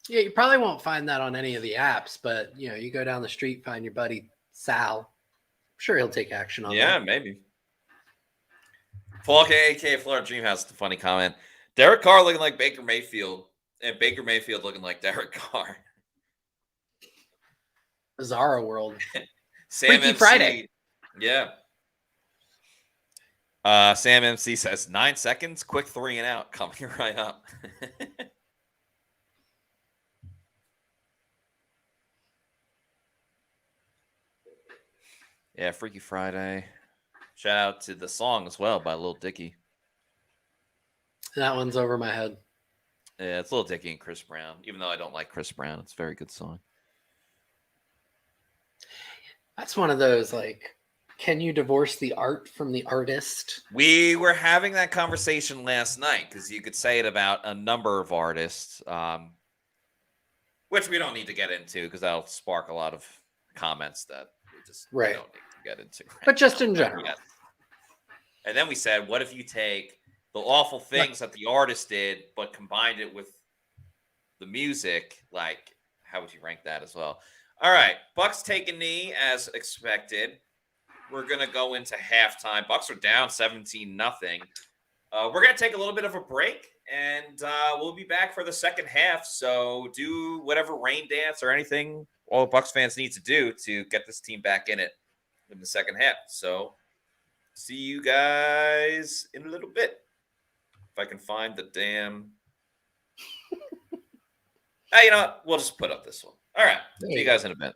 Yeah, you probably won't find that on any of the apps, but you go down the street, find your buddy Sal. I'm sure he'll take action on that. Yeah, maybe. Falk AK Florida Dream has a funny comment. Derek Carr looking like Baker Mayfield, and Baker Mayfield looking like Derek Carr. Bizarro world. Sam Freaky MC, Friday. Yeah. Sam MC says 9 seconds, quick 3 and out, coming right up. Yeah, Freaky Friday. Shout out to the song as well by Lil Dicky. That one's over my head. Yeah, it's Lil Dicky and Chris Brown. Even though I don't like Chris Brown, it's a very good song. That's one of those, like, can you divorce the art from the artist? We were having that conversation last night because you could say it about a number of artists, which we don't need to get into because that'll spark a lot of comments that we don't need to get into. But just in general. Yes. And then we said, what if you take the awful things that the artist did, but combined it with the music? Like, how would you rank that as well? All right, Bucs take a knee as expected. We're going to go into halftime. Bucs are down 17-0. We're going to take a little bit of a break, and we'll be back for the second half. So do whatever rain dance or anything all the Bucs fans need to do to get this team back in it in the second half. So see you guys in a little bit. If I can find the damn... Hey, you know what? We'll just put up this one. All right. See you guys in a bit.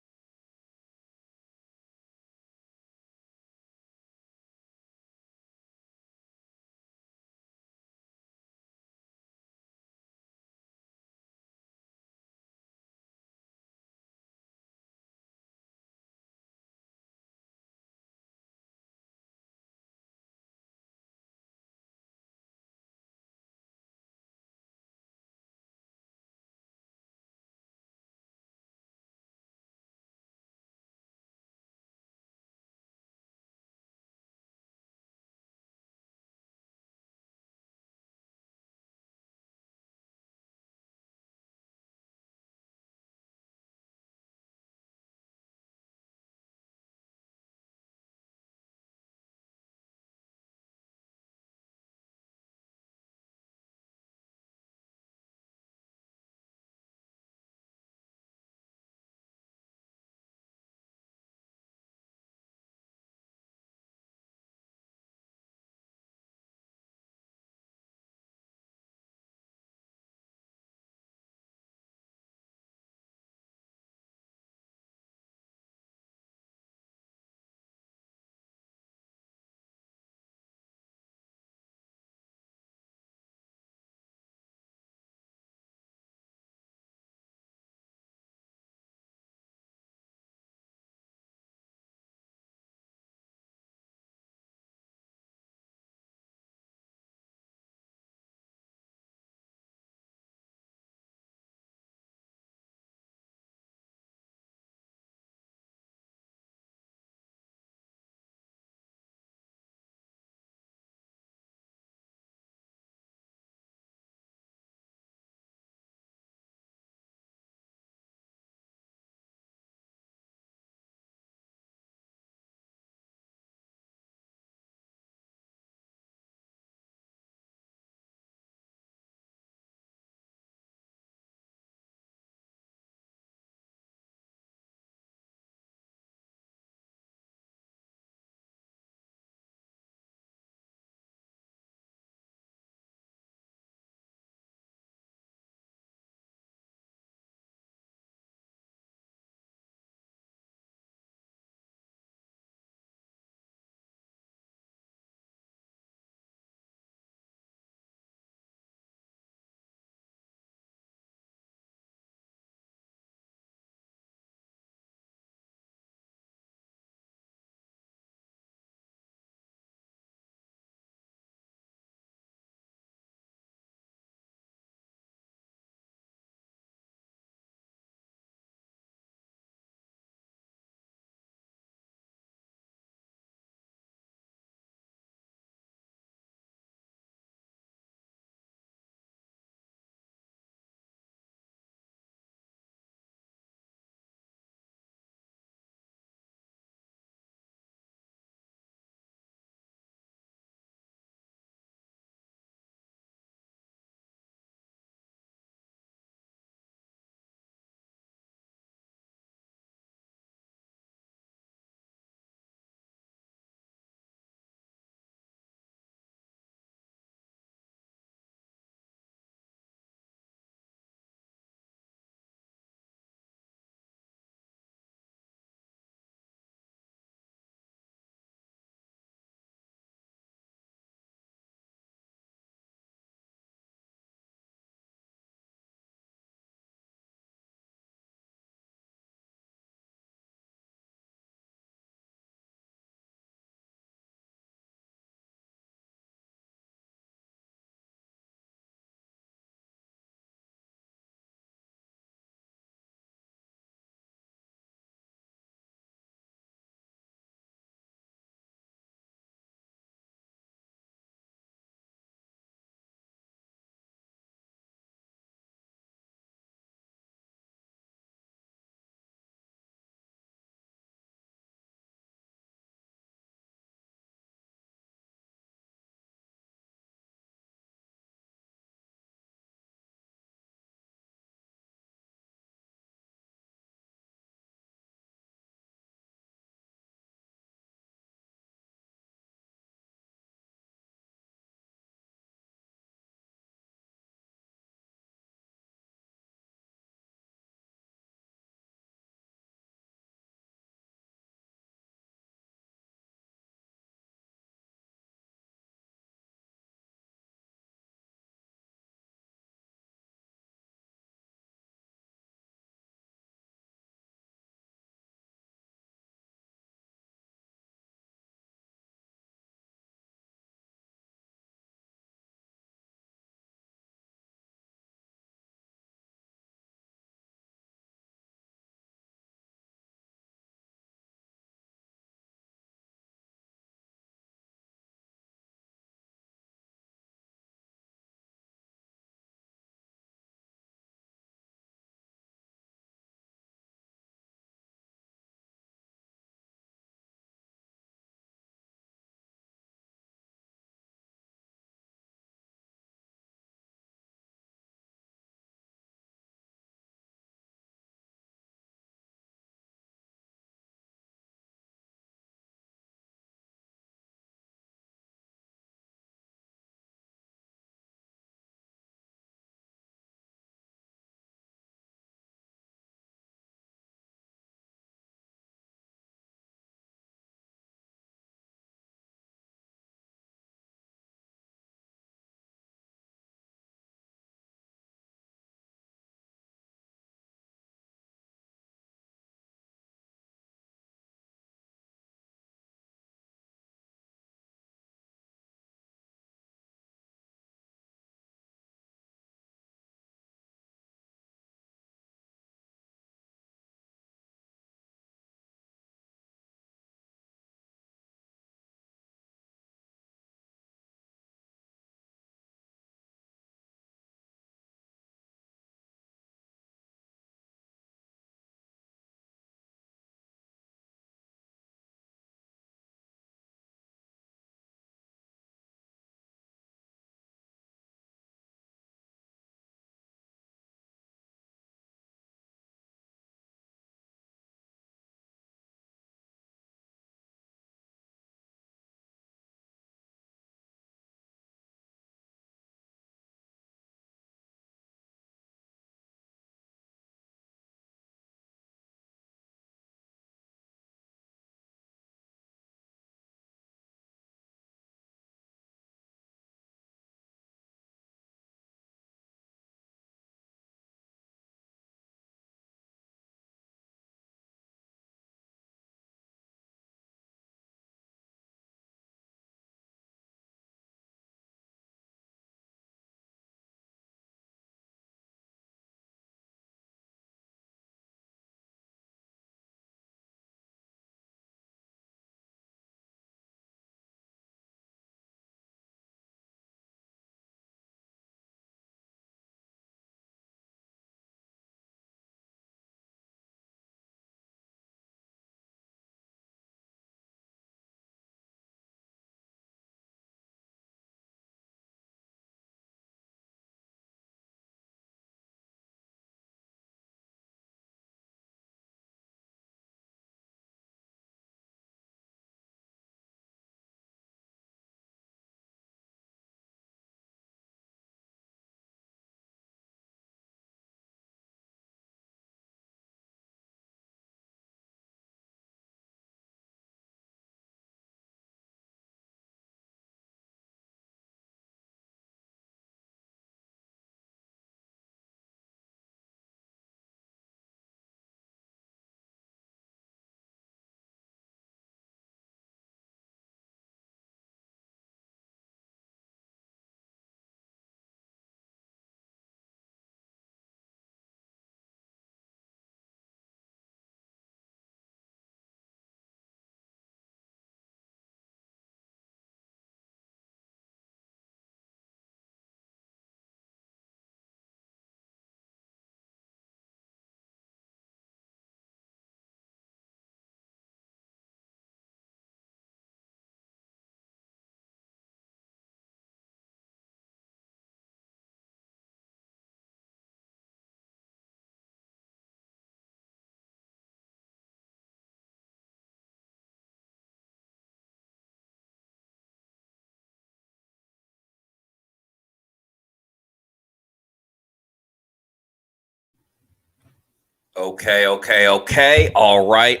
Okay. All right.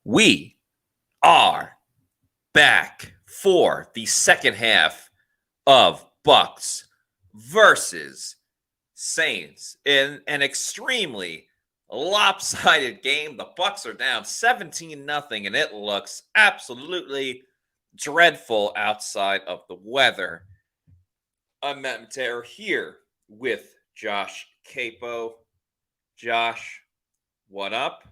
We are back for the second half of Bucs versus Saints in an extremely lopsided game. The Bucs are down 17-0, and it looks absolutely dreadful outside of the weather. I'm Matt Matera here with Josh Capo. Josh, what up?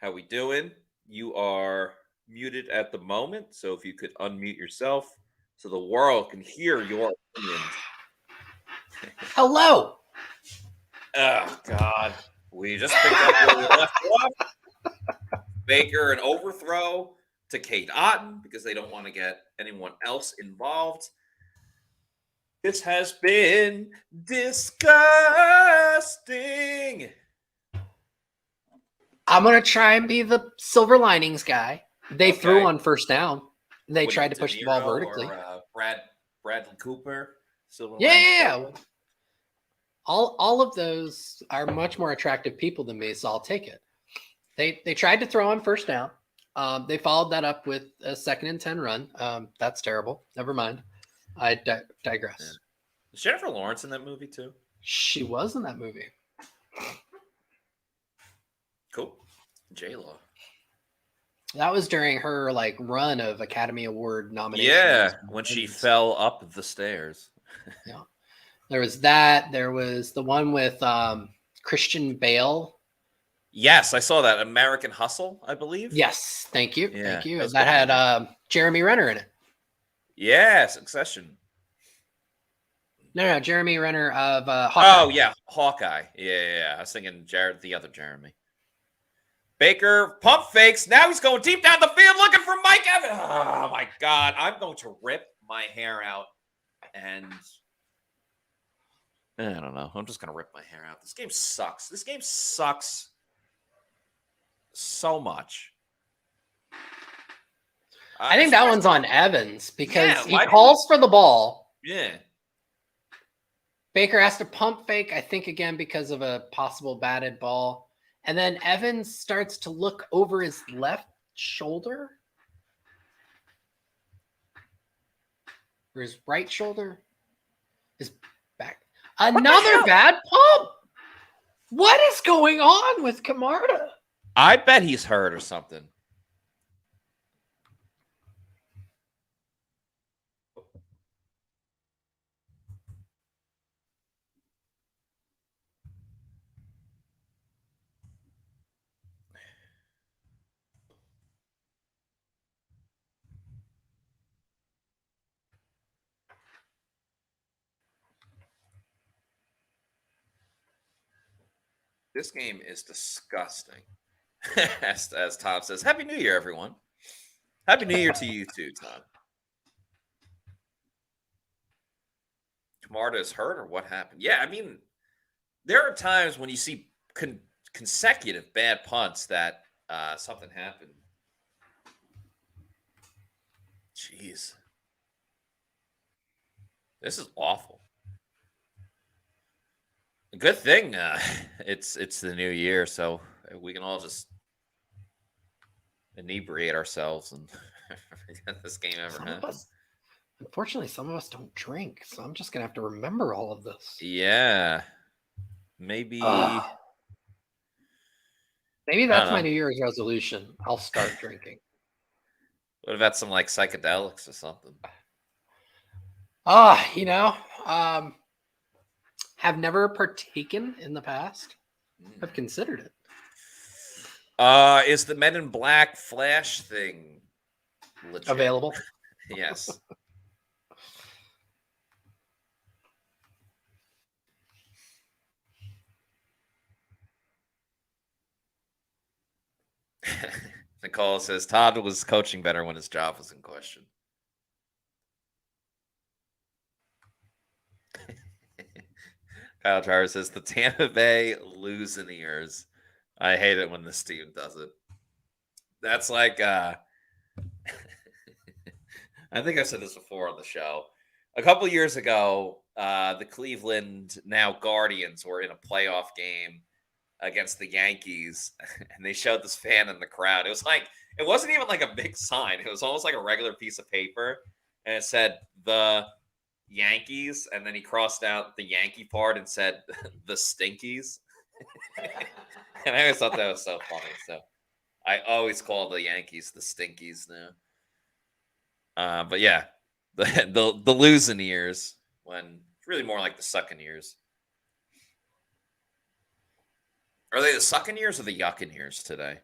How we doing? You are muted at the moment, so if you could unmute yourself so the world can hear your opinions. Hello. Oh, God. We just picked up where we left off. Baker, an overthrow to Kate Otten because they don't want to get anyone else involved. This has been disgusting. I'm going to try and be the silver linings guy. They threw on first down. They tried to push the ball vertically. Or, Bradley Cooper. Yeah. All of those are much more attractive people than me, so I'll take it. They tried to throw on first down. They followed that up with a 2nd and 10 run. That's terrible. Never mind. I digress. Yeah. Is Jennifer Lawrence in that movie too? She was in that movie. Cool. J-Lo. That was during her run of Academy Award nominations. Yeah, when she fell up the stairs. Yeah. There was that. There was the one with Christian Bale. Yes, I saw that. American Hustle, I believe. Yes, thank you. Yeah, thank you. That had Jeremy Renner in it. Yeah, Succession. No, Jeremy Renner of Hawkeye. Oh, yeah, Hawkeye. Yeah. I was thinking the other Jeremy. Baker pump fakes. Now he's going deep down the field looking for Mike Evans. Oh, my God. I'm going to rip my hair out. And I don't know. I'm just going to rip my hair out. This game sucks. This game sucks so much. I think that one's on Evans because he calls calls for the ball. Yeah. Baker has to pump fake, I think, again, because of a possible batted ball. And then Evans starts to look over his left shoulder. Or his right shoulder. His back. Another bad pump. What is going on with Camarda? I bet he's hurt or something. This game is disgusting. as Tom says, Happy New Year, everyone. Happy New Year to you too, Tom. Camarda is hurt or what happened? Yeah, I mean, there are times when you see consecutive bad punts that something happened. Jeez. This is awful. Good thing it's the new year, so we can all just inebriate ourselves and forget this game ever happened. Unfortunately, some of us don't drink, so I'm just gonna have to remember all of this. Yeah, maybe. Maybe that's my New Year's resolution. I'll start drinking. What about some psychedelics or something? Have never partaken in the past. I've considered it. Is the Men in Black Flash thing legit? Available? Yes. Nicole says Todd was coaching better when his job was in question. Kyle Driver says the Tampa Bay Lusineers. I hate it when this team does it. That's like I think I said this before on the show. A couple years ago, the Cleveland now Guardians were in a playoff game against the Yankees, and they showed this fan in the crowd. It wasn't even like a big sign. It was almost like a regular piece of paper, and it said the Yankees, and then he crossed out the Yankee part and said the Stinkies. And I always thought that was so funny. So I always call the Yankees the Stinkies now. But yeah, the losing years, when it's really more like the sucking years. Are they the sucking years or the yucking years today?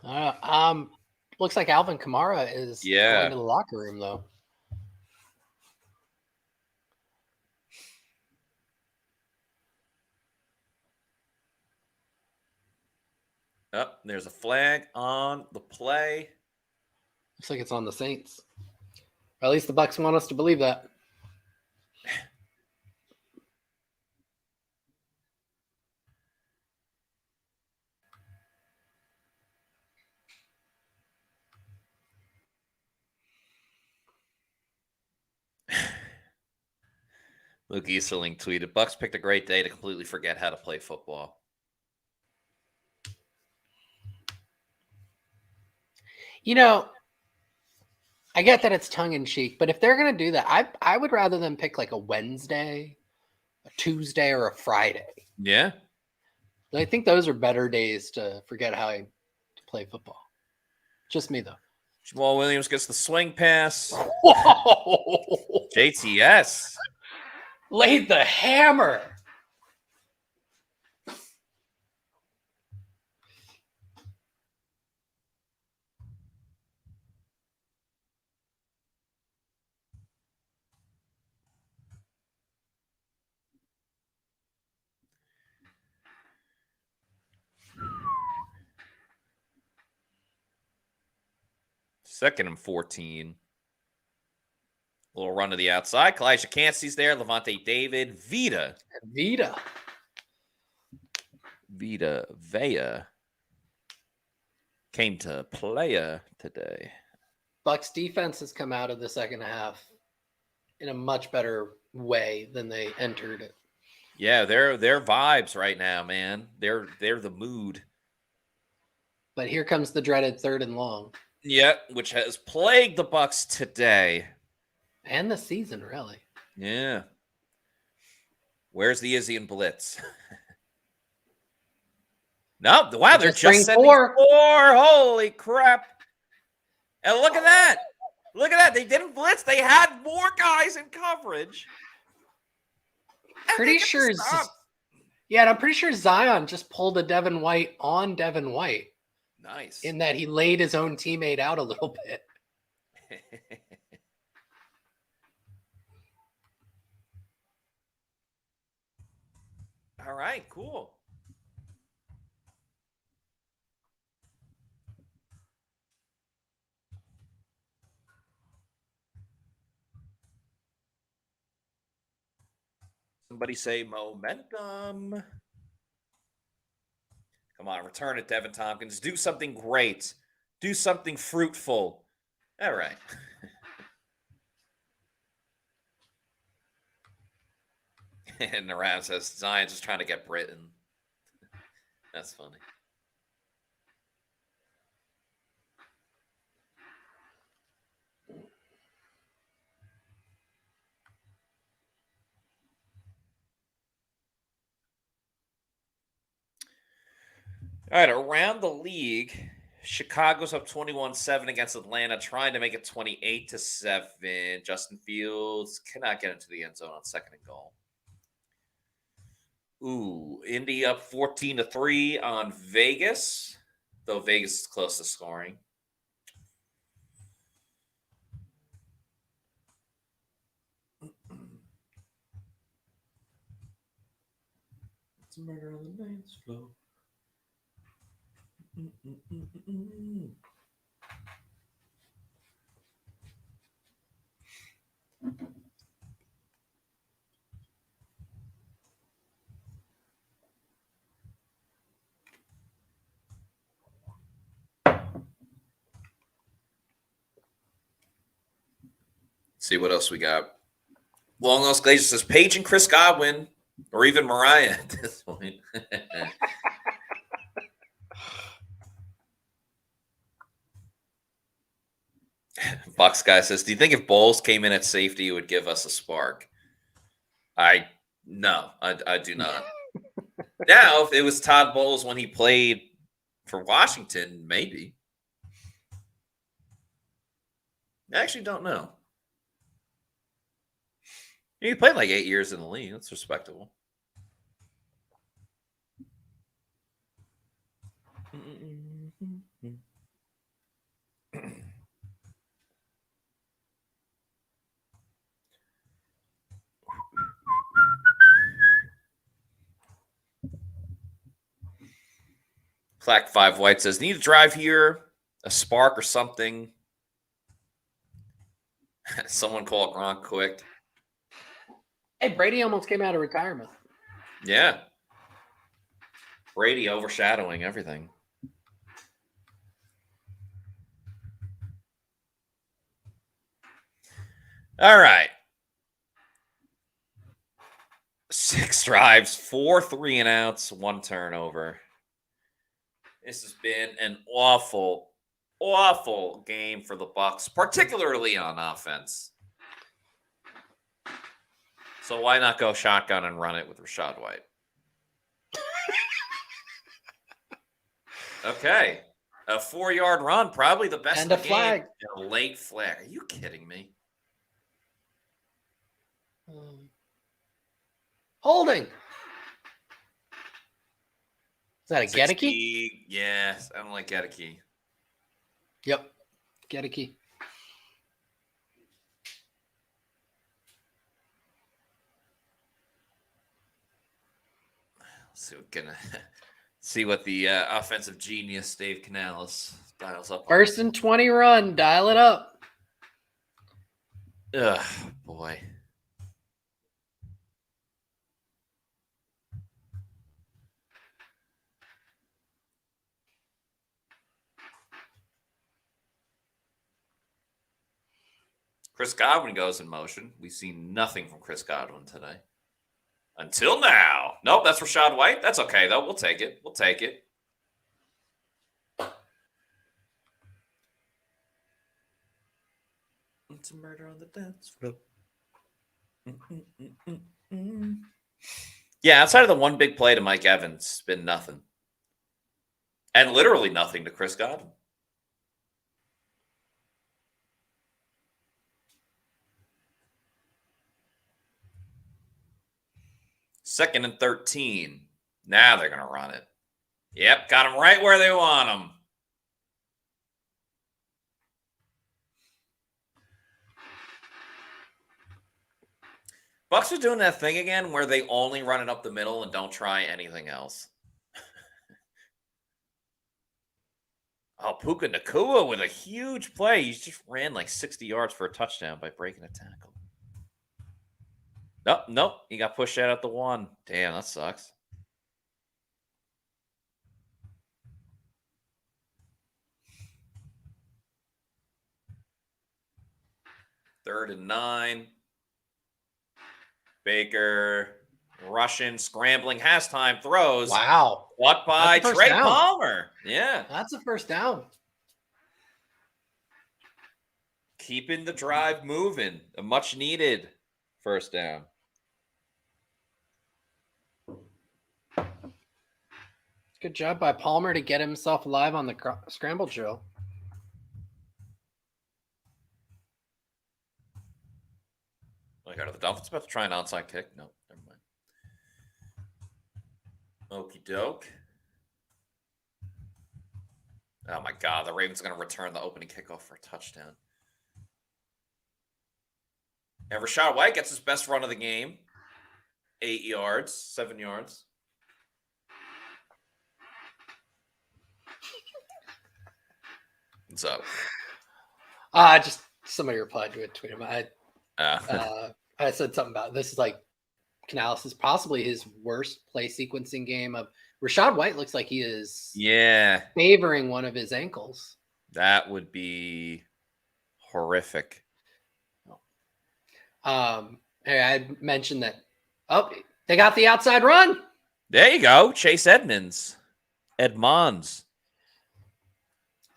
Looks like Alvin Kamara is going to the locker room though. Oh, there's a flag on the play. Looks like it's on the Saints. Or at least the Bucs want us to believe that. Luke Easterling tweeted, Bucs picked a great day to completely forget how to play football. You know, I get that it's tongue-in-cheek, but if they're going to do that, I would rather them pick like a Wednesday, a Tuesday, or a Friday. Yeah. I think those are better days to forget how to play football. Just me, though. Jamal Williams gets the swing pass. Whoa! JTS. Laid the hammer. Second and 14. A little run to the outside. Kalijah Cansey's there. Levante David. Vita Vea came to playa today. Bucs defense has come out of the second half in a much better way than they entered it. Yeah, they're vibes right now, man. They're the mood. But here comes the dreaded third and long. Yeah, which has plagued the Bucs today. And the season, really. Yeah. Where's the Izzy and Blitz? No, wow, they're just sending four. Holy crap. And look at that. Look at that. They didn't blitz. They had more guys in coverage. Pretty sure. Yeah, and I'm pretty sure Zion just pulled a Devin White on Devin White. Nice. In that he laid his own teammate out a little bit. All right, cool. Somebody say momentum. Come on, return it, Devin Tompkins. Do something great. Do something fruitful. All right. And Naram says, Zion's just trying to get Britain. That's funny. All right, around the league, Chicago's up 21-7 against Atlanta, trying to make it 28-7. Justin Fields cannot get into the end zone on second and goal. Ooh, Indy up 14-3 on Vegas, though Vegas is close to scoring. It's a murder on the dance floor. See what else we got. Long Lost Glacier says Paige and Chris Godwin, or even Mariah at this point. Bucs guy says, do you think if Bowles came in at safety, it would give us a spark? No, I do not. Now, if it was Todd Bowles when he played for Washington, maybe. I actually don't know. He played like 8 years in the league. That's respectable. Flack 5 White says, need to drive here, a spark or something. Someone call Gronk quick. Hey, Brady almost came out of retirement. Yeah. Brady overshadowing everything. All right. 6 drives, 4 3-and-outs, 1 turnover. This has been an awful game for the Bucs, particularly on offense. So why not go shotgun and run it with Rachaad White? Okay. A 4-yard run, probably the best And in a the flag. game. And a late flag. Are you kidding me? Holding. Is that a Gedeke? Yes, I don't like Gedeke. Yep. Gedeke. So we're gonna see what the offensive genius Dave Canales dials up. First and 20 run. Dial it up. Ugh, boy. Chris Godwin goes in motion. We've seen nothing from Chris Godwin today. Until now. Nope, that's Rachaad White. That's okay, though. We'll take it. We'll take it. It's a murder on the dance floor. Yeah, outside of the one big play to Mike Evans, it's been nothing. And literally nothing to Chris Godwin. Second and 13. Now they're going to run it. Yep, got them right where they want them. Bucs are doing that thing again where they only run it up the middle and don't try anything else. Oh, Puka Nacua with a huge play. He just ran like 60 yards for a touchdown by breaking a tackle. Nope. He got pushed out at the 1. Damn, that sucks. Third and 9. Baker, rushing, scrambling, has time, throws. Wow. Caught by Trey down. Palmer. Yeah. That's a first down. Keeping the drive moving. A much needed first down. Good job by Palmer to get himself alive on the scramble drill. I got to the Dolphins about to try an onside kick. No, never mind. Okie doke. Oh my God, the Ravens are going to return the opening kickoff for a touchdown. And Rachaad White gets his best run of the game. 8 yards, 7 yards. What's up? Just somebody replied to a tweet. I said something about this is like Canales is possibly his worst play sequencing game of Rachaad White looks like he is favoring one of his ankles. That would be horrific. Hey, I mentioned that. Oh, they got the outside run. There you go. Chase Edmonds. Edmonds.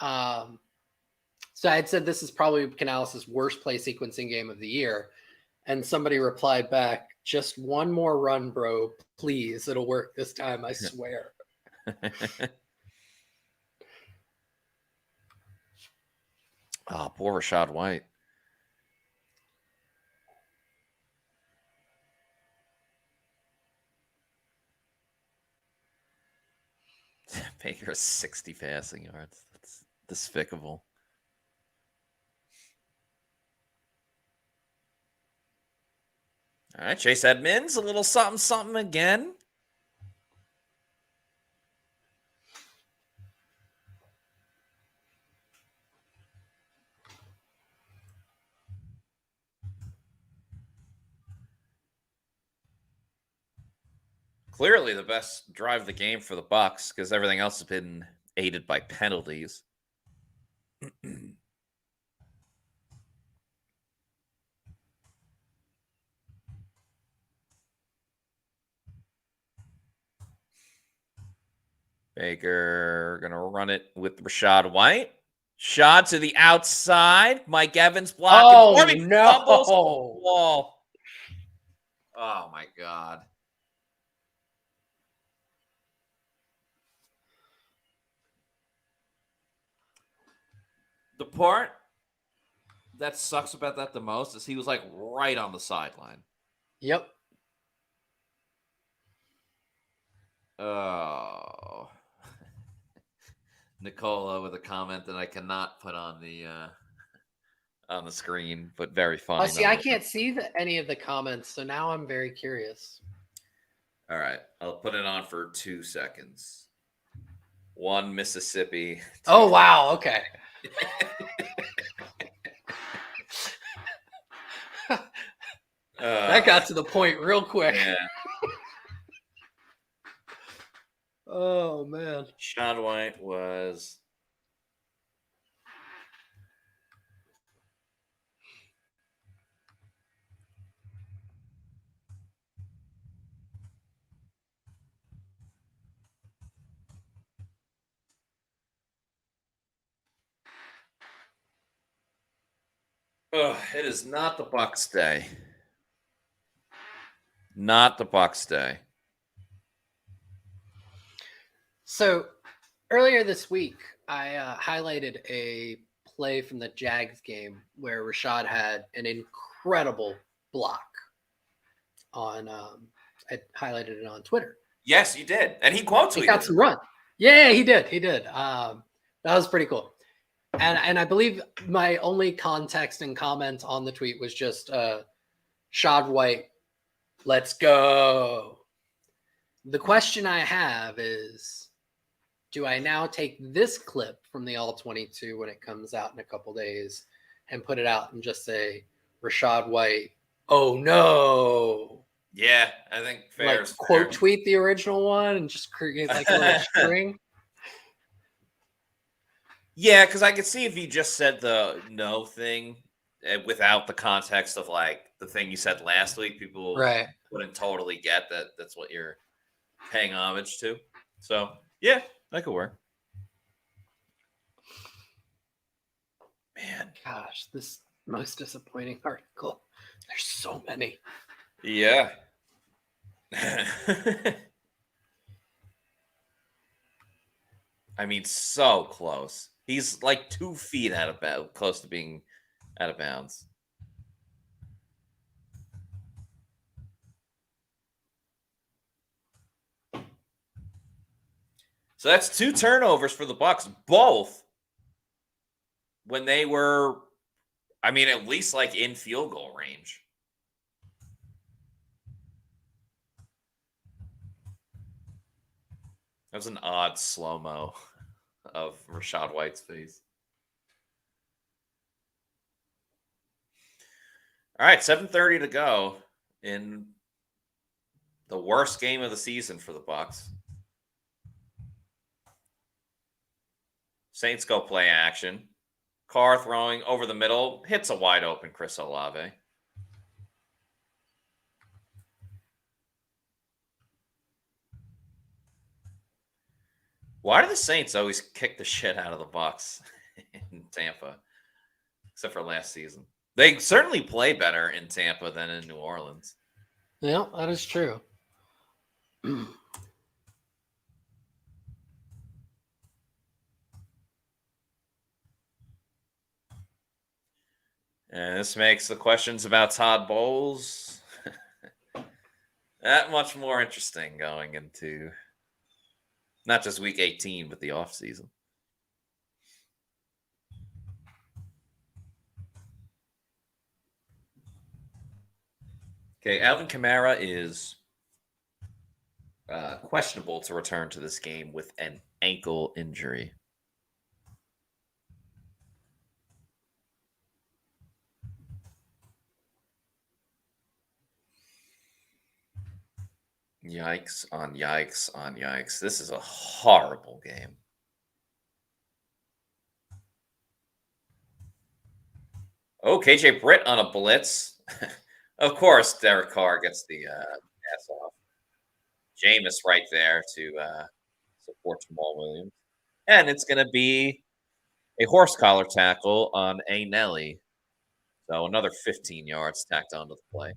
So I had said this is probably Canales' worst play sequencing game of the year. And somebody replied back, just one more run, bro. Please. It'll work this time, I swear. Oh, poor Rachaad White. Baker has 60 passing yards. That's despicable. All right, Chase Edmonds, a little something, something again. Clearly the best drive of the game for the Bucs because everything else has been aided by penalties. Baker gonna run it with Rachaad White. Shot to the outside. Mike Evans blocking. Oh, No! Fumbles the no. wall. Oh my God. The part that sucks about that the most is he was like right on the sideline. Yep. Oh. Nicola with a comment that I cannot put on the screen, but very funny. Oh, see, I can't see any of the comments, so now I'm very curious. All right, I'll put it on for 2 seconds. 1 Mississippi. Oh, wow. Okay. That got to the point real quick. Yeah. Oh, man. Rachaad White was it is not the Bucs day. Not the Bucs day. So earlier this week, I highlighted a play from the Jags game where Rachaad had an incredible block on. I highlighted it on Twitter. Yes, you did, and he quote tweeted. He got some run. Yeah, he did. He did. That was pretty cool. And I believe my only context and comment on the tweet was just Rachaad White, let's go. The question I have is, do I now take this clip from the All-22 when it comes out in a couple days and put it out and just say, Rachaad White, oh no. Yeah, I think fair. Like quote tweet the original one and just create like a little string. Yeah, because I could see if you just said the no thing without the context of like the thing you said last week, people wouldn't totally get that that's what you're paying homage to. So yeah, that could work. Man, gosh, this most disappointing article. There's so many. Yeah. I mean, so close. He's like 2 feet out of bounds, close to being out of bounds. So that's 2 turnovers for the Bucs, both when they were, I mean, at least like in field goal range. That was an odd slow-mo of Rachaad White's face. All right, 7:30 to go in the worst game of the season for the Bucs. Saints go play action. Carr throwing over the middle, hits a wide open Chris Olave. Why do the Saints always kick the shit out of the Bucs in Tampa? Except for last season. They certainly play better in Tampa than in New Orleans. Yeah, that is true. And this makes the questions about Todd Bowles that much more interesting going into not just week 18, but the offseason. Okay, Alvin Kamara is questionable to return to this game with an ankle injury. Yikes on yikes on yikes. This is a horrible game. Oh, KJ Britt on a blitz. Of course, Derek Carr gets the pass off. Jameis right there to support Jamal Williams. And it's going to be a horse collar tackle on a Nelly. So another 15 yards tacked onto the play.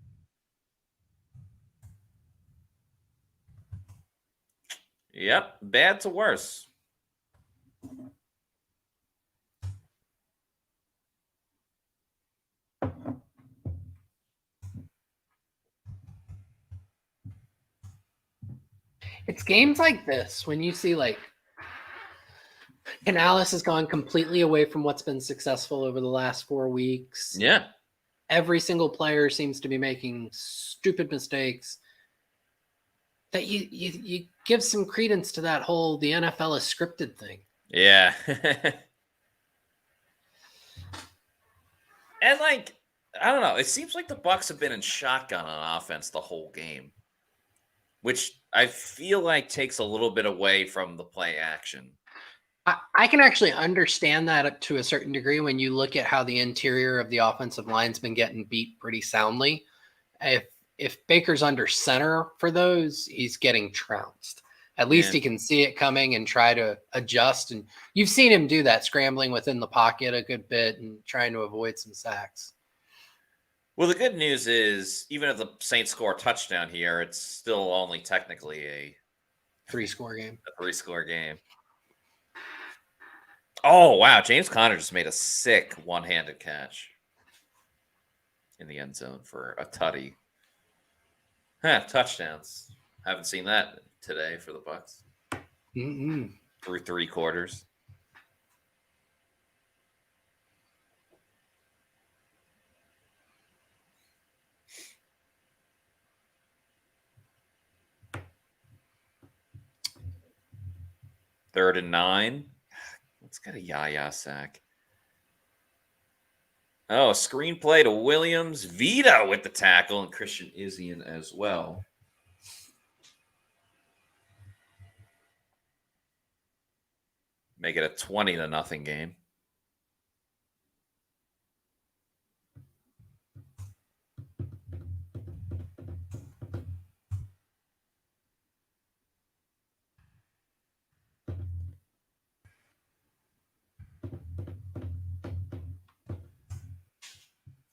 Yep, bad to worse. It's games like this when you see like Canales has gone completely away from what's been successful over the last 4 weeks. Yeah. Every single player seems to be making stupid mistakes. That you give some credence to that whole the NFL is scripted thing. Yeah. And like, I don't know, it seems like the Bucs have been in shotgun on offense the whole game, which I feel like takes a little bit away from the play action. I can actually understand that up to a certain degree when you look at how the interior of the offensive line's been getting beat pretty soundly. If Baker's under center for those, he's getting trounced. At least he can see it coming and try to adjust. And you've seen him do that, scrambling within the pocket a good bit and trying to avoid some sacks. Well, the good news is, even if the Saints score a touchdown here, it's still only technically a 3-score game. A 3-score game. Oh, wow. James Conner just made a sick one-handed catch in the end zone for a tutty. Touchdowns. Haven't seen that today for the Bucs. Through 3 quarters. Third and 9. Let's get a Yaya sack. Oh, screenplay to Williams. Vita with the tackle, and Christian Izzian as well. Make it a 20-0 game.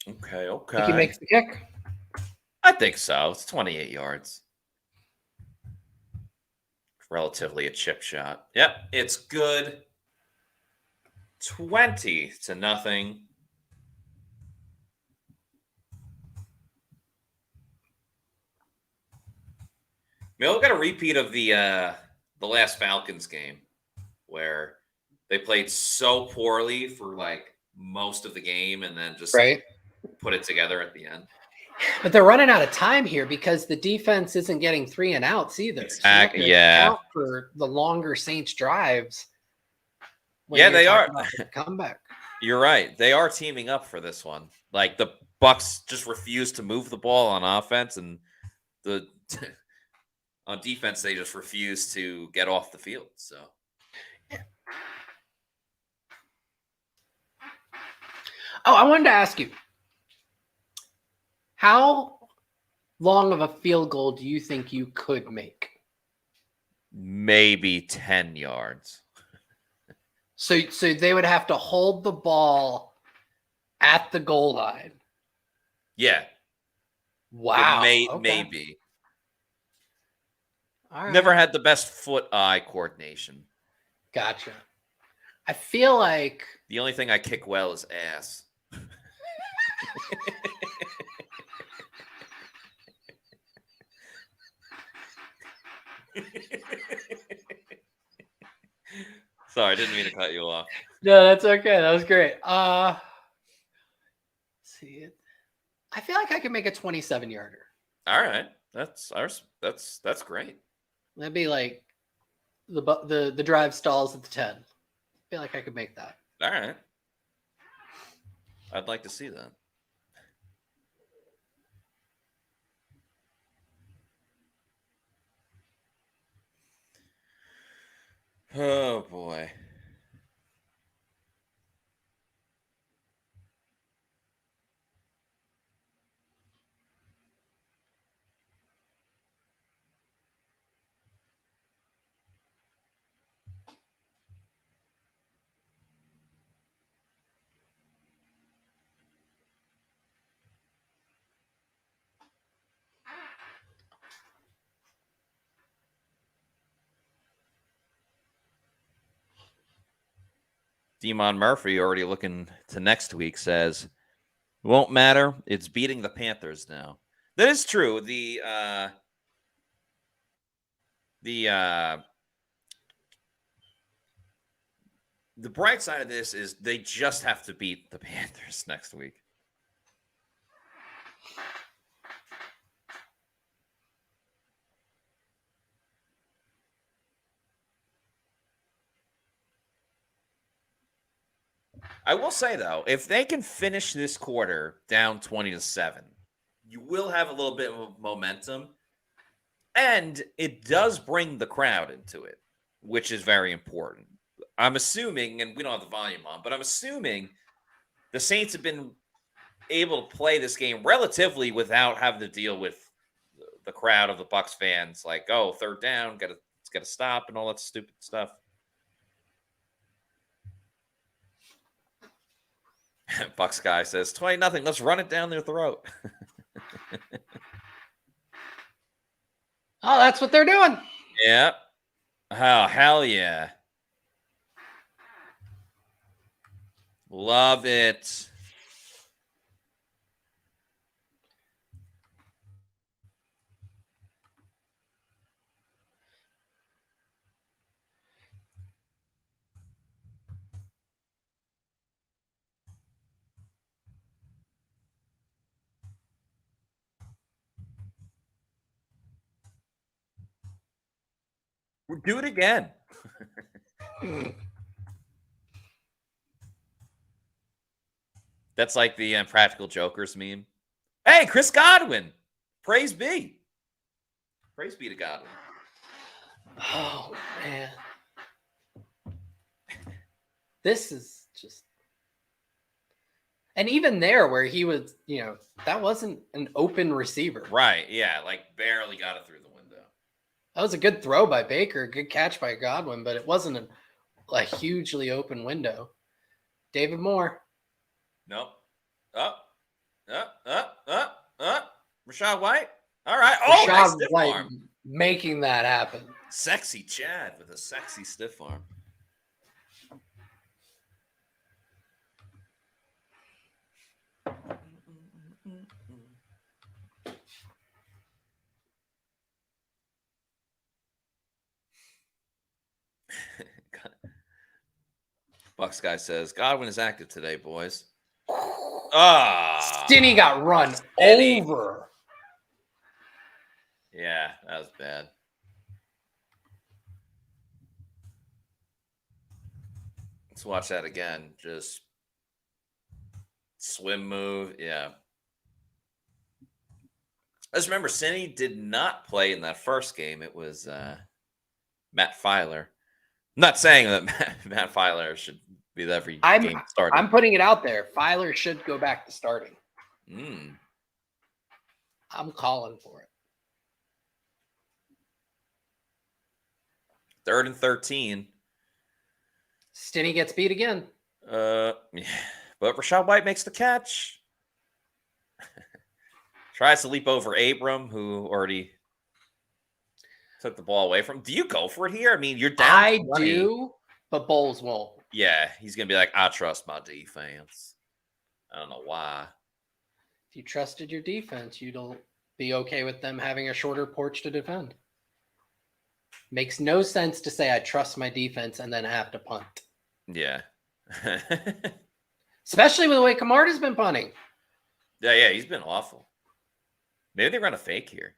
Okay. Think he makes the kick? I think so. It's 28 yards. Relatively a chip shot. Yep, it's good. 20-0. We'll get a repeat of the last Falcons game where they played so poorly for like most of the game and then just put it together at the end. But they're running out of time here because the defense isn't getting 3 and outs either. Exactly. So account for the longer Saints drives. Yeah, they are. Comeback. You're right. They are teaming up for this one. Like the Bucs just refuse to move the ball on offense, and on defense they just refuse to get off the field. So. Oh, I wanted to ask you, how long of a field goal do you think you could make? maybe 10 yards. So they would have to hold the ball at the goal line. Yeah. Wow. Okay. Maybe. All right. Never had the best foot-eye coordination. Gotcha. I feel like the only thing I kick well is ass. Sorry, I didn't mean to cut you off. No, that's okay. That was great. See it. I feel like I could make a 27-yarder. All right, that's great. That'd be like the drive stalls at the 10. I feel like I could make that. All right, I'd like to see that. Oh boy. Demon Murphy, already looking to next week, says, won't matter. It's beating the Panthers now. That is true. The bright side of this is they just have to beat the Panthers next week. I will say, though, if they can finish this quarter down 20-7, you will have a little bit of momentum. And it does bring the crowd into it, which is very important. I'm assuming, and we don't have the volume on, but I'm assuming the Saints have been able to play this game relatively without having to deal with the crowd of the Bucs fans. Like, oh, third down, it's got to stop and all that stupid stuff. Bucs guy says 20-0. Let's run it down their throat. Oh, that's what they're doing. Yeah. Oh, hell yeah. Love it. We'll do it again. That's like the Practical Jokers meme. Hey, Chris Godwin. Praise be. Praise be to Godwin. Oh, man. This is just... And even there where he was, that wasn't an open receiver. Right, yeah, like barely got it through the window. That was a good throw by Baker, good catch by Godwin, but it wasn't a hugely open window. David Moore. Nope. Rashad White. All right. Oh, Rashad nice stiff White arm. Making that happen. Sexy Chad with a sexy stiff arm. Bucs guy says Godwin is active today, boys. Stinny got run over. Yeah, that was bad. Let's watch that again. Just swim move. Yeah. I just remember Stinny did not play in that first game. It was Matt Filer. I'm not saying that Matt Filer should be there every game starting. I'm putting it out there. Filer should go back to starting. I'm calling for it. 3rd and 13. Stinney gets beat again. Yeah. But Rachaad White makes the catch. Tries to leap over Abram, who already took the ball away from him. Do you go for it here? I mean, you're down I 20. do, but Bowles won't. Yeah, he's going to be like, I trust my defense. I don't know why. If you trusted your defense, you'd be okay with them having a shorter porch to defend. Makes no sense to say I trust my defense and then have to punt. Yeah. Especially with the way Camarda's been punting. Yeah, he's been awful. Maybe they run a fake here.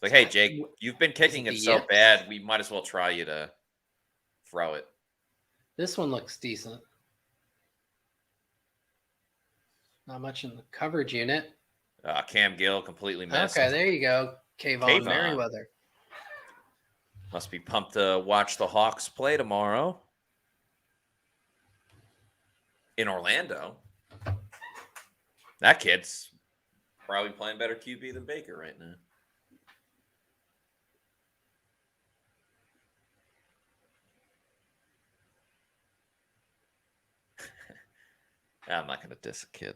It's like, hey, Jake, you've been kicking it so bad, we might as well try you to throw it. This one looks decent. Not much in the coverage unit. Cam Gill completely missed. Okay, there you go. Kayvon Merriweather. Must be pumped to watch the Hawks play tomorrow in Orlando. That kid's probably playing better QB than Baker right now. I'm not going to diss a kid.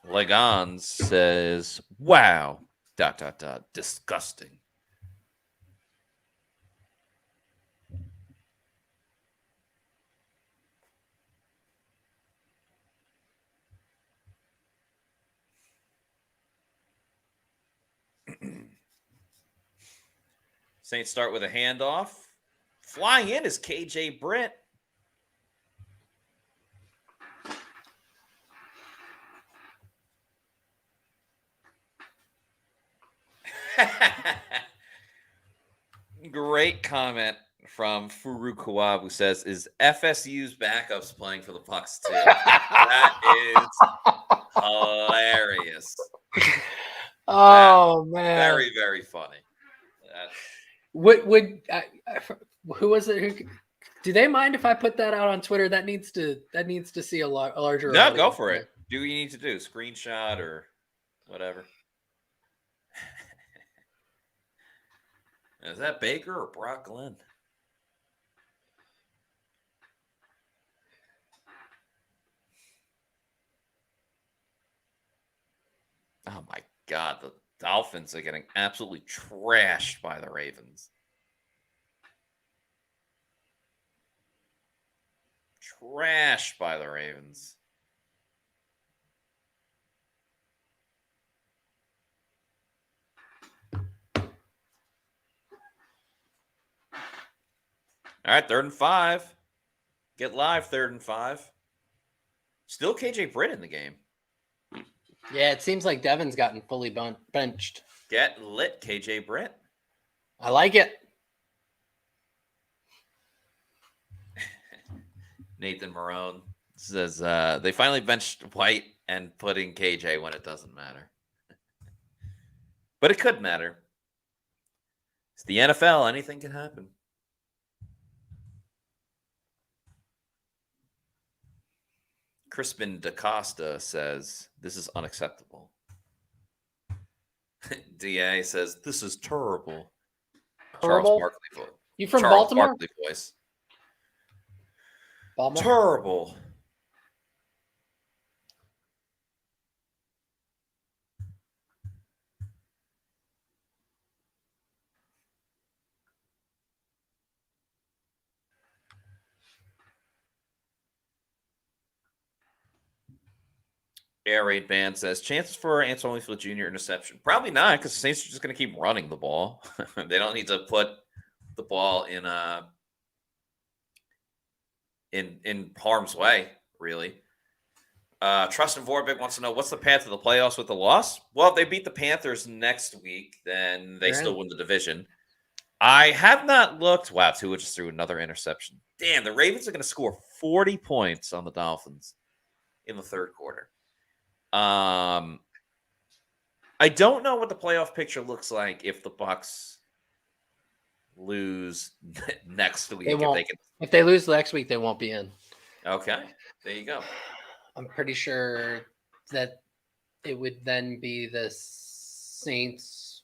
Legons says, wow, ... disgusting. Saints start with a handoff. Flying in is KJ Britt. Great comment from Furu Kawab, who says, is FSU's backups playing for the Bucs too? That is hilarious. Oh, man. Very, very funny. Who was it? Do they mind if I put that out on Twitter? That needs to see a larger. No, go for it. Do what you need to do. Screenshot or whatever. Is that Baker or Brock Glenn? Oh my God, the Dolphins are getting absolutely trashed by the Ravens. Trashed by the Ravens. All right, 3rd and 5. Get live, 3rd and 5. Still KJ Britt in the game. Yeah, it seems like Devin's gotten fully benched. Get lit, KJ Britt. I like it. Nathan Marone says they finally benched White and put in KJ when it doesn't matter. But it could matter. It's the NFL. Anything can happen. Crispin DaCosta says, this is unacceptable. DA says, this is terrible. Charles Barkley voice. You from Baltimore? Barkley voice. Baltimore? Terrible. Air Raid Band says, chances for Antoine Winfield Jr. interception? Probably not, because the Saints are just going to keep running the ball. They don't need to put the ball in harm's way, really. Trustin Vorbeck wants to know, what's the path to the playoffs with the loss? Well, if they beat the Panthers next week, then they still win the division. I have not looked. Wow, Tua just threw another interception. Damn, the Ravens are going to score 40 points on the Dolphins in the 3rd quarter. I don't know what the playoff picture looks like if the Bucs lose next week. If they lose next week, they won't be in. Okay, there you go. I'm pretty sure that it would then be the Saints,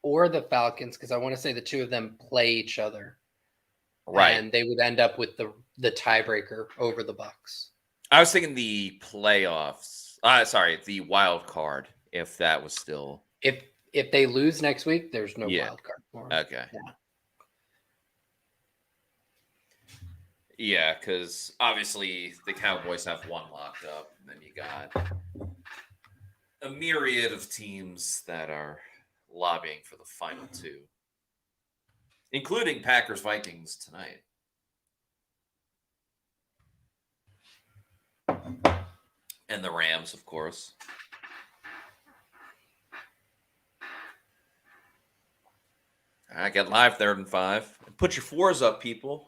or the Falcons, because I want to say the two of them play each other. Right. And they would end up with the tiebreaker over the Bucs. I was thinking the playoffs. Sorry, the wild card, if that was still. If they lose next week, there's no Yeah. wild card for them. Okay. Yeah, because obviously the Cowboys have one locked up, and then you got a myriad of teams that are lobbying for the final two, including Packers Vikings tonight. And the Rams, of course. All right, get live 3rd and 5. Put your 4s up, people.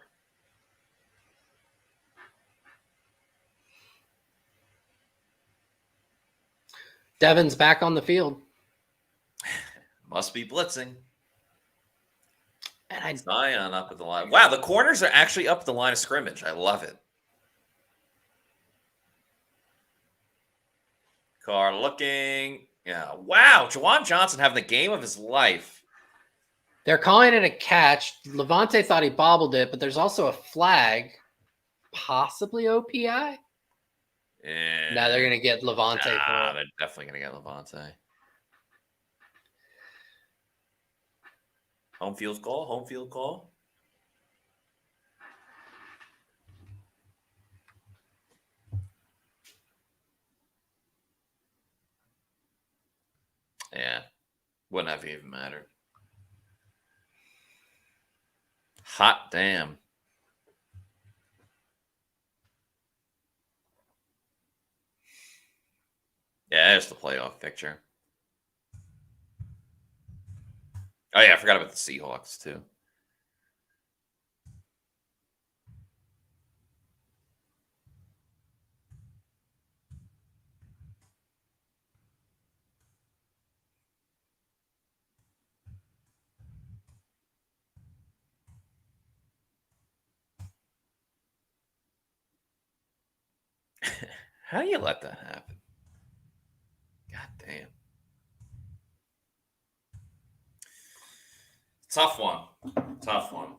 Devin's back on the field. Must be blitzing. And Zion up at the line. Wow, the corners are actually up at the line of scrimmage. I love it. Carr looking. Yeah. Wow. Juwan Johnson having the game of his life. They're calling it a catch. Levante thought he bobbled it, but there's also a flag. Possibly OPI? Yeah. No, they're going to get Levante for it. They're definitely going to get Levante. Home field call. Home field call. Yeah. Wouldn't have even mattered. Hot damn. Yeah, there's the playoff picture. Oh, yeah, I forgot about the Seahawks, too. How do you let that happen? God damn. Tough one. Tough one.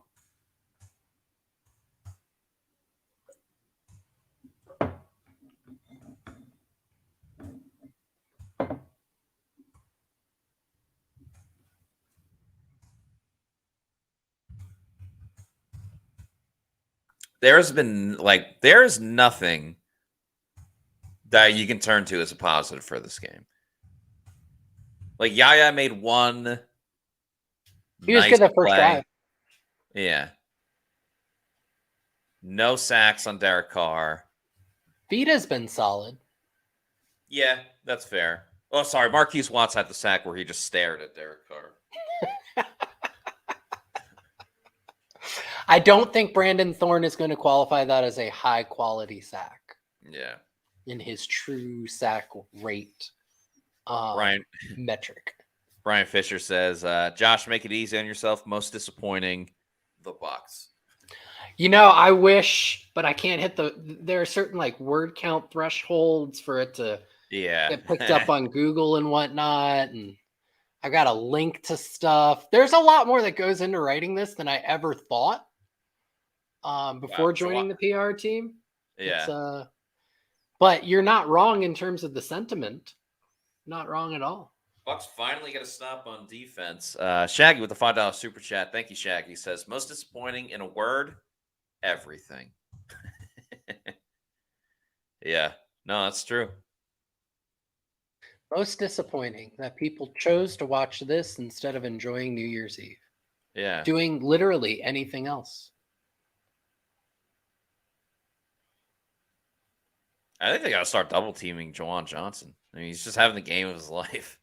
There's nothing that you can turn to as a positive for this game. Like Yaya made one. He was good that first drive. Yeah. No sacks on Derek Carr. Vita's been solid. Yeah, that's fair. Oh, sorry. Marquise Watts had the sack where he just stared at Derek Carr. I don't think Brandon Thorne is going to qualify that as a high quality sack. Yeah. In his true sack rate metric. Brian Fisher says, Josh, make it easy on yourself. Most disappointing, the Bucs. You know, I wish, but I can't hit there are certain like word count thresholds for it to get picked up on Google and whatnot. And I got a link to stuff. There's a lot more that goes into writing this than I ever thought before joining the PR team. Yeah. But you're not wrong in terms of the sentiment. Not wrong at all. Bucs finally get a stop on defense. Shaggy with the $5 super chat. Thank you, Shaggy. Says, most disappointing in a word, everything. Yeah. No, that's true. Most disappointing that people chose to watch this instead of enjoying New Year's Eve. Yeah. Doing literally anything else. I think they got to start double teaming Juwan Johnson. I mean, he's just having the game of his life.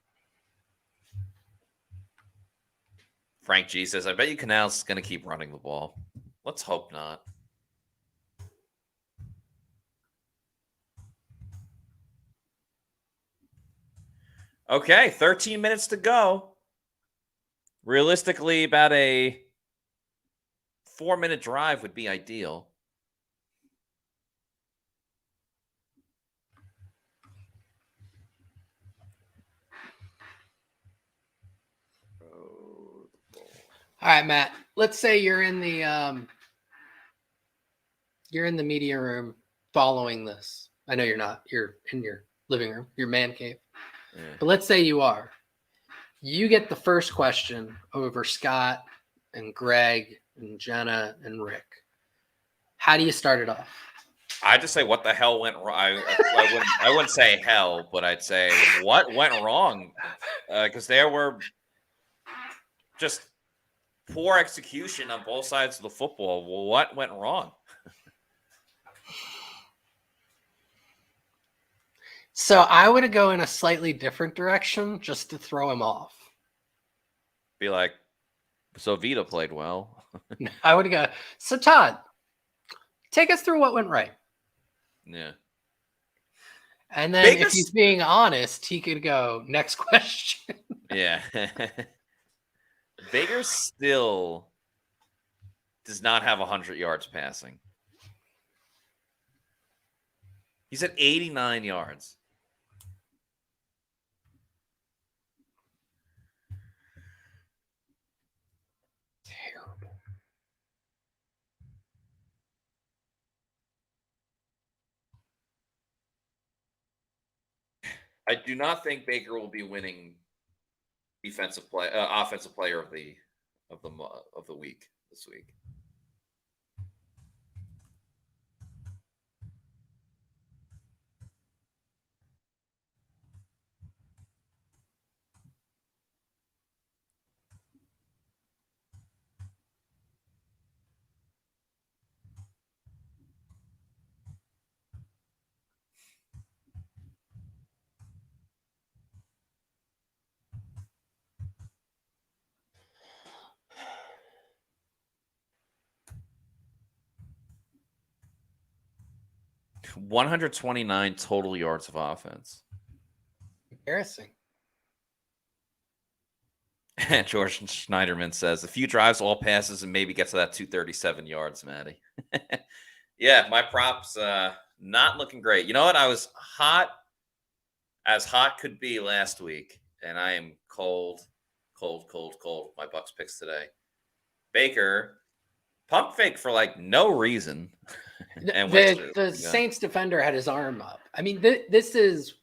Frank G says, I bet you Canals going to keep running the ball. Let's hope not. Okay, 13 minutes to go. Realistically, about a 4-minute drive would be ideal. All right, Matt. Let's say you're in the media room following this. I know you're not. You're in your living room, your man cave. Yeah. But let's say you are. You get the first question over Scott and Greg and Jenna and Rick. How do you start it off? I just say what the hell went wrong. I wouldn't say hell, but I'd say what went wrong, because there were just poor execution on both sides of the football. Well, what went wrong? So I would go in a slightly different direction just to throw him off. Be like, so Vita played well. I would go, so Todd, take us through what went right. Yeah. And then if he's being honest, he could go, next question. Yeah. Baker still does not have 100 yards passing. He's at 89 yards. Terrible. I do not think Baker will be winning offensive player of the week this week. $129 total yards of offense. Embarrassing. And George Schneiderman says, a few drives, all passes, and maybe get to that 237 yards, Matty. Yeah, my props not looking great. You know what? I was as hot could be last week, and I am cold. My Bucs picks today. Baker, pump fake for like no reason. And the Saints defender had his arm up. I mean, this is.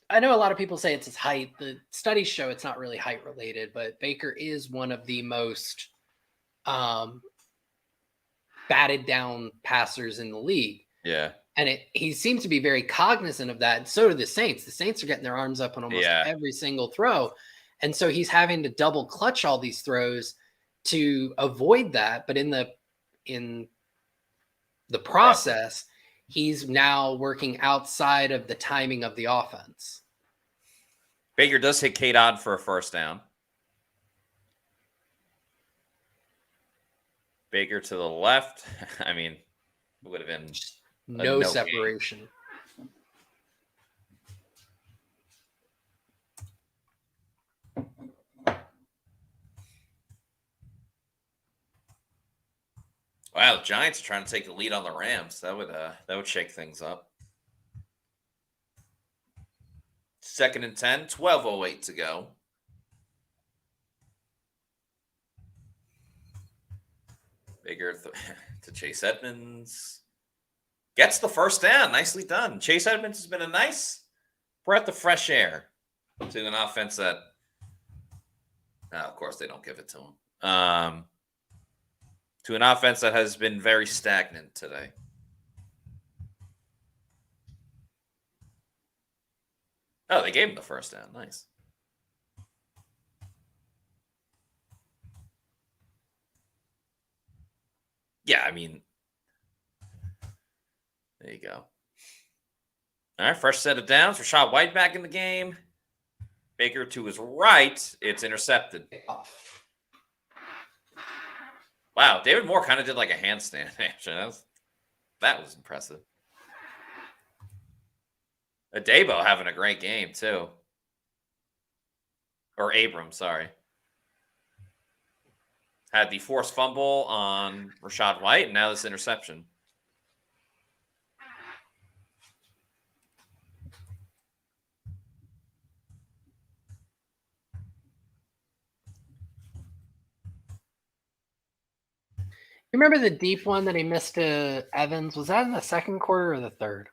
I know a lot of people say it's his height. The studies show it's not really height related, but Baker is one of the most batted down passers in the league. Yeah. And he seems to be very cognizant of that. And so do the Saints. The Saints are getting their arms up on almost every single throw. And so he's having to double clutch all these throws to avoid that. But in the process, he's now working outside of the timing of the offense. Baker does hit K-Dot for a first down. Baker to the left. I mean, it would have been no separation. Game. Wow, the Giants are trying to take the lead on the Rams. That would shake things up. 2nd and 10, 12:08 to go. Baker to Chase Edmonds. Gets the first down. Nicely done. Chase Edmonds has been a nice breath of fresh air to an offense that, of course, they don't give it to him. To an offense that has been very stagnant today. Oh, they gave him the first down. Nice. Yeah, I mean, there you go. All right, fresh set of downs. Rashad White back in the game. Baker to his right. It's intercepted. Wow, David Moore kind of did like a handstand. Actually, that was impressive. Adebo having a great game too. Or Abram, sorry. Had the forced fumble on Rashad White, and now this interception. You remember the deep one that he missed to Evans? Was that in the second quarter or the third?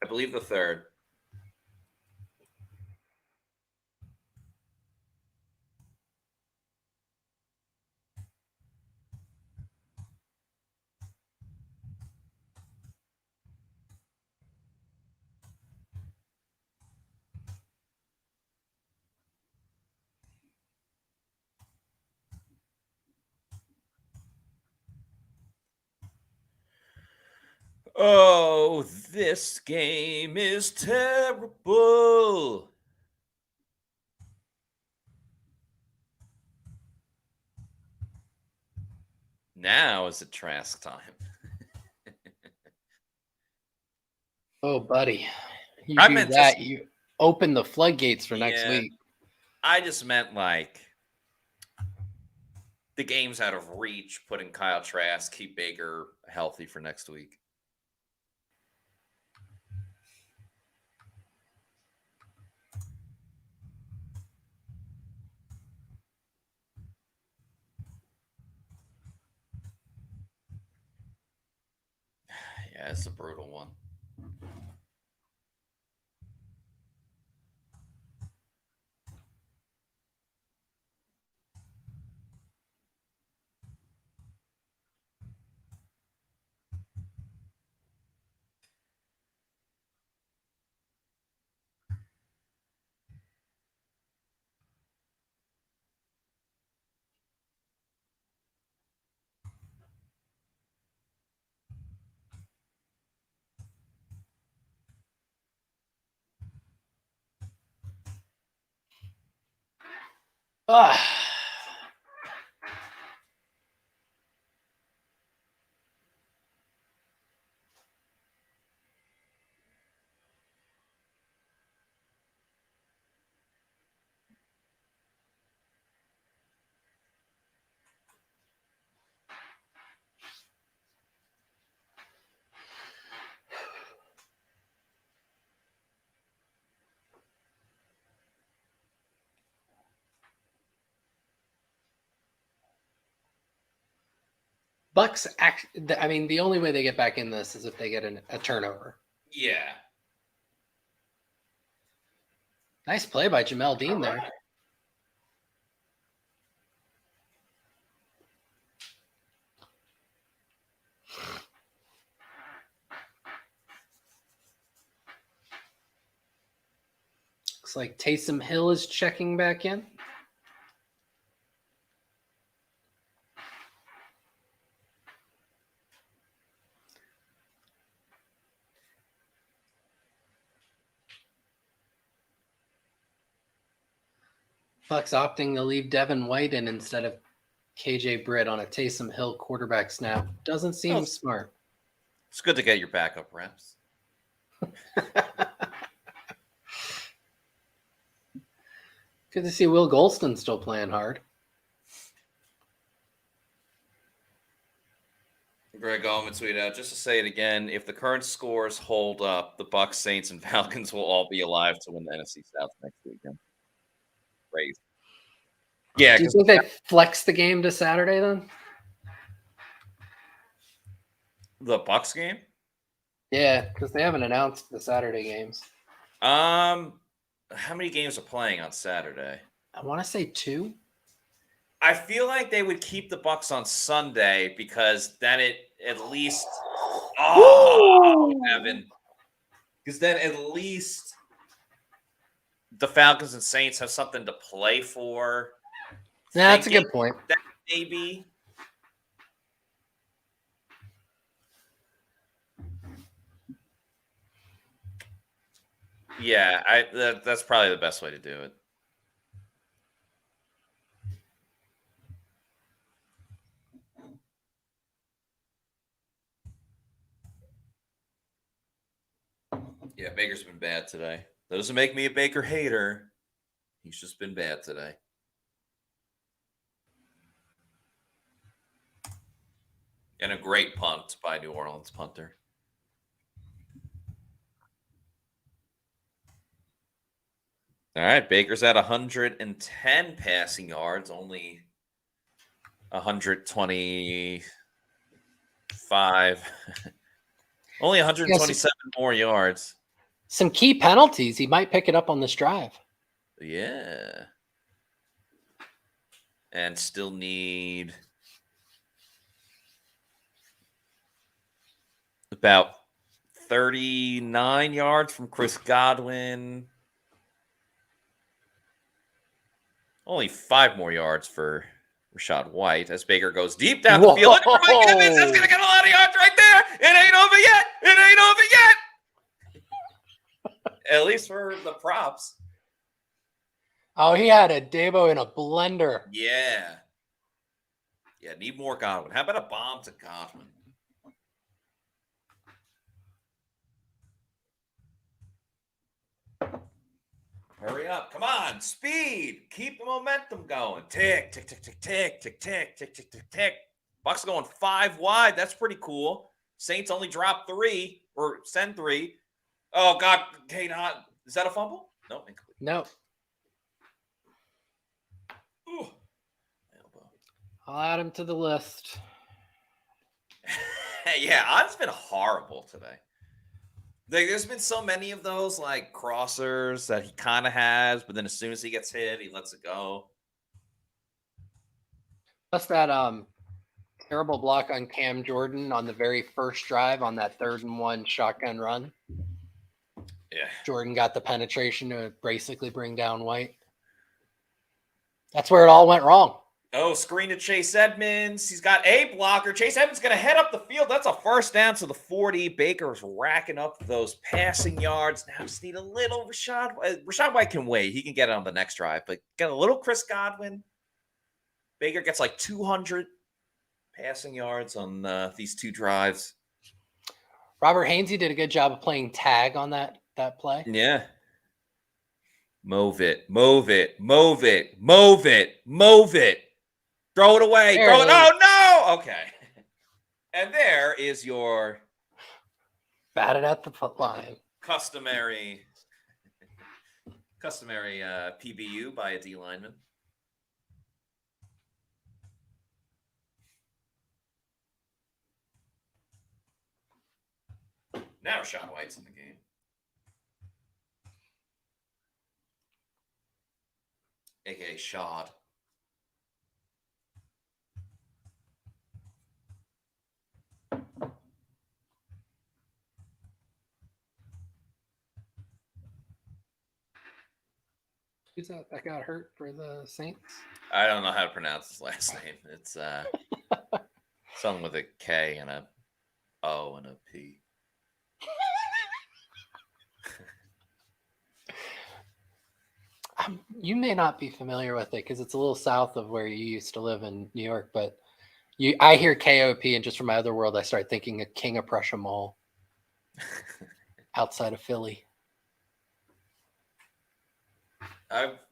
I believe the third. Oh, this game is terrible. Now is it Trask time. Oh, buddy. You I do meant that, you open the floodgates for next Yeah. week. I just meant like the game's out of reach, putting Kyle Trask, keep Baker healthy for next week. Yeah, it's a brutal one. Ah. Bucks, I mean, the only way they get back in this is if they get a turnover. Yeah. Nice play by Jamel Dean there. Looks like Taysom Hill is checking back in. Bucks opting to leave Devin White in instead of KJ Britt on a Taysom Hill quarterback snap. Doesn't seem smart. It's good to get your backup reps. Good to see Will Golston still playing hard. Greg Allman tweeted out, just to say it again, if the current scores hold up, the Bucs, Saints, and Falcons will all be alive to win the NFC South next weekend. Crazy. Yeah. Do you think they flex the game to Saturday then? The Bucs game? Yeah, because they haven't announced the Saturday games. How many games are playing on Saturday? I want to say 2. I feel like they would keep the Bucs on Sunday because then it at least Evan. Because then at least the Falcons and Saints have something to play for. Yeah, that's a good point. That maybe. Yeah, that's probably the best way to do it. Yeah, Baker's been bad today. That doesn't make me a Baker hater. He's just been bad today. And a great punt by New Orleans punter. All right, Baker's at 110 passing yards, only 120 5. Only 127 more yards. Some key penalties. He might pick it up on this drive. Yeah. And still need about 39 yards from Chris Godwin. Only 5 more yards for Rachaad White as Baker goes deep down the field. Look for Mike Evans. That's going to get a lot of yards right there. It ain't over yet. It ain't over yet. At least for the props. Oh, he had a Debo in a blender. Yeah. Yeah, need more Godwin. How about a bomb to Godwin? Hurry up. Come on. Speed. Keep the momentum going. Tick, tick, tick, tick, tick, tick, tick, tick, tick, tick, tick. Bucs going 5 wide. That's pretty cool. Saints only drop 3 or send 3. Oh, God. Hey, not. Is that a fumble? No, incomplete. No. Ooh. I'll add him to the list. Yeah, I've been horrible today. There's been so many of those like crossers that he kind of has, but then as soon as he gets hit, he lets it go. Plus that terrible block on Cam Jordan on the very first drive on that 3rd and 1 shotgun run. Yeah. Jordan got the penetration to basically bring down White. That's where it all went wrong. Oh, screen to Chase Edmonds. He's got a blocker. Chase Edmonds going to head up the field. That's a first down to the 40. Baker's racking up those passing yards. Now just need a little Rachaad. Rachaad White can wait. He can get it on the next drive, but get a little Chris Godwin. Baker gets like 200 passing yards on these 2 drives. Robert Hainsey did a good job of playing tag on that play. Yeah. Move it, move it, move it, move it, move it. Throw it away. There Throw it it. Oh, no. Okay. And there is your batted at the foot line. Customary PBU by a D lineman. Now Rachaad White's in the game. AKA Shad. Who's that got hurt for the Saints? I don't know how to pronounce his last name. It's something with a K and a O and a P. You may not be familiar with it because it's a little south of where you used to live in New York, but I hear KOP, and just from my other world, I start thinking of King of Prussia Mall outside of Philly.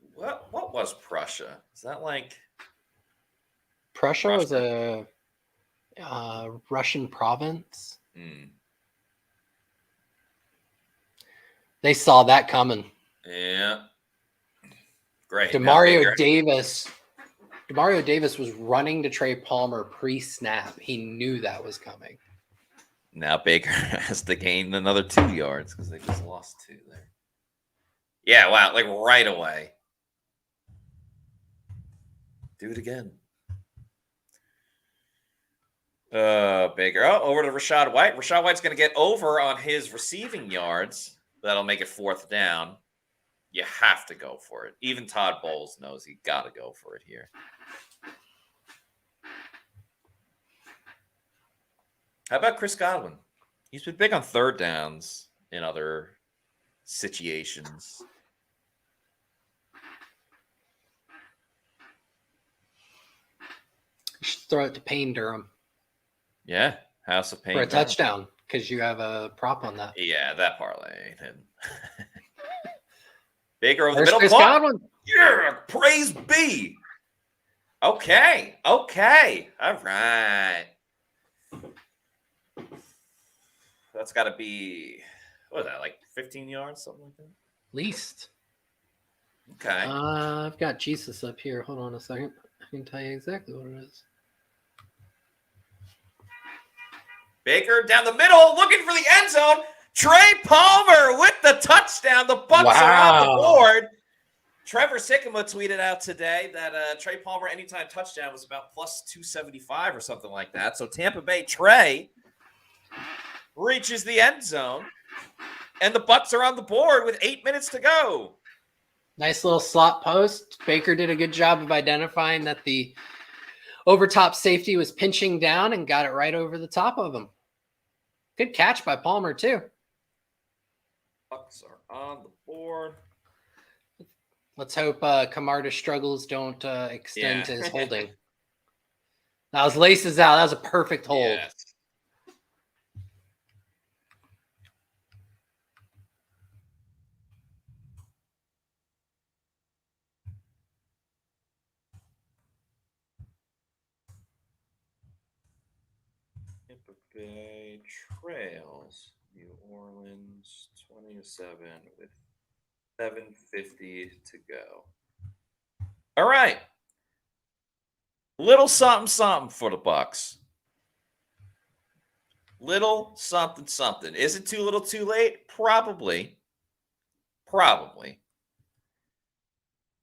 What was Prussia? Is that like Prussia was a Russian province. They saw that coming. Yeah. Great. Demario Davis was running to Trey Palmer pre-snap. He knew that was coming. Now Baker has to gain another 2 yards because they just lost 2 there. Yeah, wow, like right away. Do it again. Baker. Oh, over to Rachaad White. Rachaad White's going to get over on his receiving yards. That'll make it 4th down. You have to go for it. Even Todd Bowles knows you got to go for it here. How about Chris Godwin? He's been big on 3rd downs in other situations. You should throw it to Payne Durham. Yeah, House of Pain. For a touchdown, because you have a prop on that. Yeah, that parlay ain't him. Baker over There's the middle. Chris Godwin. Yeah, praise be. Okay. All right. That's got to be, what is that, like 15 yards, something like that? Least. Okay. I've got Jesus up here. Hold on a second. I can tell you exactly what it is. Baker down the middle, looking for the end zone. Trey Palmer with the touchdown. The Bucs are on the board. Trevor Sycamore tweeted out today that Trey Palmer anytime touchdown was about plus 275 or something like that. So Tampa Bay Trey reaches the end zone, and the Bucs are on the board with 8 minutes to go. Nice little slot post. Baker did a good job of identifying that the overtop safety was pinching down and got it right over the top of him. Good catch by Palmer, too. Bucs are on the board. Let's hope Camarda's struggles don't extend to his holding. That was laces out. That was a perfect hold. Yes. Tampa Bay trails New Orleans 20-7 with 7:50 to go. All right. Little something for the Bucs. Little something. Is it too little too late? Probably.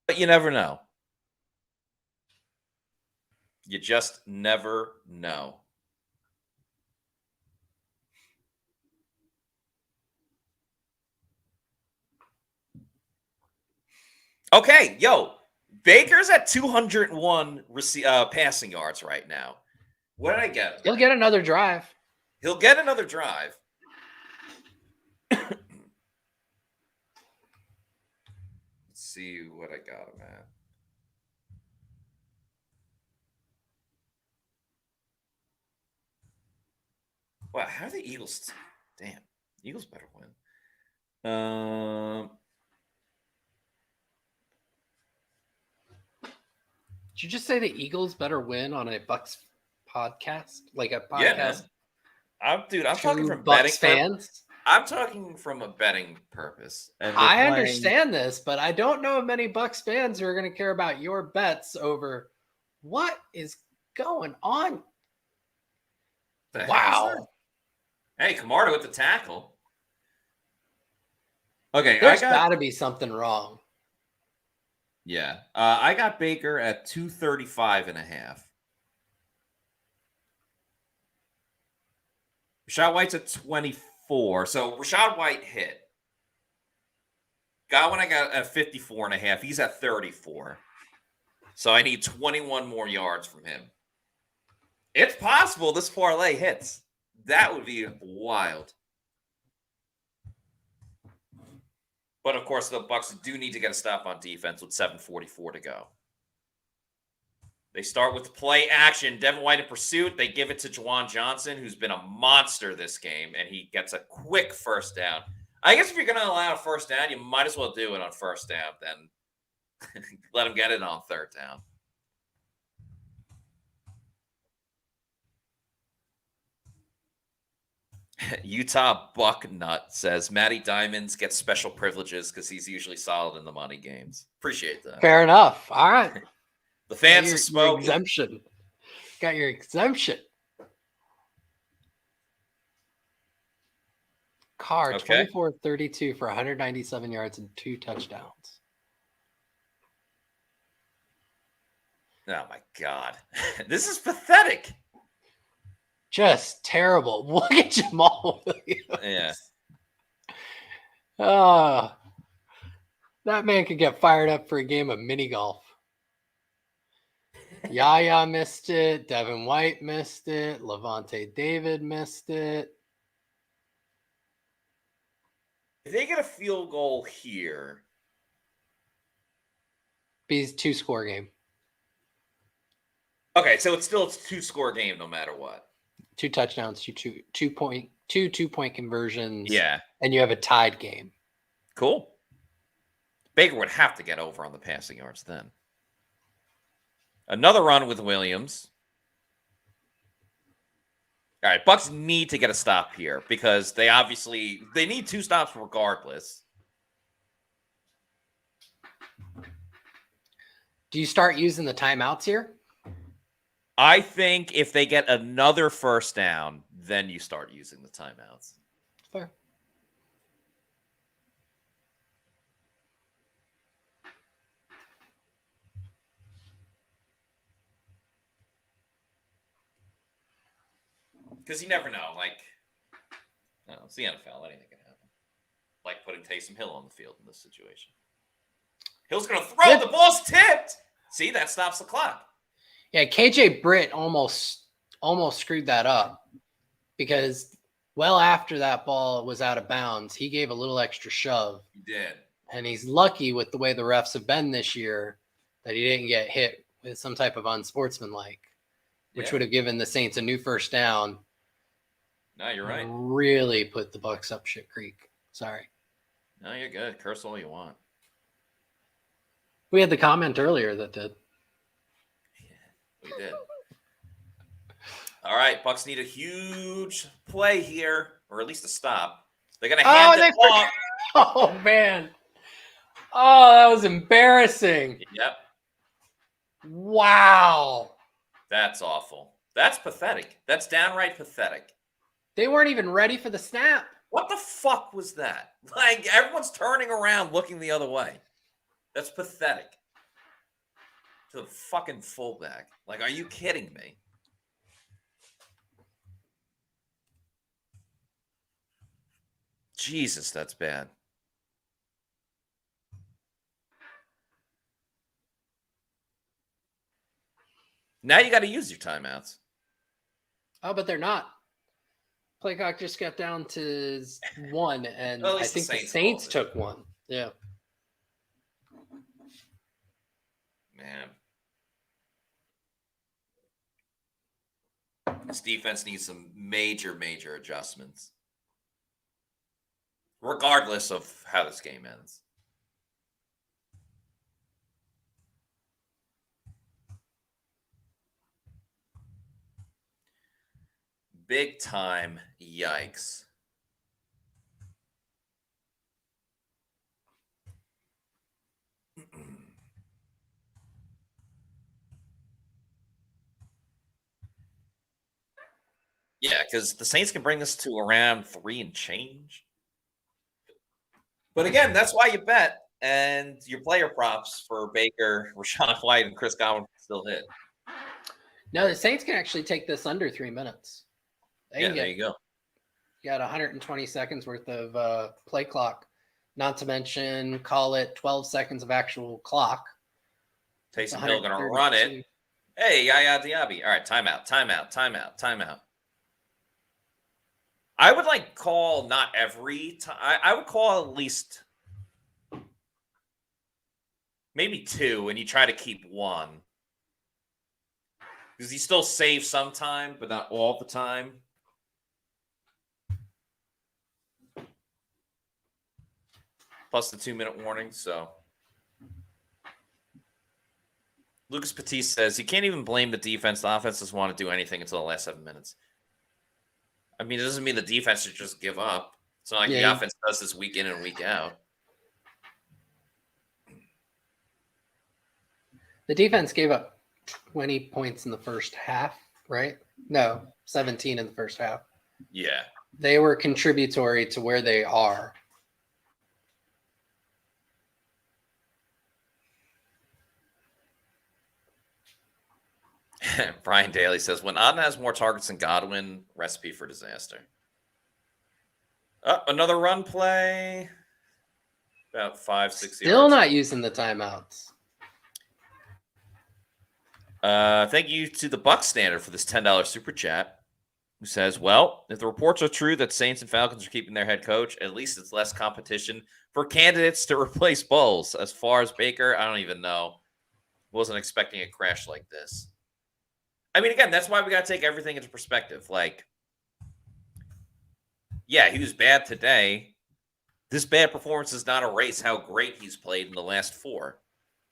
But you never know. You just never know. Okay, yo, Baker's at 201 passing yards right now. What did I get? He'll get another drive. He'll get another drive. Let's see what I got him at. Wow, how are the Eagles? Damn, Eagles better win. Did you just say the Eagles better win on a Bucs podcast? Like a podcast? Yeah, I'm talking from Bucs betting fans. I'm talking from a betting purpose. And I understand this, but I don't know of many Bucs fans who are going to care about your bets over what is going on. Wow. Hey, Camarda with the tackle. Okay, There's got to be something wrong. Yeah. I got Baker at 235.5. Rashad White's at 24. So Rashad White hit. Godwin I got at 54.5. He's at 34. So I need 21 more yards from him. It's possible this parlay hits. That would be wild. But, of course, the Bucs do need to get a stop on defense with 7:44 to go. They start with play action. Devin White in pursuit. They give it to Juwan Johnson, who's been a monster this game, and he gets a quick first down. I guess if you're going to allow a first down, you might as well do it on first down, then let him get it on third down. Utah Bucknut says Matty Diamonds gets special privileges because he's usually solid in the money games. Appreciate that. Fair enough. All right. The fans have spoken. Your exemption. Got your exemption. Carr, 24-32 for 197 yards and 2 touchdowns. Oh, my God. This is pathetic. Just terrible. Look at Jamal Williams. Yeah. That man could get fired up for a game of mini golf. Yaya missed it. Devin White missed it. Levante David missed it. If they get a field goal here. Be a 2-score game. Okay, so it's still a 2-score game no matter what. 2 touchdowns, two-point conversions. Yeah. And you have a tied game. Cool. Baker would have to get over on the passing yards then. Another run with Williams. All right, Bucs need to get a stop here because they need 2 stops regardless. Do you start using the timeouts here? I think if they get another first down, then you start using the timeouts. Fair. Because you never know. Like, no, it's the NFL. Anything can happen. Like putting Taysom Hill on the field in this situation. Hill's going to throw. The ball's tipped. See, that stops the clock. Yeah, KJ Britt almost screwed that up because well after that ball was out of bounds, he gave a little extra shove. He did. And he's lucky with the way the refs have been this year that he didn't get hit with some type of unsportsmanlike, which would have given the Saints a new first down. No, you're right. Really put the Bucs up shit creek. Sorry. No, you're good. Curse all you want. We had the comment earlier that did. Yeah, we did. All right, Bucs need a huge play here, or at least a stop. They're going to hand it off. Oh, man. Oh, that was embarrassing. Yep. Wow. That's awful. That's pathetic. That's downright pathetic. They weren't even ready for the snap. What the fuck was that? Like, everyone's turning around looking the other way. That's pathetic. To the fucking fullback. Like, are you kidding me? Jesus, that's bad. Now you got to use your timeouts. Oh, but they're not. Play clock just got down to 1, and well, I think the Saints took 1. Yeah. Man. This defense needs some major adjustments. Regardless of how this game ends. Big time yikes. Yeah, because the Saints can bring this to around 3 and change. But again, that's why you bet. And your player props for Baker, Rachaad White, and Chris Godwin still hit. No, the Saints can actually take this under 3 minutes. There you go. You got 120 seconds worth of play clock. Not to mention, call it 12 seconds of actual clock. Taysom Hill going to run it. Hey, Yaya Diaby. All right, timeout. I would like call not every time. I would call at least maybe 2, and you try to keep 1. Because he still saves some time, but not all the time. Plus the 2-minute warning, so. Lucas Petit says, you can't even blame the defense. The offense doesn't want to do anything until the last 7 minutes. I mean, it doesn't mean the defense should just give up. It's not like the offense does this week in and week out. The defense gave up 20 points in the first half, right? No, 17 in the first half. Yeah. They were contributory to where they are. Brian Daly says, when Auden has more targets than Godwin, recipe for disaster. Another run play. About 5, 6 yards. Still not using the timeouts. Thank you to the Bucs standard for this $10 super chat, who says, well, if the reports are true that Saints and Falcons are keeping their head coach, at least it's less competition for candidates to replace Bowles. As far as Baker, I don't even know. Wasn't expecting a crash like this. I mean, again, that's why we got to take everything into perspective. Like, yeah, he was bad today. This bad performance does not erase how great he's played in the last 4,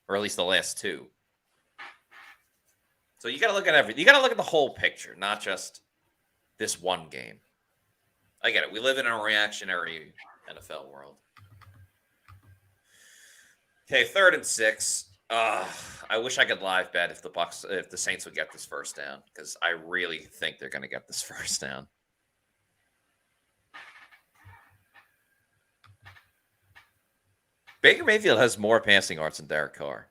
or at least the last 2. So you got to look at everything. You got to look at the whole picture, not just this one game. I get it. We live in a reactionary NFL world. Okay, 3rd and 6. I wish I could live bet if the Saints would get this first down, because I really think they're going to get this first down. Baker Mayfield has more passing yards than Derek Carr.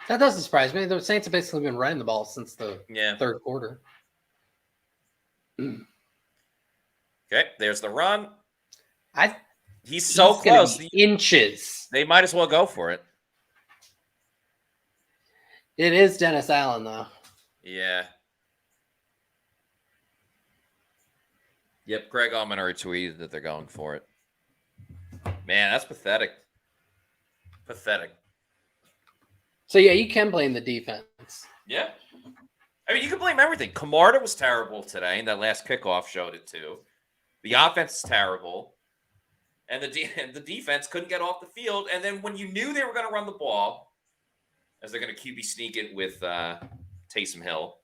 That doesn't surprise me. The Saints have basically been running the ball since the third quarter. Okay, there's the run. He's so close. Inches. They might as well go for it. It is Dennis Allen, though. Yeah. Yep, Greg Allman retweeted that they're going for it. Man, that's pathetic. Pathetic. So, yeah, you can blame the defense. Yeah. I mean, you can blame everything. Camarda was terrible today, and that last kickoff showed it too. The offense is terrible. And the defense couldn't get off the field. And then when you knew they were going to run the ball, as they're going to QB sneak it with Taysom Hill.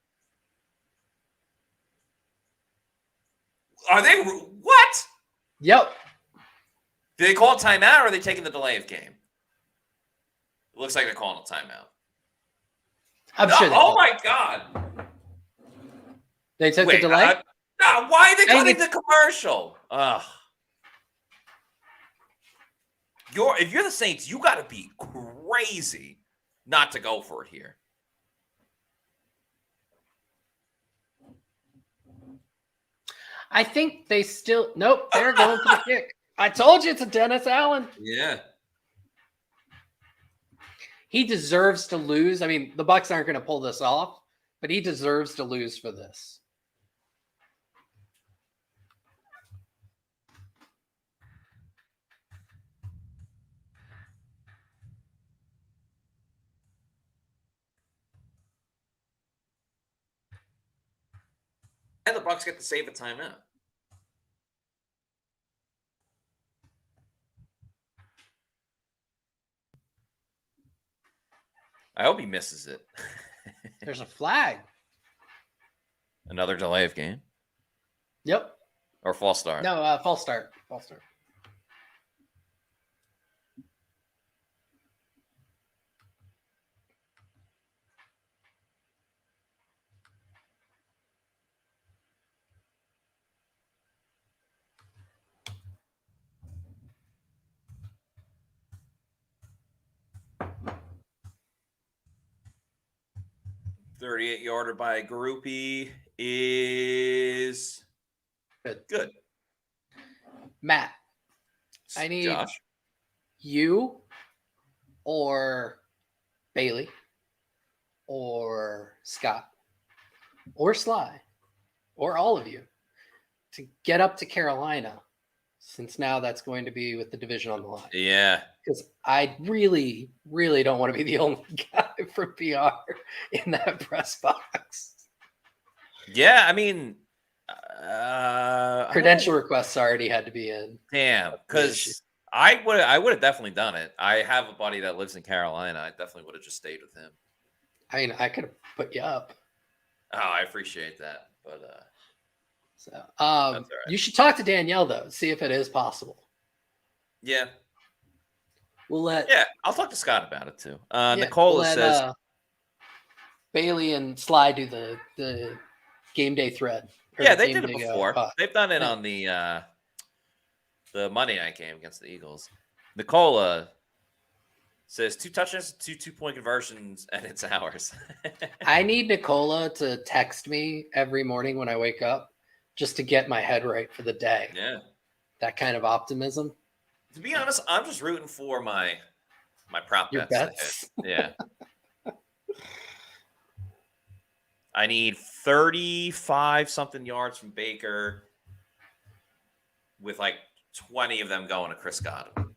Are they what? Yep. Did they call a timeout, or are they taking the delay of game? It looks like they're calling a timeout. I'm sure. Oh my God! They took the delay. No, why are they cutting the commercial? Ugh. If you're the Saints, you got to be crazy not to go for it here. I think they still nope. They're going for the kick. I told you it's a Dennis Allen. Yeah. He deserves to lose. I mean, the Bucs aren't going to pull this off, but he deserves to lose for this. And the Bucs get to save a timeout. I hope he misses it. There's a flag. Another delay of game? Yep. Or false start? No, false start. False start. .38-yarder by a groupie is good. Matt, I need Josh, you or Bailey or Scott or Sly or all of you to get up to Carolina, since now that's going to be with the division on the line. Yeah. Because I really, really don't want to be the only guy from PR in that press box. Yeah, I mean, credential requests already had to be in. Damn, because I would have definitely done it. I have a buddy that lives in Carolina. I definitely would have just stayed with him. I mean, I could have put you up. Oh, I appreciate that, but so that's all right. You should talk to Danielle though, see if it is possible. Yeah. Yeah, I'll talk to Scott about it too. Nicola says Bailey and Sly do the game day thread. Yeah, they did it before. They've done it on the Monday night game against the Eagles. Nicola says 2 touchdowns, 2 2-point conversions, and it's ours. I need Nicola to text me every morning when I wake up just to get my head right for the day. Yeah. That kind of optimism. To be honest, I'm just rooting for my prop Your bets. Yeah. I need 35-something yards from Baker with like 20 of them going to Chris Godwin.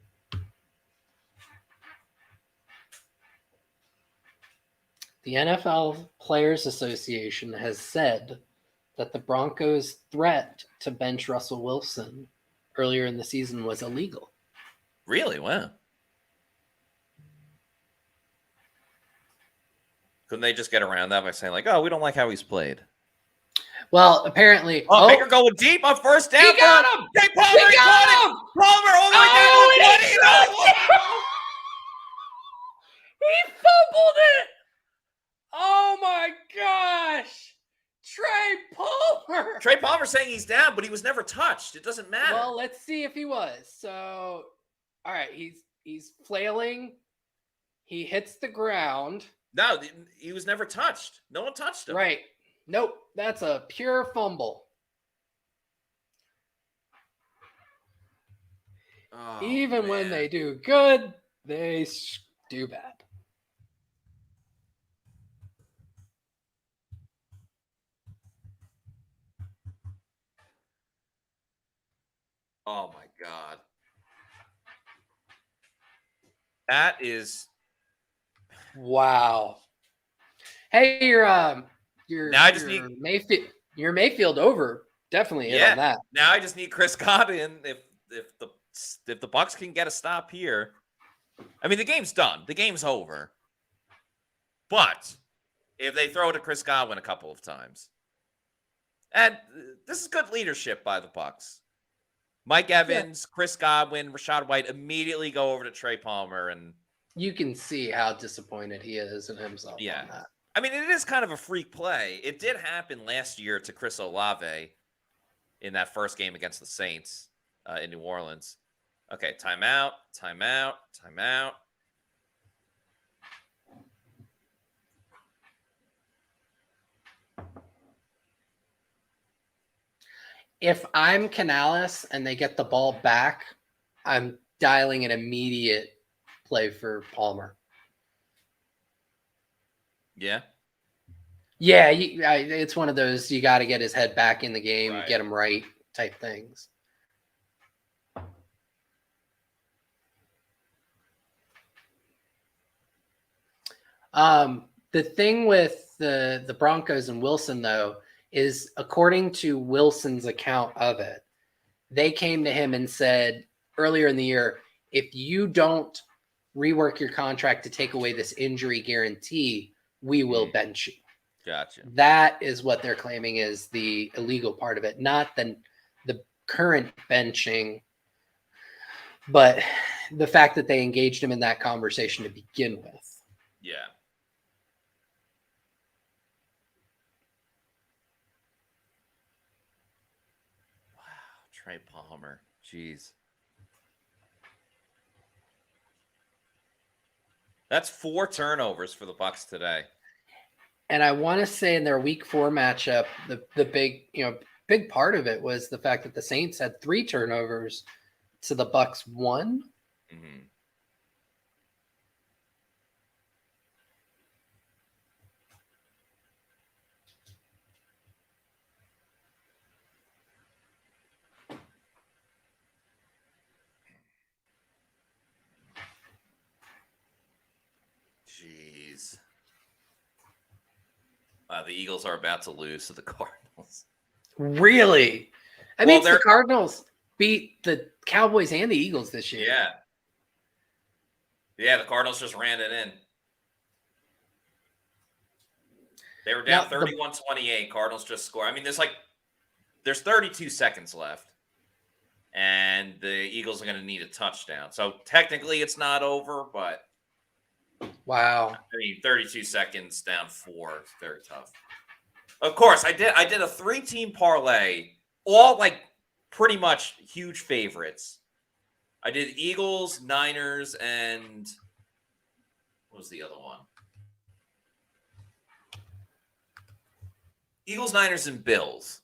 The NFL Players Association has said that the Broncos' threat to bench Russell Wilson earlier in the season was illegal. Really? Wow. Couldn't they just get around that by saying, like, oh, we don't like how he's played? Well, apparently. Oh, Baker going deep on first down. He got him! Jay Palmer, He got him! Palmer all the way down Oh, to and he 20. He fumbled it! Oh my gosh! Trey Palmer! Trey Palmer saying he's down, but he was never touched. It doesn't matter. Well, let's see if he was. So, all right, he's flailing. He hits the ground. No, he was never touched. No one touched him. Right. Nope. That's a pure fumble. Oh, Even when man. they do good, they do bad. Oh my God. That is Wow. Hey, your Now I just need Mayfield over. Definitely hit on that. Now I just need Chris Godwin. If the Bucs can get a stop here, I mean the game's done. The game's over. But if they throw to Chris Godwin a couple of times, and this is good leadership by the Bucs. Mike Evans, Chris Godwin, Rachaad White immediately go over to Trey Palmer, and you can see how disappointed he is in himself. Yeah. On that. I mean, it is kind of a freak play. It did happen last year to Chris Olave in that first game against the Saints in New Orleans. Okay, timeout. If I'm Canales and they get the ball back, I'm dialing an immediate play for Palmer. Yeah. Yeah, it's one of those you got to get his head back in the game, Right. Get him right type things. The thing with the Broncos and Wilson, though, is according to Wilson's account of it, they came to him and said earlier in the year, if you don't rework your contract to take away this injury guarantee, we will bench you. Gotcha. That is what they're claiming is the illegal part of it, not the current benching, but the fact that they engaged him in that conversation to begin with. Yeah. Wow, Trey Palmer. Jeez. That's 4 turnovers for the Bucs today. And I want to say in their week 4 matchup, the big part of it was the fact that the Saints had 3 turnovers to the Bucs 1. Mm-hmm. Jeez. The Eagles are about to lose to the Cardinals. Really? I mean, Well, the Cardinals beat the Cowboys and the Eagles this year. Yeah. Yeah, the Cardinals just ran it in. They were down 31-28. Cardinals just scored. I mean, there's 32 seconds left. And the Eagles are going to need a touchdown. So technically it's not over, but Wow. I mean, 32 seconds down 4 is very tough. Of course, I did a 3-team parlay, all like pretty much huge favorites. I did Eagles, Niners, and what was the other one? Eagles, Niners, and Bills.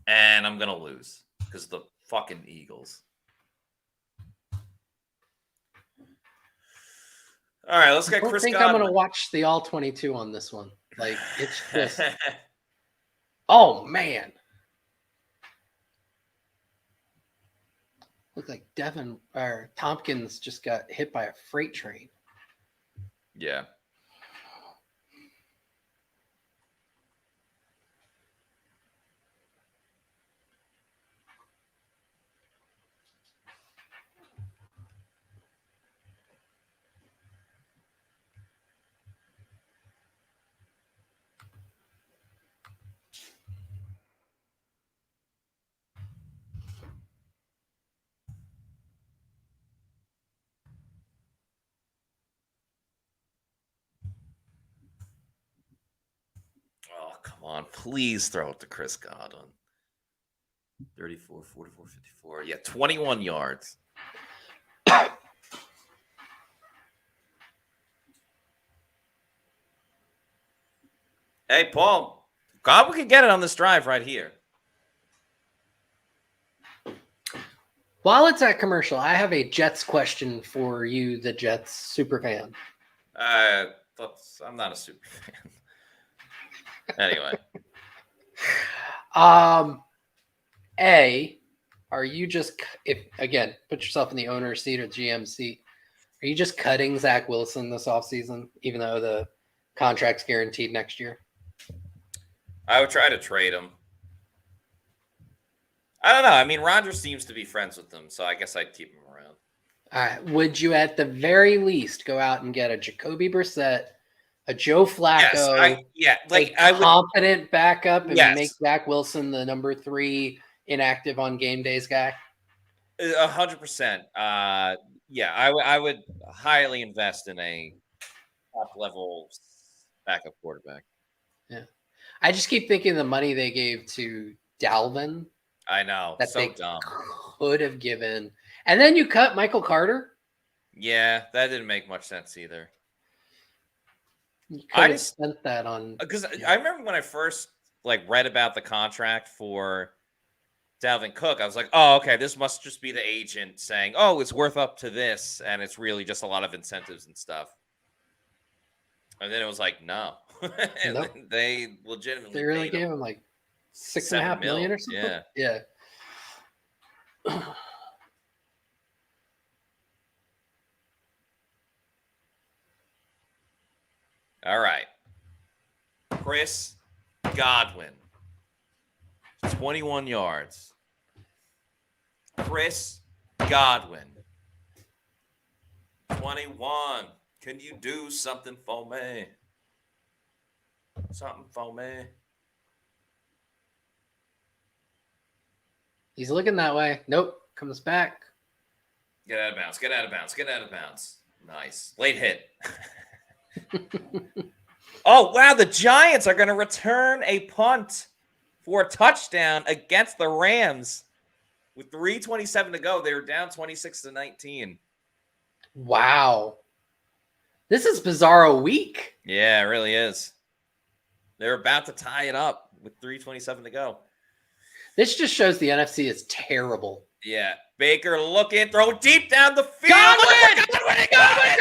And I'm going to lose because of the fucking Eagles. All right, let's get Chris I think Godwin. I'm going to watch the all 22 on this one. Like, it's just oh man. Looked like Devin or Tompkins just got hit by a freight train. Yeah. please throw it to Chris Godwin. 34, 44, 54. Yeah, 21 yards. Hey, Paul. Godwin can get it on this drive right here. While it's at commercial, I have a Jets question for you, the Jets super fan. I'm not a super fan. Anyway. Are you just, if again, put yourself in the owner's seat or GM seat, are you just cutting Zach Wilson this offseason, even though the contract's guaranteed next year? I would try to trade him. I don't know. I mean, Rodgers seems to be friends with them, so I guess I'd keep him around. All right. Would you, at the very least, go out and get a Jacoby Brissett, a Joe Flacco, confident backup, and make Zach Wilson the number 3 inactive on game days guy? 100%. Yeah, I would highly invest in a top level backup quarterback. Yeah, I just keep thinking the money they gave to Dalvin. I know, that so they dumb. Could have given, and then you cut Michael Carter. Yeah, that didn't make much sense either. I just spent that on because I remember when I first read about the contract for Dalvin Cook, I was like, oh, okay, this must just be the agent saying, oh, it's worth up to this, and it's really just a lot of incentives and stuff. And then it was like, no. Nope. They legitimately they really gave him like $6.5 million or something. Yeah. All right. Chris Godwin, 21 yards. Chris Godwin, 21. Can you do something for me? Something for me. He's looking that way. Nope. Comes back. Get out of bounds. Get out of bounds. Get out of bounds. Nice. Late hit. Oh, wow. The Giants are going to return a punt for a touchdown against the Rams. With 3:27 to go, they were down 26-19. Wow. This is bizarro week. Yeah, it really is. They're about to tie it up with 3:27 to go. This just shows the NFC is terrible. Yeah. Baker looking, throw deep down the field. Godwin! Godwin!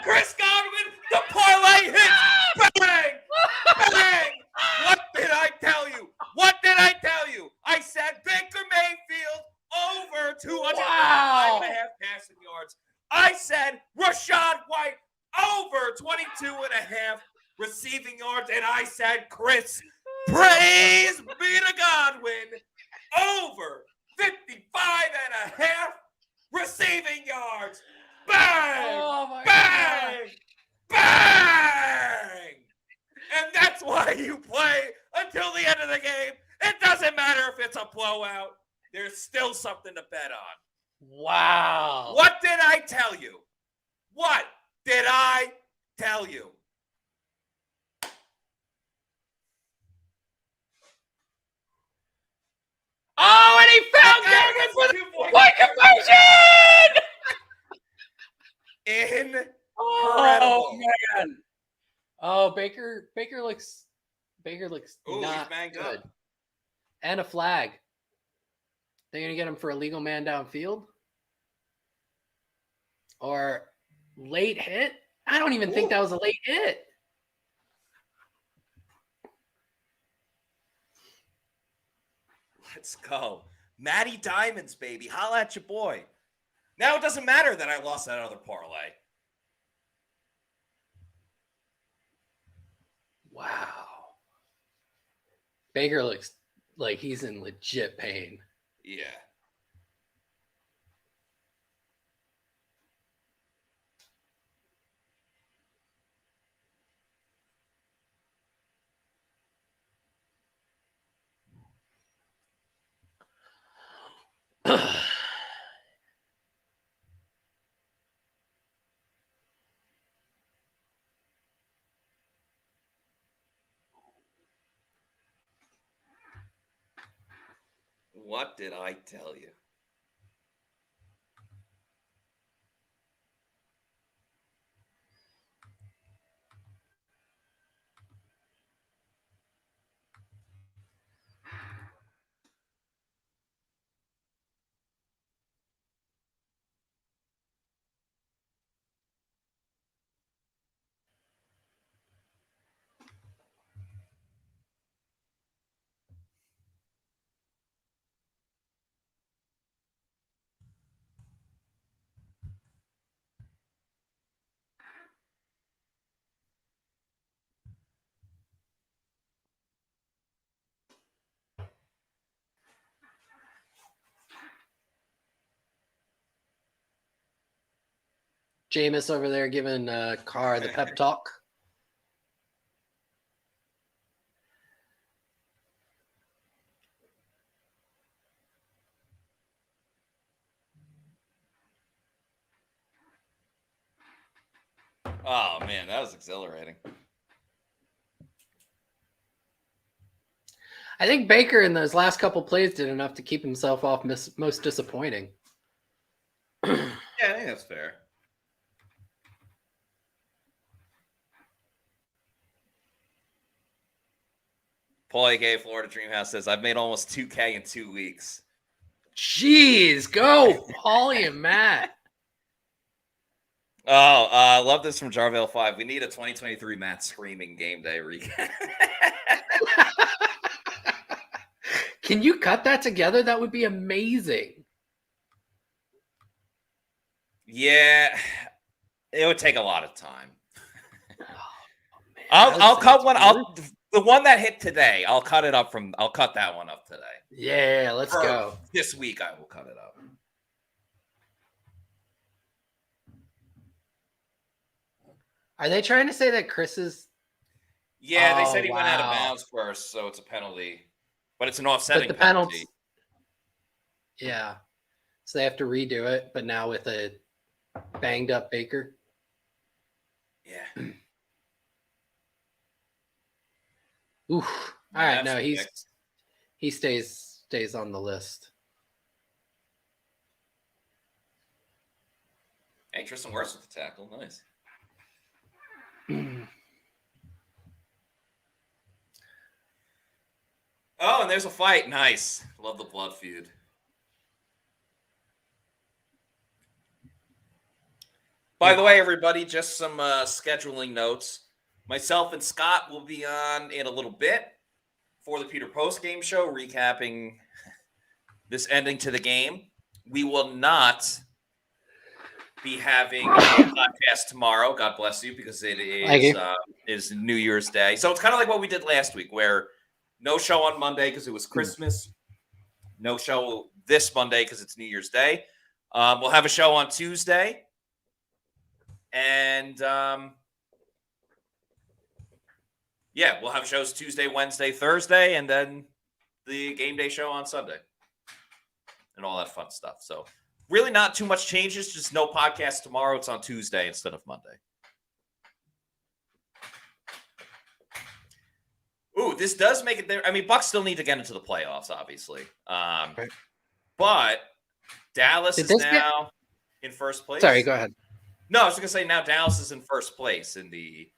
Chris Godwin! The parlay hits! Bang! Bang! What did I tell you? What did I tell you? I said Baker Mayfield over 205.5 passing yards. I said Rashad White over 22.5 receiving yards. And I said Chris, praise be to Godwin, over 55.5 receiving yards. Bang! Oh my Bang! God. Bang! And that's why you play until the end of the game. It doesn't matter if it's a blowout. There's still something to bet on. Wow. What did I tell you? What did I tell you? Oh, and he found David for the point conversion! Incredible. Oh, man. Oh, Baker looks not he's good. up. And a flag. They're going to get him for a legal man downfield? Or late hit? I don't even think that was a late hit. Let's go. Matty Diamonds, baby. Holla at your boy. Now it doesn't matter that I lost that other parlay. Wow. Baker looks like he's in legit pain. Yeah. What did I tell you? Jameis over there giving Carr the pep talk. Oh man, that was exhilarating. I think Baker in those last couple plays did enough to keep himself off most disappointing. Yeah, I think that's fair. Paul A.K. Florida Dreamhouse says, I've made almost 2K in 2 weeks. Jeez, go, Paulie and Matt. Oh, I love this from Jarvale 5. We need a 2023 Matt Screaming Game Day recap. Can you cut that together? That would be amazing. Yeah, it would take a lot of time. Oh, man, I'll cut one. really... The one that hit today. I'll cut that one up today. Yeah, let's go. This week I will cut it up. Are they trying to say that Chris is? Yeah, they said he went out of bounds first, so it's a penalty. But it's an offsetting penalty. Yeah. So they have to redo it, but now with a banged up Baker. Yeah. Oof. All right, no, he stays on the list. Hey, Tristan Wirfs with the tackle. Nice. Oh, and there's a fight. Nice. Love the blood feud. By the way, everybody, just some scheduling notes. Myself and Scott will be on in a little bit for the Pewter post-game show, recapping this ending to the game. We will not be having a podcast tomorrow. God bless you, because it is New Year's Day. So it's kind of like what we did last week, where no show on Monday because it was Christmas. No show this Monday because it's New Year's Day. We'll have a show on Tuesday. And, yeah, we'll have shows Tuesday, Wednesday, Thursday, and then the game day show on Sunday. And all that fun stuff. So really not too much changes. Just no podcast tomorrow. It's on Tuesday instead of Monday. Ooh, this does make it there. I mean, Bucs still need to get into the playoffs, obviously. Right. But Dallas is now in first place. Sorry, go ahead. No, I was going to say now Dallas is in first place in the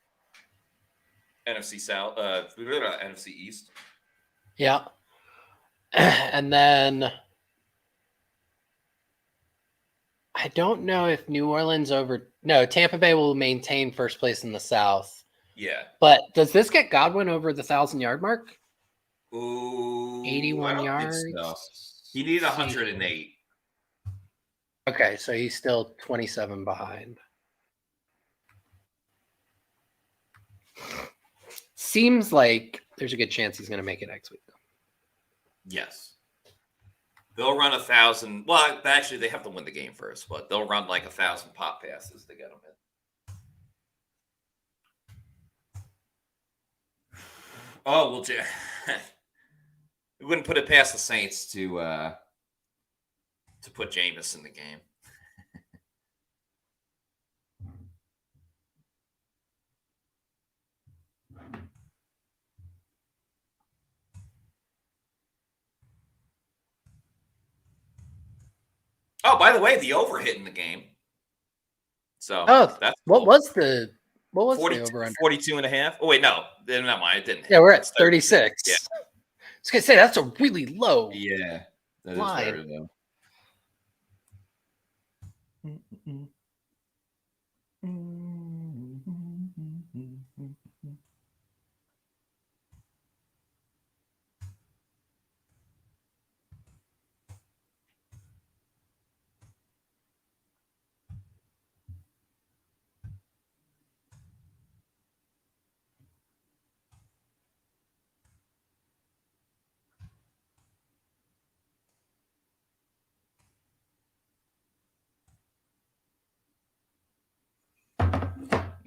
NFC South, NFC East. Yeah. And then I don't know if New Orleans no, Tampa Bay will maintain first place in the South. Yeah. But does this get Godwin over the 1,000-yard mark? Ooh. 81 yards. So. He needed 108. Okay, so he's still 27 behind. Seems like there's a good chance he's going to make it next week. Yes. They'll run 1,000. Well, actually, they have to win the game first, but they'll run like 1,000 pop passes to get him in. Oh, well, we wouldn't put it past the Saints to put Jameis in the game. Oh, by the way, the over hit in the game. So that's what cool. was the 42, over under? 42 and a half. Oh, wait, no. Not mine. It didn't hit. Yeah, we're at It's 36. Yeah. I was gonna say that's a really low Yeah. That is line. very low.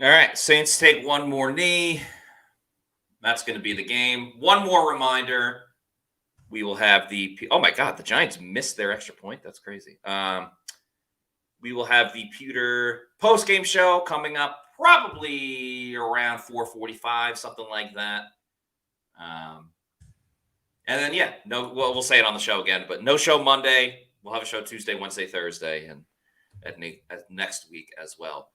All right, Saints take one more knee. That's going to be the game. One more reminder. We will have oh my God, the Giants missed their extra point. That's crazy. We will have the Pewter post-game show coming up probably around 4:45, something like that. And then, we'll say it on the show again, but no show Monday. We'll have a show Tuesday, Wednesday, Thursday, and at next week as well.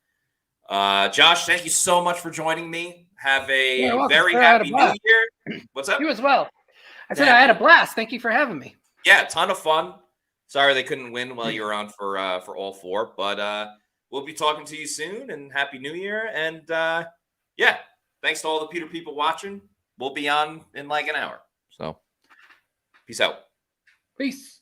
Josh, thank you so much for joining me. Have a very happy New Year. What's up? You as well. I said I had a blast. Thank you for having me. Yeah, a ton of fun. Sorry they couldn't win while you were on for all four, but we'll be talking to you soon. And happy New Year. And thanks to all the Pewter people watching. We'll be on in like an hour. So, peace out. Peace.